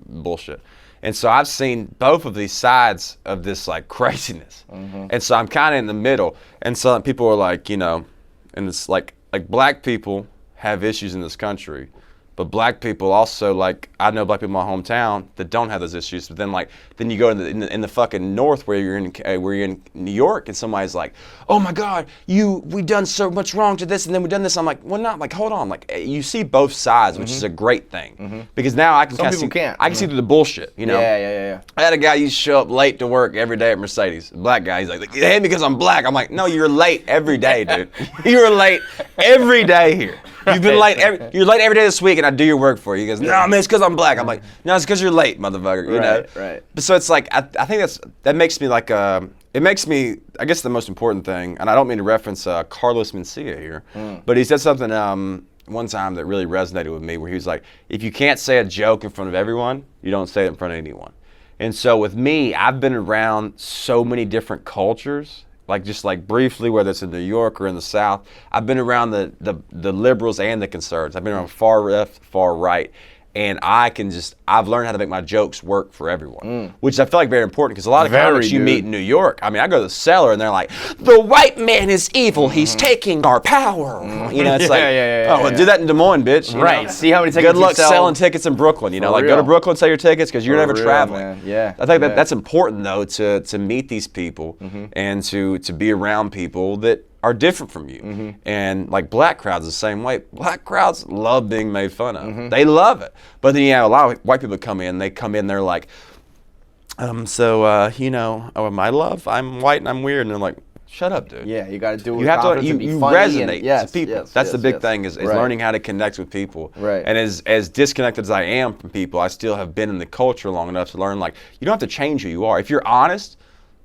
bullshit. And so I've seen both of these sides of this like craziness. And so I'm kind of in the middle. And so people are like, and it's like black people have issues in this country. But black people also, like, I know black people in my hometown that don't have those issues. But then you go in the fucking north where you're in New York, and somebody's like, "Oh my God, we done so much wrong to this, and then we done this." I'm like, well, not like, hold on, like you see both sides, which is a great thing because now I can Some people can't. I can see through the bullshit, Yeah. I had a guy used to show up late to work every day at Mercedes. A black guy, he's like, "You hate me because I'm black." I'm like, "No, you're late every day, dude. You're late every day here. You've been late. You're late every day this week, and I do your work for you." He goes, "No, man, it's because I'm black." I'm like, "No, it's because you're late, motherfucker." You know? Right. But so it's like I think that makes me like it makes me, I guess the most important thing, and I don't mean to reference Carlos Mencia here, but he said something one time that really resonated with me, where he was like, "If you can't say a joke in front of everyone, you don't say it in front of anyone." And so with me, I've been around so many different cultures. Like just like briefly, whether it's in New York or in the South, I've been around the liberals and the conservatives. I've been around far left, far right, and I've learned how to make my jokes work for everyone, which I feel like very important because a lot of comics you meet in New York, I mean, I go to the cellar and they're like, "The white man is evil. He's taking our power." It's like, do that in Des Moines, bitch. Right. See how many tickets Good luck you sell. selling tickets in Brooklyn. Like go to Brooklyn, sell your tickets because you're never traveling. Man. Yeah. I think that's important though to meet these people and to be around people that are different from you. And like black crowds the same way. Black crowds love being made fun of. They love it. But then you have a lot of white people come in, they're like, my love, I'm white and I'm weird. And they're like, shut up, dude. Yeah, you got to do it. You have to, you resonate to people. Yes, that's the big thing is learning how to connect with people. Right. And as disconnected as I am from people, I still have been in the culture long enough to learn, like, you don't have to change who you are. If you're honest,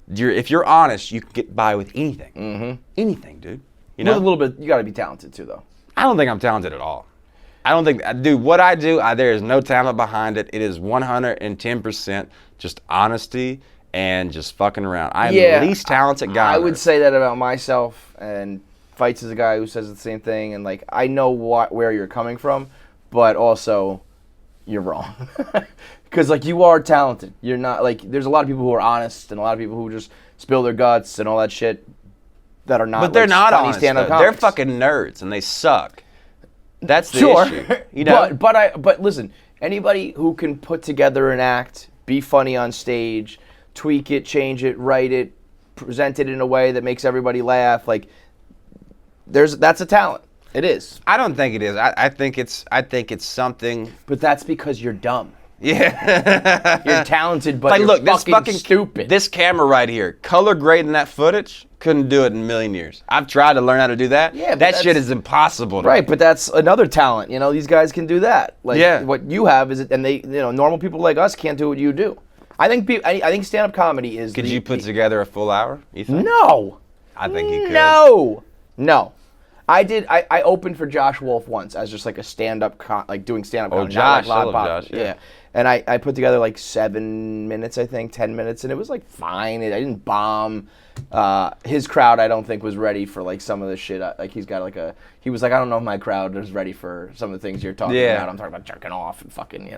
you can get by with anything. Anything, dude. With a little bit, you got to be talented too, though. I don't think I'm talented at all. I don't think, dude, what I do, there is no talent behind it. It is 110% just honesty and just fucking around. I am the least talented guy. I would say that about myself, and Fights is a guy who says the same thing, and like, I know where you're coming from, but also, you're wrong. Because like, you are talented. You're not, like, there's a lot of people who are honest, and a lot of people who just spill their guts and all that shit that are not, but they're not honest, they're fucking nerds, and they suck. That's the issue. But listen, anybody who can put together an act, be funny on stage, tweak it, change it, write it, present it in a way that makes everybody laugh, like that's a talent. It is. I don't think it is. I think it's something. But that's because you're dumb. Yeah. You're talented, but like, you're look, this fucking stupid. This camera right here, color grading that footage, couldn't do it in a million years. I've tried to learn how to do that. Yeah, that shit is impossible. Right, but that's another talent. These guys can do that. Like, what you have is, and they, normal people like us can't do what you do. I think I think stand-up comedy is. Could you put together a full hour? You think? No. I think you could. No. I opened for Josh Wolf once as just like a stand-up, doing stand-up comedy. Josh, not like Josh, yeah. And I put together like 7 minutes, I think, 10 minutes, and it was like fine. I didn't bomb. His crowd, I don't think, was ready for like some of the shit. Like he was like, I don't know if my crowd is ready for some of the things you're talking about. I'm talking about jerking off and fucking,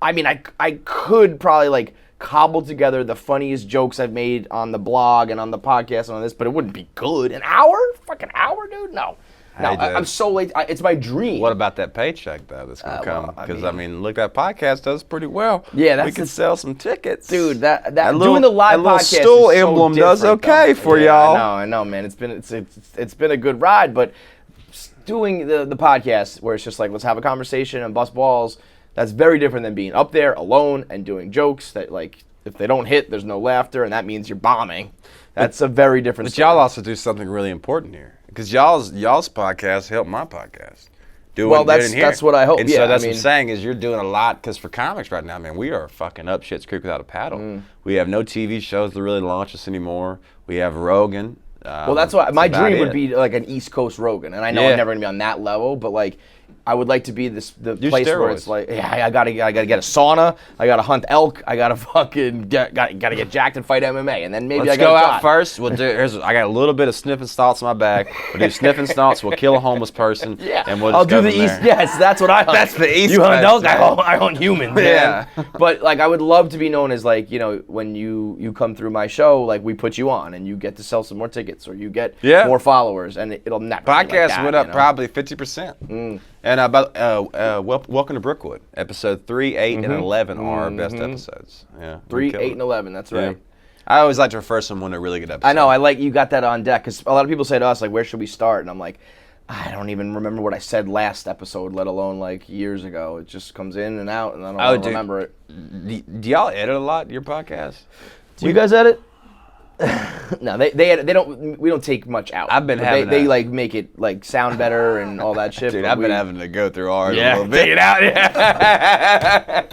I mean, I could probably like cobble together the funniest jokes I've made on the blog and on the podcast and on this, but it wouldn't be good. An hour? Fucking hour, dude? No. No, I'm so late. It's my dream. What about that paycheck, though, that's going to come? Because, look, that podcast does pretty well. Yeah, we can sell some tickets. Dude, that doing the live podcast little stool is emblem so does okay for y'all. I know, man. It's been a good ride, but doing the podcast where it's just like, let's have a conversation and bust balls, that's very different than being up there alone and doing jokes that, like, if they don't hit, there's no laughter, and that means you're bombing. That's a very different story. But y'all also do something really important here. Because y'all's podcast helped my podcast. doing Well, good in here. that's what I hope. And Yeah, so that's I what mean- I'm saying is you're doing a lot because for comics right now, man, we are fucking up shit's creek without a paddle. We have no TV shows to really launch us anymore. We have Rogan. Well, that's why my about dream would it. be like an East Coast Rogan, and I know Yeah. I'm never gonna be on that level, but like I would like to be the Do place where steroids. it's like, yeah, I gotta get a sauna, I gotta hunt elk, I gotta fucking gotta get jacked and fight MMA, and then maybe Let's I go gotta out first. We'll do. I got a little bit of sniffing salts in my bag. We'll do sniffing salts. We'll kill a homeless person. Yeah, and we'll just I'll do go the from East. there. Yes, that's what I hunt. That's the East You hunt Coast, elk, man. I hunt humans. Man. Yeah. But like I would love to be known as like, you know, when you come through my show, like we put you on and you get to sell some more tickets or you get more followers, and it'll never be like Podcast that, went up you know? probably 50%. And Welcome to Brookwood, episode 3, 8, and 11 are our best episodes. Yeah, 3, 8, and 11. That's right. Yeah. I always like to refer someone to a really good episode. I know. I like you got that on deck because a lot of people say to us like, "Where should we start?" And I'm like, I don't even remember what I said last episode, let alone like years ago. It just comes in and out, and I don't remember it. Do y'all edit a lot your podcast? Do you guys edit? No, they don't. We don't take much out. I've been But having they that. like make it like sound better and all that shit. Dude, but I've been we- having to go through ours a yeah, little bit. take it out. Yeah.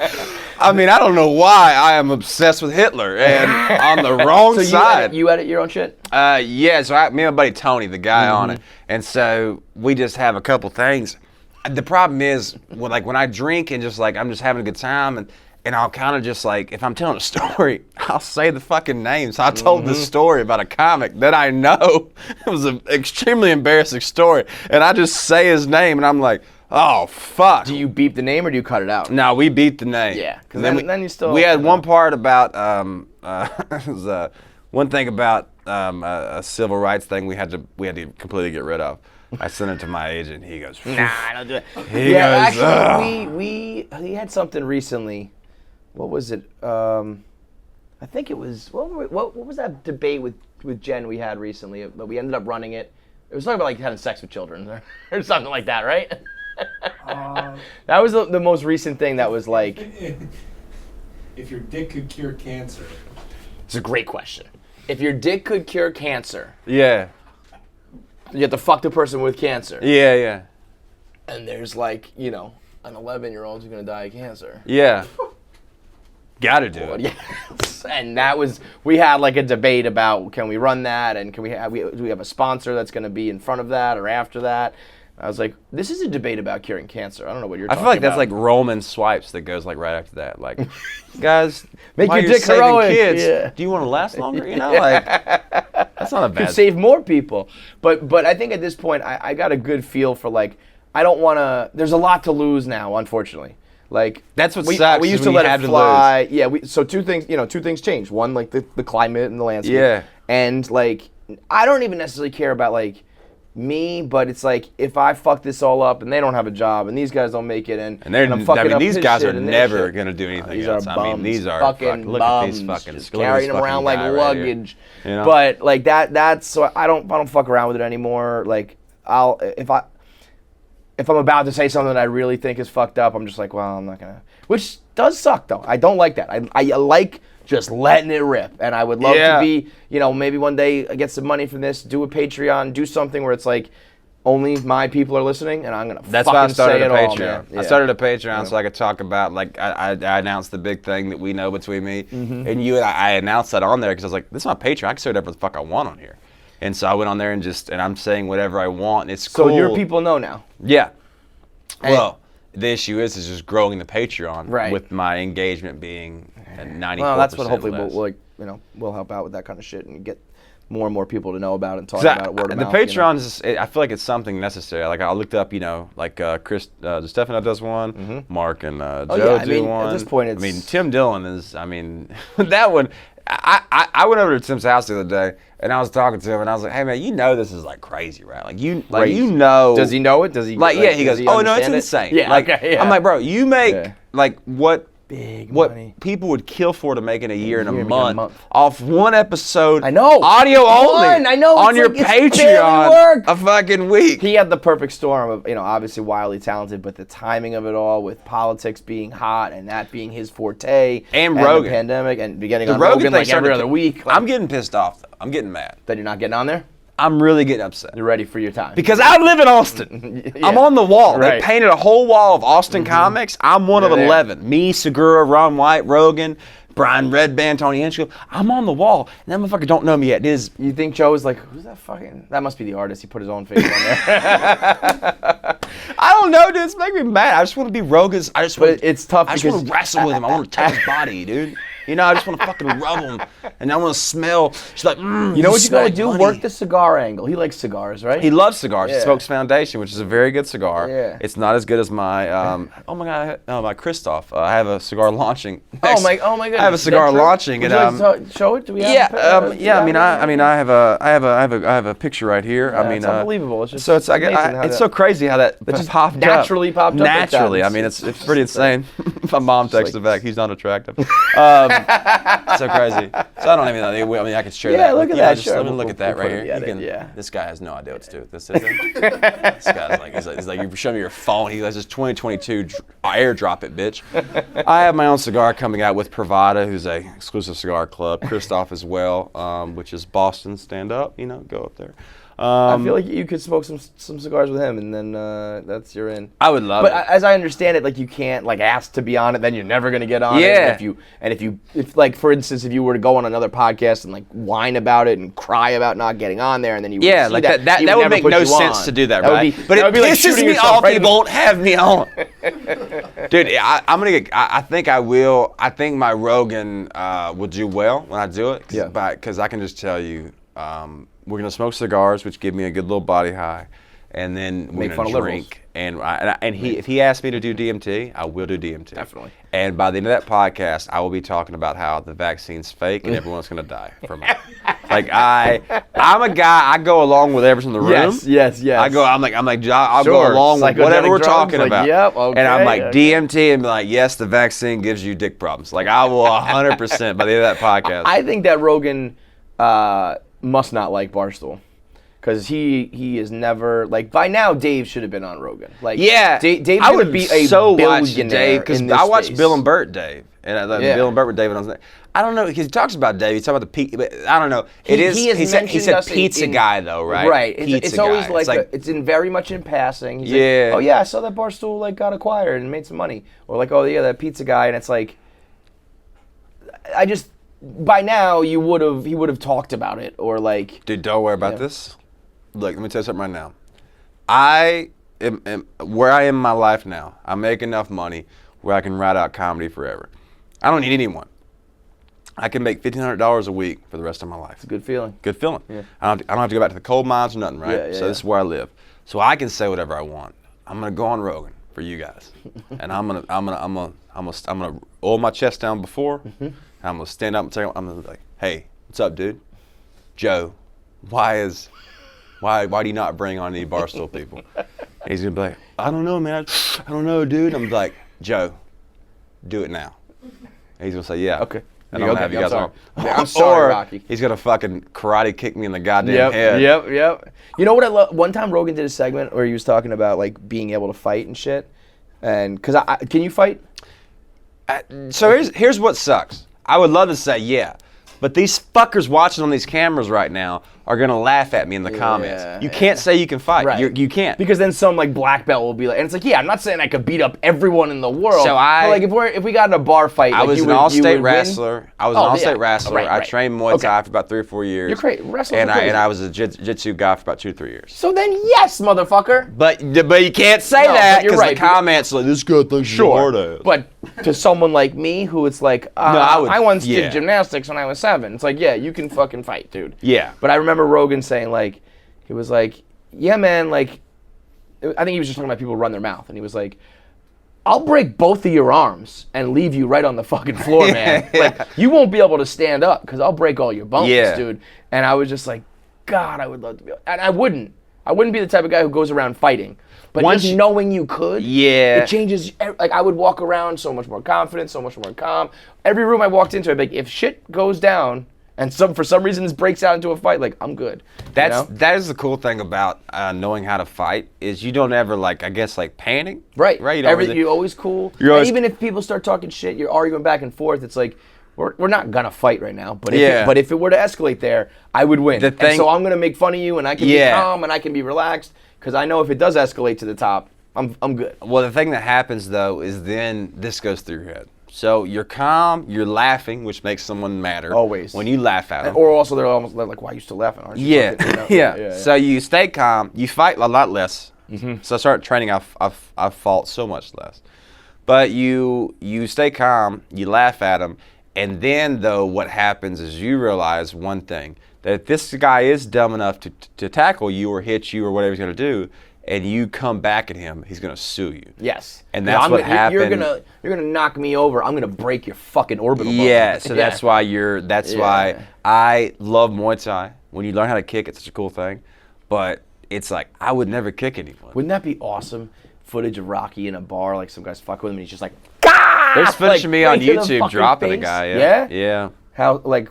I mean, I don't know why I am obsessed with Hitler and on the wrong So side. you edit your own shit? Yeah, so me and my buddy Tony, the guy on it, and so we just have a couple things. The problem is, when I drink and just like I'm just having a good time, and I'll kind of just like, if I'm telling a story, I'll say the fucking name. So I told this story about a comic that I know. It was an extremely embarrassing story, and I just say his name, and I'm like, oh fuck. Do you beep the name or do you cut it out? No, we beat the name. Yeah, 'cause And then you still- We had one part about it was, one thing about a civil rights thing we had to completely get rid of. I sent it to my agent. He goes, Nah, I don't do it. He Yeah, goes, actually, we had something recently. What was it? I think it was what was that debate with Jen we had recently? But we ended up running it. It was talking about like having sex with children or something like that, right? That was the most recent thing that was like. If your dick could cure cancer. It's a great question. If your dick could cure cancer, yeah, you have to fuck the person with cancer. yeah, And there's like, you know, an 11-year-old who's gonna die of cancer. yeah. Gotta do it. Yes. And that was, we had like a debate about can we run that and do we have a sponsor that's going to be in front of that or after that. I was like, this is a debate about curing cancer. I don't know what you're I talking feel like about. that's like Roman swipes that goes like right after that. Like, guys, Make while your you're dick saving heroic. kids, Yeah. do you want to last longer? You know, like that's not a could bad. save more people. But I think at this point, I got a good feel for like, I don't want to, there's a lot to lose now, unfortunately. Like That's what we, sucks We is used to when you let have it to fly. Yeah. So two things changed. One, like the climate and the landscape. Yeah. And like, I don't even necessarily care about like me, but it's like if I fuck this all up and they don't have a job and these guys don't make it and they're, I'm fucking up these his guys shit are and their never shit. gonna do anything These else. are I mean, bums, these are fucking look bums, at these fucking just look at carrying this them around fucking like guy right here. luggage. You know? But like that's so I don't fuck around with it anymore. Like if I'm about to say something that I really think is fucked up, I'm just like, well, I'm not gonna. Which does suck though. I don't like that. I like just letting it rip. And I would love to be, you know, maybe one day I get some money from this, do a Patreon, do something where it's like only my people are listening, and I'm gonna. That's fucking why I started say a it all, Patreon. man. I started a Patreon so I could talk about, like, I announced the big thing that we know between me and you, and I announced that on there because I was like, this is my Patreon. I can say whatever the fuck I want on here. And so I went on there and I'm saying whatever I want. And it's cool. So your people know now. Yeah. Well, the issue is just growing the Patreon Right. with my engagement being at 94%. Well, that's what hopefully less. we'll help out with that kind of shit and get more and more people to know about it and talk about it word of the mouth. Patreon is, I feel like it's something necessary. Like I looked up, you know, like Chris Stefano does one, Mark and Joe yeah, I do mean, one. at this point, I mean, it's- Tim Dillon is. I mean, that one. I went over to Tim's house the other day and I was talking to him and I was like, hey man, you know this is like crazy, right? Like you know. Does he know it? Does he? Like yeah, he does goes, oh no, it's understand it? insane. Yeah, like okay, yeah. I'm like, bro, you make like what Big what money. people would kill for to make in a year and a year and a month, month. off one episode. I know. Audio only. One, I know, On it's your like it's barely Patreon. work. A fucking week. He had the perfect storm of, you know, obviously wildly talented, but the timing of it all with politics being hot and that being his forte. And the Rogan. pandemic and beginning The on Rogan Rogan thing like every started other to- week. Like, I'm getting pissed off though. I'm getting mad. that you're not getting on there? I'm really getting upset. You're ready for your time. Because I live in Austin. Yeah. I'm on the wall. Right. They painted a whole wall of Austin comics. I'm one of You're there. 11. Me, Segura, Ron White, Rogan, Brian Redband, Tony Hinchcliffe. I'm on the wall. And that motherfucker don't know me yet. It is. You think Joe is like, who's that fucking? That must be the artist. He put his own face on there. I don't know, dude. It's making me mad. I just want to be Rogan's. But it's tough I just because want to wrestle with him. I want to touch his body, dude. You know, I just want to fucking rub him. And I want to smell. She's like, you know what you smell gotta like do? money. Work the cigar angle. He likes cigars, right? He loves cigars. Yeah. He smokes Foundation, which is a very good cigar. Yeah. It's not as good as my, oh my God, no, my Christoph. I have a cigar launching. Oh my goodness. I have a cigar That's launching, Would and you like to show it? Do we have? yeah. I mean, I have a picture right here. Yeah, I mean, it's unbelievable. It's just so it's amazing how it's that- so crazy how that just popped naturally up. popped up like that. Naturally, I mean, it's pretty insane. My mom texted like- back. He's not attractive. So crazy. So I don't even know. I mean, I could share Yeah, that. look with at you. that, Just sure. let me look at that We'll right put here. it You in, yeah. This guy has no idea what to do with this, is he? This guy's like, he's like, you show me your phone. He has this 2022 airdrop it, bitch. I have my own cigar coming out with Pravada, who's a exclusive cigar club. Christoph as well, which is Boston Stand Up. You know, go up there. I feel like you could smoke some cigars with him, and then that's you're in. I would love But it. as I understand it, like you can't like ask to be on it, then you're never gonna get on it. Yeah. And if like for instance, if you were to go on another podcast and like whine about it and cry about not getting on there, and then you would Yeah, see like that that would would never make put no you sense on. to do that, That would right? be- But that it would be like pisses shooting me yourself off. right He in the- won't have me on. Dude, I'm gonna get. I think I will. I think my Rogan will do well when I do it. Yeah. Because I can just tell you, we're gonna smoke cigars, which give me a good little body high, and then we're Make fun gonna of drink. And if he asks me to do DMT, I will do DMT. Definitely. And by the end of that podcast, I will be talking about how the vaccine's fake and everyone's gonna die from it. Like I'm a guy. I go along with everything in the room. Yes. I go. I'm like. I'll Sure. go along with whatever Psychedelic we're drugs, talking like, about. yep, okay, and I'm like okay. DMT and be like, yes, the vaccine gives you dick problems. Like I will 100% by the end of that podcast. I think that Rogan must not like Barstool. Because he is never, like, by now Dave should have been on Rogan. Like, Yeah, Dave's I going to would be a so watch billionaire Dave because in this I watched space. Bill and Burt Dave, and Yeah. Bill and Burt with David on. I don't know because he talks about Dave. He's talking about the pizza, but I don't know. It is. He has He said mentioned us pizza in- guy though, right? Right. Pizza It's always guy. like, it's in very much in passing. He's Yeah. like, oh yeah, I saw that Barstool like got acquired and made some money, or like, oh yeah, that pizza guy, and it's like, I just by now he would have talked about it or like. Dude, don't worry about this. Look, let me tell you something right now. I am where I am in my life now. I make enough money where I can ride out comedy forever. I don't need anyone. I can make $1,500 a week for the rest of my life. It's a good feeling. Good feeling. Yeah. I don't have to go back to the coal mines or nothing, right? Yeah, yeah, So this is where I live. So I can say whatever I want. I'm gonna go on Rogan for you guys, and I'm gonna oil my chest down before. And I'm gonna stand up and say, I'm gonna be like, hey, what's up, dude? Joe, why do you not bring on any Barstool people? And he's gonna be like, I don't know, man. I don't know, dude. I'm like, Joe, do it now. And he's gonna say, yeah. Okay. And I'm gonna have you guys sorry. on. I'm sorry, Or Rocky. he's gonna fucking karate kick me in the goddamn head. Yep. You know what I love? One time Rogan did a segment where he was talking about like being able to fight and shit. And because can you fight? So here's what sucks. I would love to say yeah, but these fuckers watching on these cameras right now are gonna laugh at me in the comments. You can't say you can fight. Right. You can't. Because then some like black belt will be like, and it's like, yeah, I'm not saying I could beat up everyone in the world. So but, like if we got in a bar fight, I like, was you an would- you all-state would win? wrestler. I was an Oh, all-state yeah. wrestler. Right. I trained Muay Thai Okay. for about 3 or 4 years. You're great. Wrestlers And are crazy. I was a jiu-jitsu guy for about 2 or 3 years. So then, yes, motherfucker. But you can't say No, that but you're because right, the comments like this guy thinks he's a hard ass. But to someone like me, who it's like, I once did gymnastics when I was 7. It's like, yeah, you can fucking fight, dude. Yeah. But I remember Rogan saying like, he was like, yeah, man, like, I think he was just talking about people who run their mouth, and he was like, I'll break both of your arms and leave you right on the fucking floor, man. Like, you won't be able to stand up because I'll break all your bones, dude. And I was just like, God, I would love to be. And I wouldn't be the type of guy who goes around fighting. But just knowing you could, it changes. Like, I would walk around so much more confident, so much more calm. Every room I walked into, I'd be like, if shit goes down and for some reason this breaks out into a fight, like, I'm good. That is the cool thing about knowing how to fight is you don't ever panic. Right. Right. You're always cool. You're always- and even if people start talking shit, you're arguing back and forth. It's like we're not gonna fight right now, but Yeah. if it were to escalate there, I would win. The And thing- so I'm gonna make fun of you, and I can be Yeah. calm, and I can be relaxed, because I know if it does escalate to the top, I'm good. Well, the thing that happens though is then this goes through your head. So you're calm, you're laughing, which makes someone madder. Always. When you laugh at them. Or also they're almost like, why are you still laughing? Aren't you Yeah. fucking-" you know? yeah. So you stay calm. You fight a lot less. Mm-hmm. So I started training. I've fought so much less. But you stay calm. You laugh at them, and then though what happens is you realize one thing, that if this guy is dumb enough to tackle you or hit you or whatever he's gonna do, and you come back at him, he's gonna sue you. Yes. And Yeah, that's what you're happened. You're gonna knock me over. I'm gonna break your fucking orbital bone. Yeah, so that's why why Yeah. I love Muay Thai. When you learn how to kick, it's such a cool thing. But it's like I would never kick anyone. Wouldn't that be awesome? Footage of Rocky in a bar, like some guy's fucking with him, and he's just like, "Gah!" There's footage of me on right to the YouTube fucking dropping a face. guy. Yeah? Yeah. How like?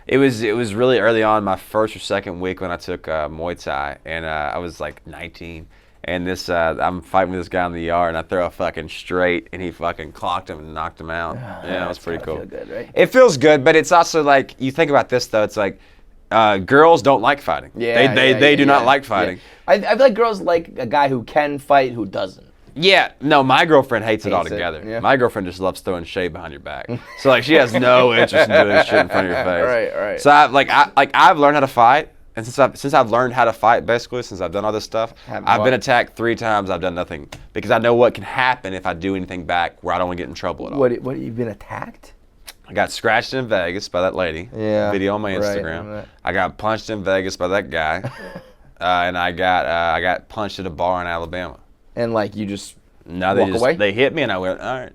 It was really early on, my first or second week when I took Muay Thai, and I was like 19. And this, I'm fighting with this guy in the yard, and I throw a fucking straight, and he fucking clocked him and knocked him out. Yeah, it was pretty cool. Feel good, right? It feels good, but it's also like you think about this though. It's like girls don't like fighting. Yeah, they do not like fighting. Yeah. I feel like girls like a guy who can fight, who doesn't. Yeah, no, my girlfriend hates it Hates it, altogether. yeah. My girlfriend just loves throwing shade behind your back. So like she has no interest in doing shit in front of your face. Right. So I've learned how to fight, and since I've learned how to fight, basically since I've done all this stuff, I've been attacked 3 times. I've done nothing because I know what can happen if I do anything back where I don't want to get in trouble at all. What you've been attacked? I got scratched in Vegas by that lady. Yeah, Video on my right, Instagram. right. I got punched in Vegas by that guy, and I got punched at a bar in Alabama. And like you just No, walk away? they hit me, and I went all right,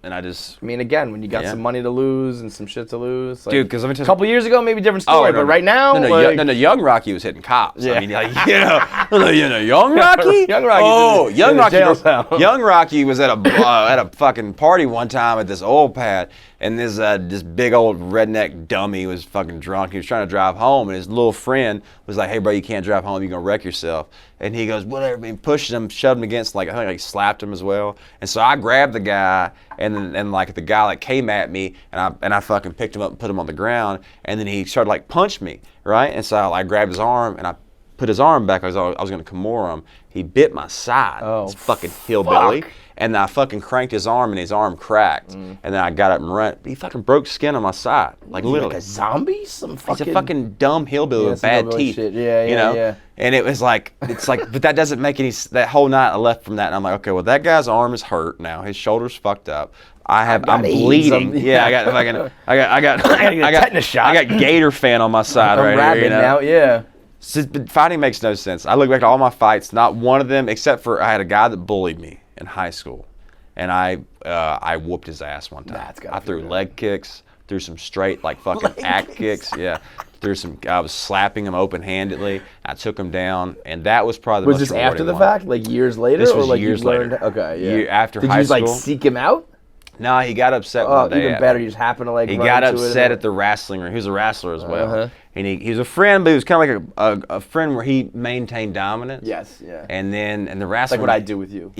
and I just. I mean, again, when you got Yeah. some money to lose and some shit to lose, like, Dude, 'cause let me tell a you- couple years ago, maybe different story, but right now, no, young Rocky was hitting cops. Yeah. I mean, like, young Rocky. Young Rocky's Oh, in young the Rocky. jail cell. Young Rocky was at a fucking party one time at this oil pad, and this big old redneck dummy was fucking drunk. He was trying to drive home, and his little friend was like, "Hey, bro, you can't drive home. You're gonna wreck yourself." And he goes, "Whatever." He pushed him, shoved him against, like I think he slapped him as well. And so I grabbed the guy, and like the guy like came at me, and I fucking picked him up and put him on the ground, and then he started like punch me, right? And so I grabbed his arm and I put his arm back. I was gonna Kimura him. He bit my side. Oh, this fucking hillbilly. fuck. And I fucking cranked his arm, and his arm cracked. And then I got up and ran. He fucking broke skin on my side, like literally. like a zombie, some He's fucking. a fucking dumb hillbilly Yeah, with some bad hillbilly teeth. shit. Yeah, you yeah, know? yeah. And it was like, but that doesn't make any. That whole night I left from that, and I'm like, okay, well that guy's arm is hurt now. His shoulder's fucked up. I'm gotta eat bleeding. some- Yeah, I got fucking, I got get a tetanus shot. I got gator fan on my side I'm right rabid here. You know? now, yeah. But fighting makes no sense. I look back at all my fights, not one of them, except for I had a guy that bullied me in high school, and I whooped his ass one time. That's gotta I feel threw good. leg kicks, threw some straight like fucking act kicks. Yeah, I was slapping him open-handedly. I took him down, and that was probably the Was most this after rewarding the one. fact, like years later, This or was like years you learned? later. Okay, yeah. Year after Did high you like school. seek him out? No, he got upset Oh, one day. even better. You just happened to like. He run got into it upset and- at the wrestling ring. He was a wrestler as well, Uh-huh. and he was a friend, but he was kind of like a friend where he maintained dominance. Yes, yeah. And then the It's wrestling. like what I do with you.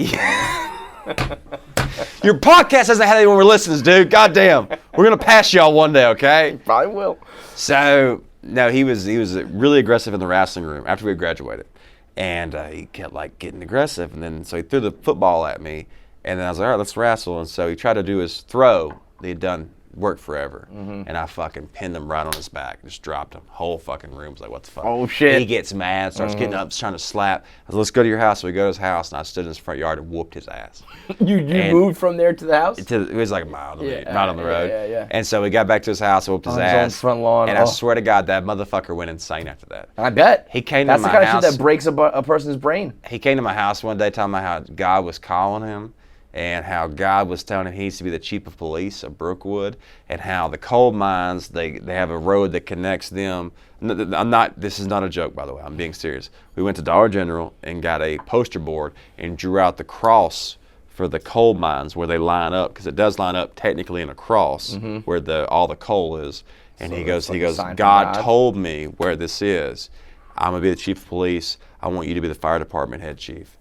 Your podcast hasn't had anyone listens, dude. Goddamn. We're gonna pass y'all one day, okay? Probably will. So no, he was really aggressive in the wrestling room after we graduated, and he kept like getting aggressive, and then so he threw the football at me, and then I was like, all right, let's wrestle, and so he tried to do his throw that he'd done worked forever, and I fucking pinned him right on his back, just dropped him. Whole fucking room was like, what the fuck? Oh, shit. He gets mad, starts getting up, trying to slap. I said, let's go to your house. So we go to his house, and I stood in his front yard and whooped his ass. You And- moved from there to the house? It was like a mile, Yeah, mile on the road. yeah. And so we got back to his house, whooped his On his own ass. front lawn. And Oh. I swear to God, that motherfucker went insane after that. I bet. He came to That's my the kind of house. shit that breaks a person's brain. He came to my house one day telling me how God was calling him, and how God was telling him he needs to be the chief of police of Brookwood, and how the coal mines, they have a road that connects them. This is not a joke, by the way, I'm being serious. We went to Dollar General and got a poster board and drew out the cross for the coal mines where they line up, because it does line up technically in a cross where all the coal is. And So he it's goes, like a sign from God God." told me where this is. I'm gonna be the chief of police. I want you to be the fire department head chief.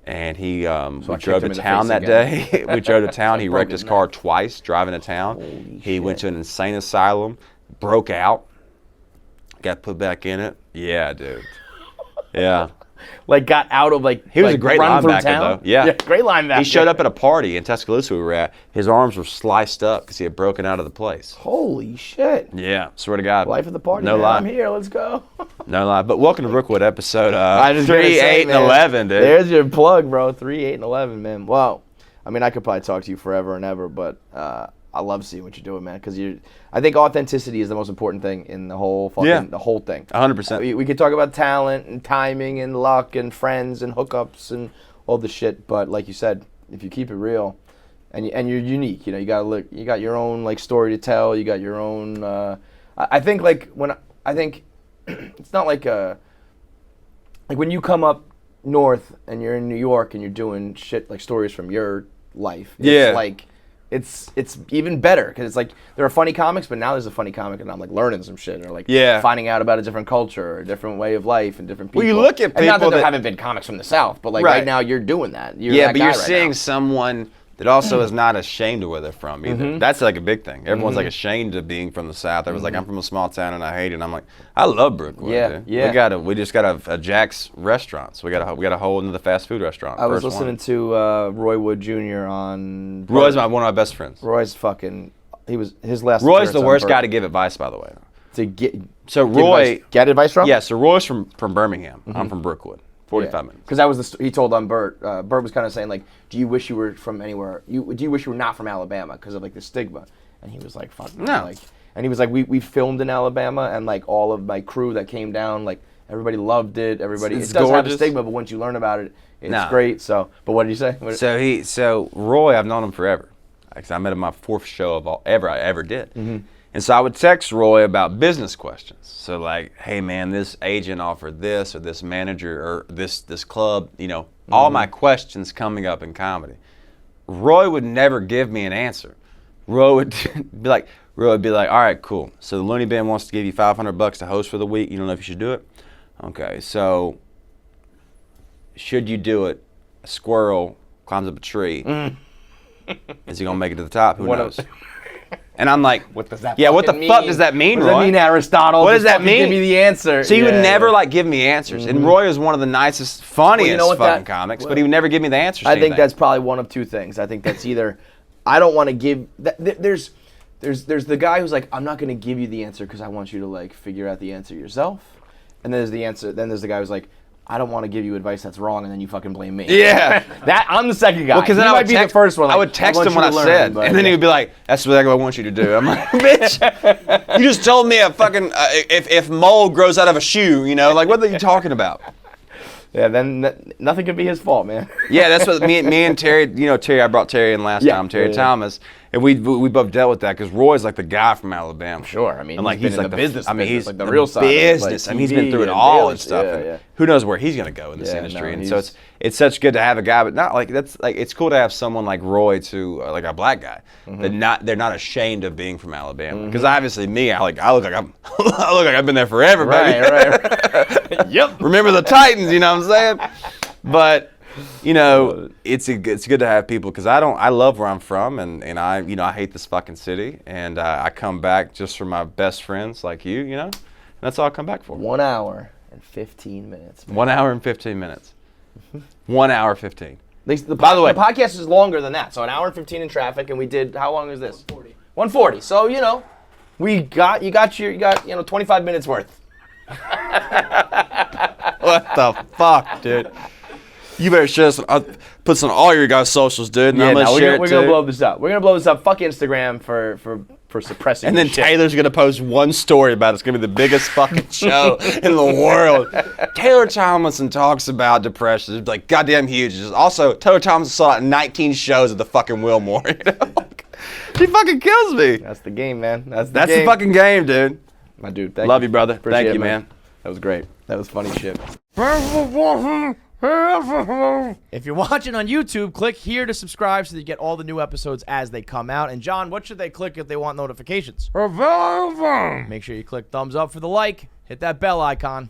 And he we kicked drove him to in the town face that again. day. We drove to town. He wrecked broke his his car twice driving to town. He went to an insane asylum, broke out, got put back in it. Yeah, dude. Yeah. Like got out of like He was like, a great run through linebacker, town? though. Yeah. Great linebacker. He showed up at a party in Tuscaloosa we were at. His arms were sliced up because he had broken out of the place. Holy shit. Yeah, swear to God. Life of the party. No man. lie. I'm here. Let's go. No lie. But welcome to Brookwood episode I just 3, gotta say, 8, and man, 11, dude. There's your plug, bro. 3, 8, and 11, man. Wow. I mean, I could probably talk to you forever and ever, but I love seeing what you're doing, man. Because I think authenticity is the most important thing in the whole fucking the whole thing. 100%. We could talk about talent and timing and luck and friends and hookups and all the shit, but like you said, if you keep it real and you're unique, you got your own like story to tell. You got your own. I think like it's not like when you come up north and you're in New York and you're doing shit like stories from your life. It's like it's even better because it's like there are funny comics, but now there's a funny comic and I'm like learning some shit or like finding out about a different culture or a different way of life and different people. Well, you look at people and not that there haven't been comics from the South, but like right now you're doing that. You're you're seeing someone that also is not ashamed of where they're from either. That's like a big thing. Everyone's like ashamed of being from the South. Everyone's like, I'm from a small town and I hate it. And I'm like, I love Brookwood. Dude. We just got a Jack's restaurant. So we got a whole into the fast food restaurant. I was listening to Roy Wood Jr. on. Roy's one of my best friends. Roy's fucking. His last. Roy's the worst guy to give advice, by the way. To get. So Roy get advice from? Yeah. So Roy's from Birmingham. I'm from Brookwood. 45 minutes. Because that was he told on Bert. Bert was kind of saying like, do you wish you were from anywhere? Do you wish you were not from Alabama because of like the stigma? And he was like, fuck no. Like, and he was like, we filmed in Alabama and like all of my crew that came down, like everybody loved it. Everybody it does have a stigma, but once you learn about it, it's great. So, but what did you say? So Roy, I've known him forever. Because I met him my 4th show of I ever did. And so I would text Roy about business questions. So like, hey man, this agent offered this, or this manager, or this club, all my questions coming up in comedy. Roy would never give me an answer. Roy would be like, all right, cool. So the Looney Bin wants to give you $500 to host for the week. You don't know if you should do it? Okay, so should you do it? A squirrel climbs up a tree. Is he gonna make it to the top? Who knows? And I'm like, what does that? Yeah, what the fuck does that mean, Roy? Roy? What does that mean, Aristotle? What does that mean? Give me the answer. So he would never like give me answers. And Roy is one of the nicest, funniest fucking comics, but he would never give me the answers. I think that's probably one of two things. I think that's either I don't want to give. There's the guy who's like, I'm not going to give you the answer because I want you to like figure out the answer yourself. And then there's the answer. Then there's the guy who's like, I don't want to give you advice that's wrong, and then you fucking blame me. Yeah, I'm the second guy. Well, because then I would be the first one. Like, I would text him what I said, and then he would be like, "That's exactly what I want you to do." I'm like, "Bitch, you just told me a fucking if mold grows out of a shoe, like what are you talking about?" Yeah, then nothing could be his fault, man. Yeah, that's what me and Terry. Terry, I brought Terry in last time. Terry Thomas. And we both dealt with that because Roy's like the guy from Alabama. Sure, I mean, and like he's like the business. I mean, he's like the real side. Business. Like he's been through it all and stuff. And who knows where he's gonna go in this industry? And so it's such good to have a guy, but not like that's like it's cool to have someone like Roy to like a black guy that they're not ashamed of being from Alabama. Because obviously me, I look like I've been there forever, baby. Right. Yep. Remember the Titans? You know what I'm saying? But. It's good to have people because I love where I'm from and I hate this fucking city and I come back just for my best friends like you, and that's all I come back for. 1 hour and 15 minutes. Man. 1 hour and 15 minutes. 1 hour 15. By the way, the podcast is longer than that. So an hour and 15 in traffic, and we did how long is this? 140. 140. So you got 25 minutes worth. What the fuck, dude? You better share this. Put some on all your guys' socials, dude. And I'm gonna share it too. We're gonna blow this up. We're gonna blow this up. Fuck Instagram for suppressing. And then Taylor's gonna post one story about it. It's gonna be the biggest fucking show in the world. Taylor Tomlinson talks about depression. It's like goddamn huge. Also, Taylor Tomlinson saw 19 shows at the fucking Wilmore. He fucking kills me. That's the game, man. That's the fucking game, dude. My dude. Love you, brother. Thank you, man. That was great. That was funny shit. If you're watching on YouTube, click here to subscribe so that you get all the new episodes as they come out. And John, what should they click if they want notifications? Make sure you click thumbs up for the like. Hit that bell icon.